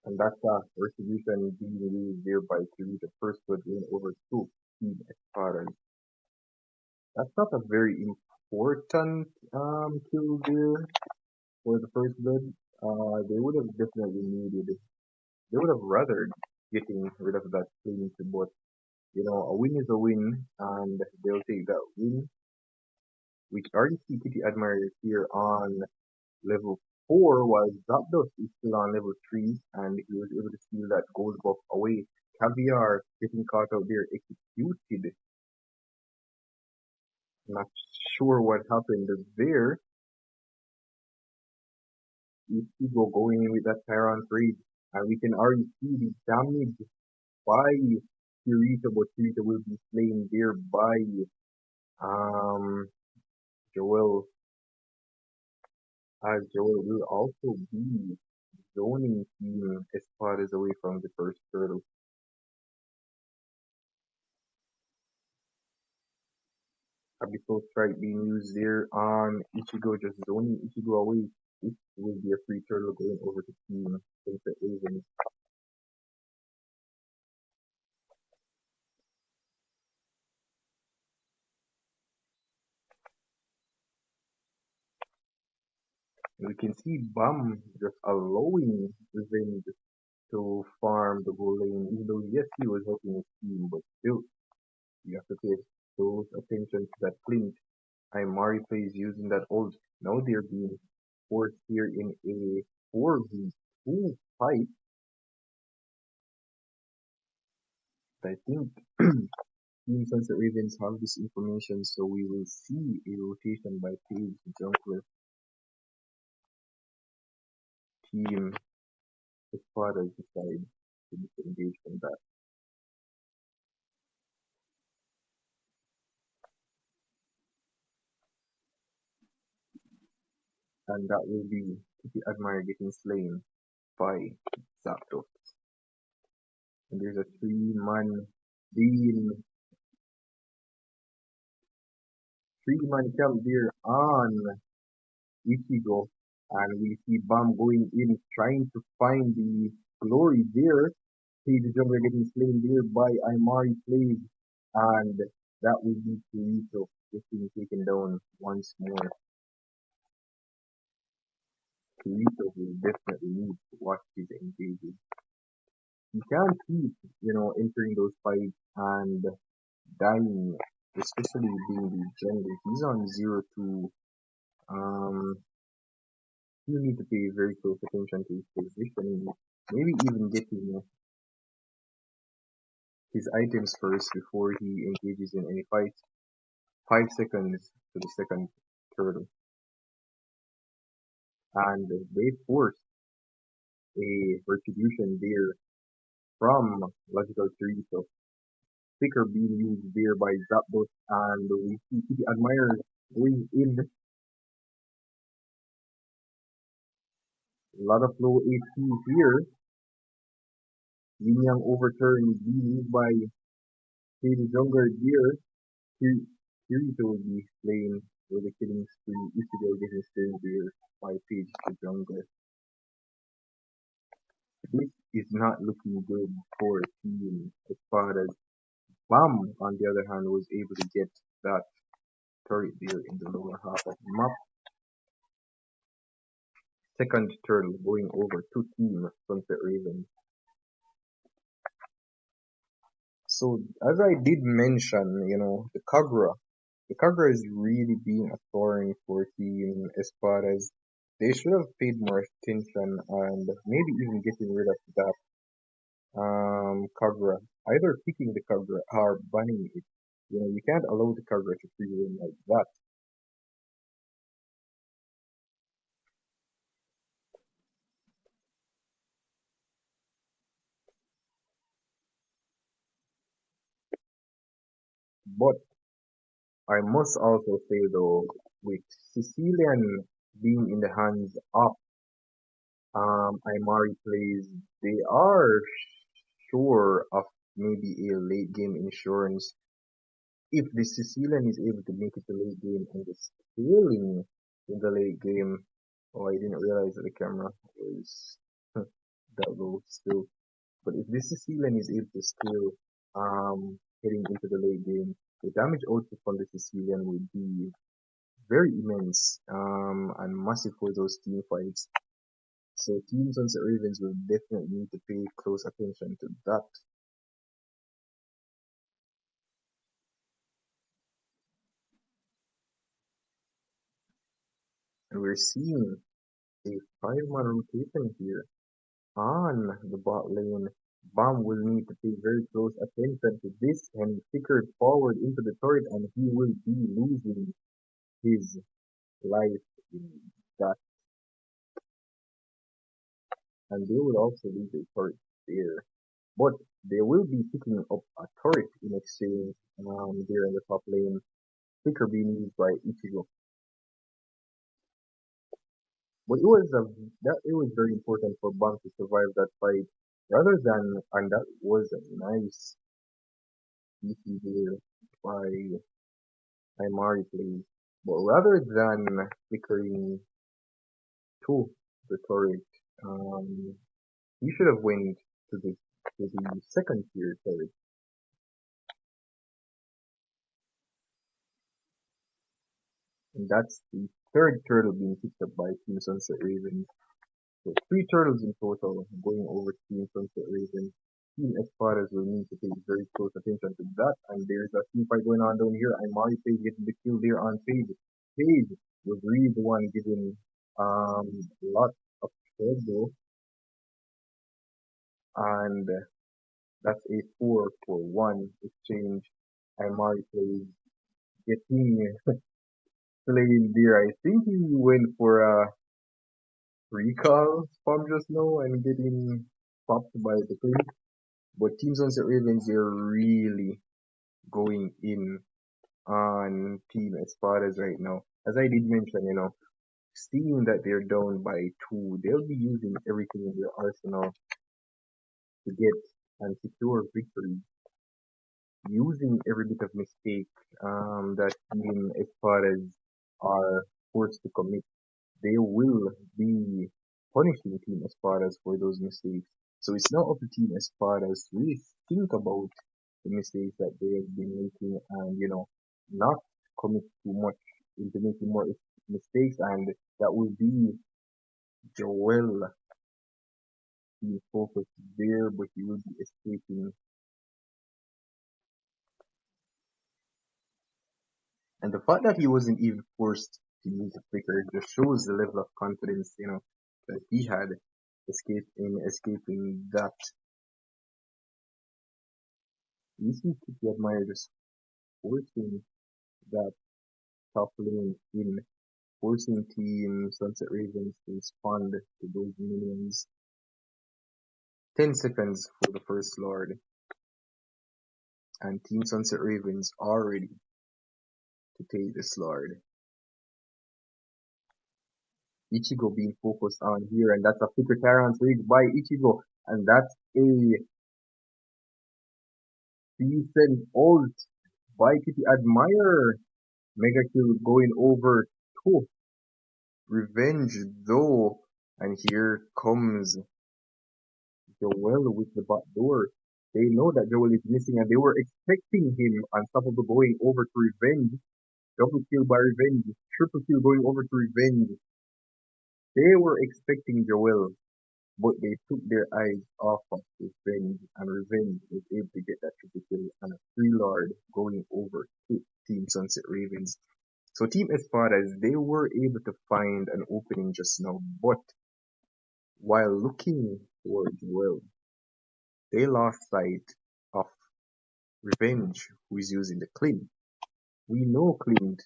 and that's retribution being used there by Kirito. First blood going over to Team Espadas. That's not a very important kill there for the first blood. They would have definitely needed. They would have rather getting rid of that flint, but a win is a win, and they'll take that win. We already see Kitty Admirer here on level 4, while Zapdos is still on level 3, and he was able to steal that gold buff away. Caviar getting caught out there, executed. Not sure what happened there. Ichigo going in with that Tyron trade, and we can already see the damage by Kirito, but Kirito will be slain there by Joel, as Joel will also be zoning Team Espadas away from the first turtle. Abyssal Strike being used there on Ichigo, just zoning Ichigo away. It will be a free turtle going over to Team Sunset Ravens. And we can see Bam just allowing Revenge to farm the goal lane, even though yes, he was helping his team, but still, you have to pay close attention to that Flint. Mari plays using that ult. Now they're being forced here in a 4v2 fight. I think Team Sunset Ravens have this information, so we will see a rotation by Page Jungler. Team ESPADAS decide to disengage from that. And that will be Kitty Admire getting slain by Zapdos. And there's a 3-man camp there on Ichigo. And we see Bam going in, trying to find the glory there. See the jungler getting slain there by Imari Plays. And that will be Kirito getting taken down once more. Kirito will definitely need to watch his engages. He can't keep, entering those fights and dying, especially being the jungler. He's on 0-2. You need to pay very close attention to his positioning. Maybe even getting his items first before he engages in any fight. 5 seconds to the second turtle. And they forced a retribution there from Logical 3. So Sticker being used there by Zapdos, and we see the Admirers going in. A lot of low HP here. Yin Yang overturn being used by Shady Jungler here. Kirito will be slain with a killing spree. Ichigo getting slain there by Page the Jungler. This is not looking good for Team ESPADAS. Bam, on the other hand, was able to get that turret there in the lower half of the map. Second turtle going over to Team Sunset Ravens. So, as I did mention, the Kagura is really being a thorn for Team ESPADAS. They should have paid more attention and maybe even getting rid of that Kagura. Either picking the Kagura or banning it. You can't allow the Kagura to free roam like that. But I must also say though, with Sicilian being in the hands of Imari Plays, they are sure of maybe a late game insurance. If the Sicilian is able to make it to late game and the scaling in the late game, oh, I didn't realize that the camera was that low still. But if this Sicilian is able to scale heading into the late game, the damage output from the Sicilian would be very immense and massive for those team fights. So Team Sunset Ravens will definitely need to pay close attention to that. And we're seeing a 5-man rotation here on the bot lane. Bam will need to pay very close attention to this and flicker forward into the turret, and he will be losing his life in that. And they will also lose a turret there. But they will be picking up a turret in exchange there in the top lane. Flicker being used by Ichigo. But it was very important for Bam to survive that fight, and that was a nice DC there by Imari Plays. But rather than flickering to the turret, he should have went to the second tier turret. And that's the third turtle being picked up by Team Sunset Ravens. So 3 turtles in total going over Team Sunset Ravens. Team Espadas will need to pay very close attention to that. And there's a team fight going on down here. And Mario Page getting the kill there on Page. Page was really the one giving a lot of trouble. And that's a 4-for-1 exchange. And Mario Page getting played there. I think he went for a recall from just now and getting popped by the play. But Team Sunset Ravens, they're really going in on Team Espadas right now. As I did mention, seeing that they're down by 2, they'll be using everything in their arsenal to get and secure victory. Using every bit of mistake that Team Espadas are forced to commit, they will be punishing Team Espadas for those mistakes. So it's not up to Team Espadas to really think about the mistakes that they have been making and, not commit too much into making more mistakes. And that will be Joel being focused there, but he will be escaping. And the fact that he wasn't even forced to use the flicker just shows the level of confidence, that he had escaping that. You see Kiki Admire just forcing that top lane in, forcing Team Sunset Ravens to respond to those minions. 10 seconds for the first Lord. And Team Sunset Ravens are ready to take this Lord. Ichigo being focused on here, and that's a flicker Tyrant's Rage by Ichigo. And that's a decent ult by Kitty Admire. Mega kill going over to Revenge though. And here comes Joel with the back door. They know that Joel is missing and they were expecting him unstoppable going over to Revenge. Double kill by Revenge. Triple kill going over to Revenge. They were expecting Joel, but they took their eyes off of Revenge, and Revenge was able to get that triple kill and a free Lord going over to Team Sunset Ravens. So Team Espadas, they were able to find an opening just now, but while looking for Joel, they lost sight of Revenge, who is using the Clint. We know Clint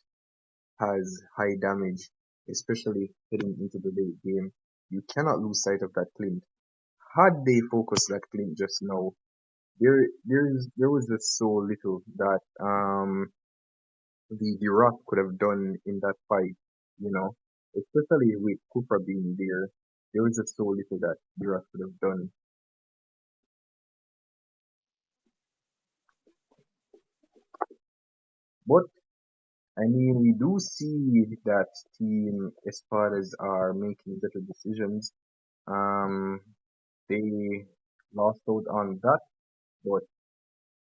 has high damage, especially heading into the late game. You cannot lose sight of that Clint. Had they focused that Clint just now, there was just so little that the Rock could have done in that fight, especially with Kufra being there. There was just so little that the Rock could have done. But we do see that Team Espadas are making better decisions. They lost out on that, but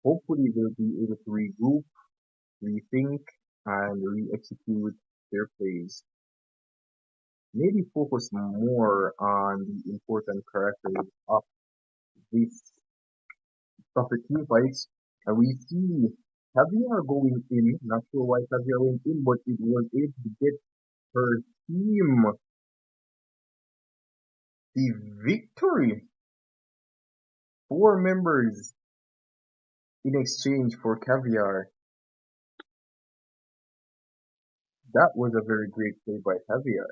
hopefully they'll be able to regroup, rethink, and re-execute their plays. Maybe focus more on the important characters of this tougher team fights. And we see Caviar going in. Not sure why Caviar went in, but it was able to get her team the victory. 4 members in exchange for Caviar. That was a very great play by Caviar.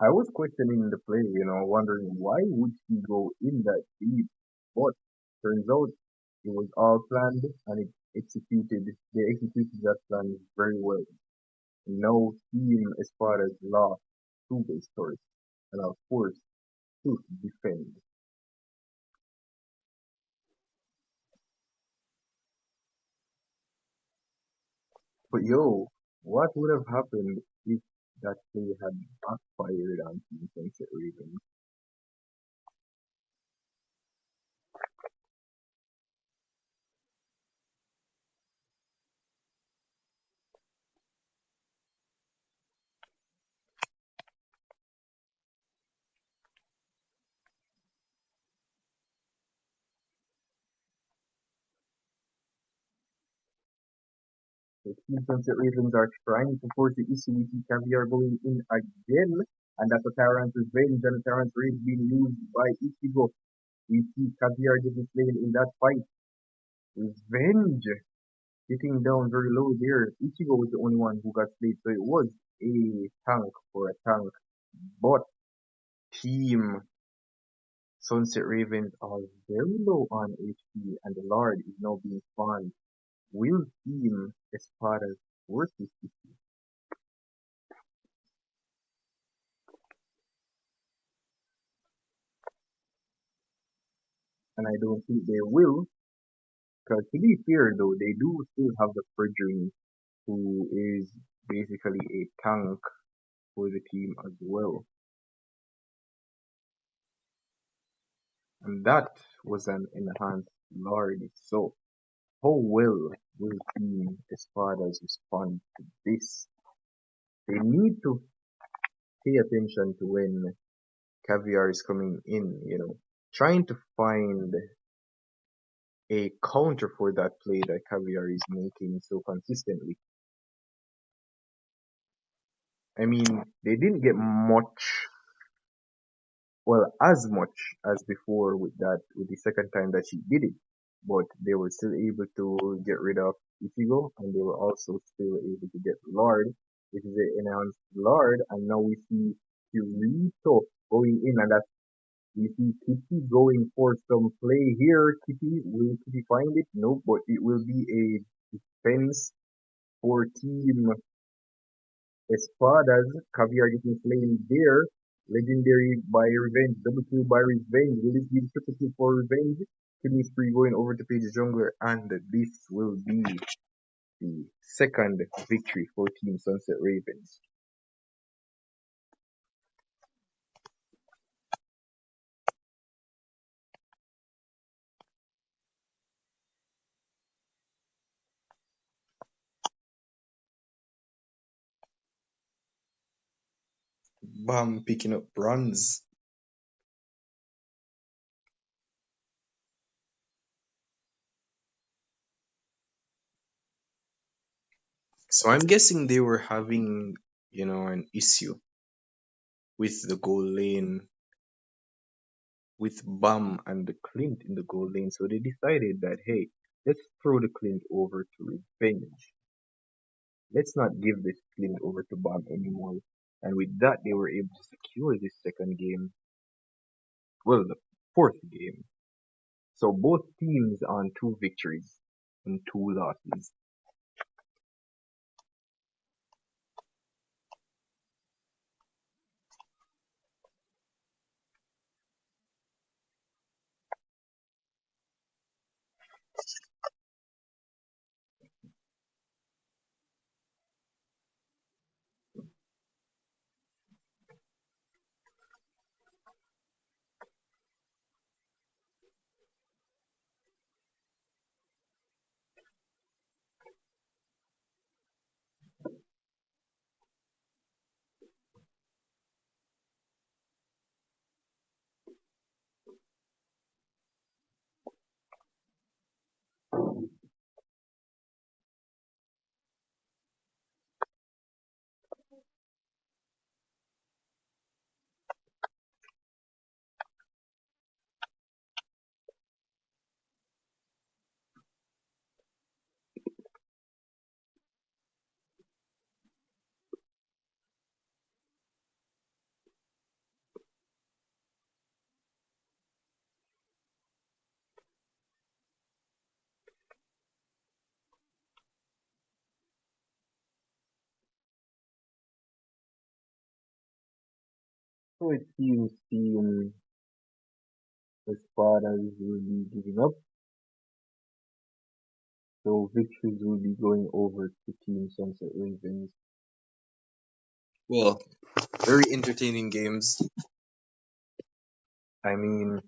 I was questioning the play, wondering why would he go in that deep, but turns out it was all planned and they executed that plan very well. No Team Espadas lost 2 base turrets and are forced to defend. But what would have happened if that play had backfired on Team Sunset Ravens? The Team Sunset Ravens are trying to force the issue. We see Caviar going in again, and that's a Tyrant's revenge, and a Tyrant's rage being used by Ichigo. We see Caviar getting slain in that fight. Revenge getting down very low there. Ichigo was the only one who got slayed, so it was a tank for a tank. But Team Sunset Ravens are very low on HP, and the Lord is now being spawned. Will Team Espadas work this issue? And I don't think they will, because to be fair though, they do still have the Perjury, who is basically a tank for the team as well. And that was an enhanced Lord. So, how well will Team Espadas respond to this? They need to pay attention to when Caviar is coming in, trying to find a counter for that play that Caviar is making so consistently. I mean, they didn't get much, well, as much as before with the second time that she did it, but they were still able to get rid of Ichigo, and they were also still able to get Lord, which is an enhanced Lord, and now we see Kirito going in, and that's we see Kitty going for some play here. Will Kitty find it? No, but it will be a defense for Team Espadas. Caviar getting slain there. Legendary by Revenge. Double kill by Revenge. Will this be the triple kill for Revenge? Killing spree going over to Page Jungler. And this will be the second victory for Team Sunset Ravens. Bam, picking up bronze. So I'm guessing they were having, an issue with the goal lane, with Bam and the Clint in the goal lane. So they decided that, hey, let's throw the Clint over to Revenge. Let's not give this Clint over to Bam anymore. And with that, they were able to secure this second game. Well, the fourth game. So both teams on 2 victories and 2 losses. So it seems Team Espadas will be giving up. So victories will be going over to Team Sunset Ravens. Well, very entertaining games. I mean,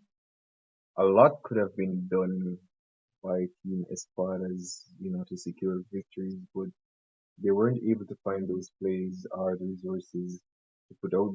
a lot could have been done by Team Espadas, to secure victories, but they weren't able to find those plays or the resources to put out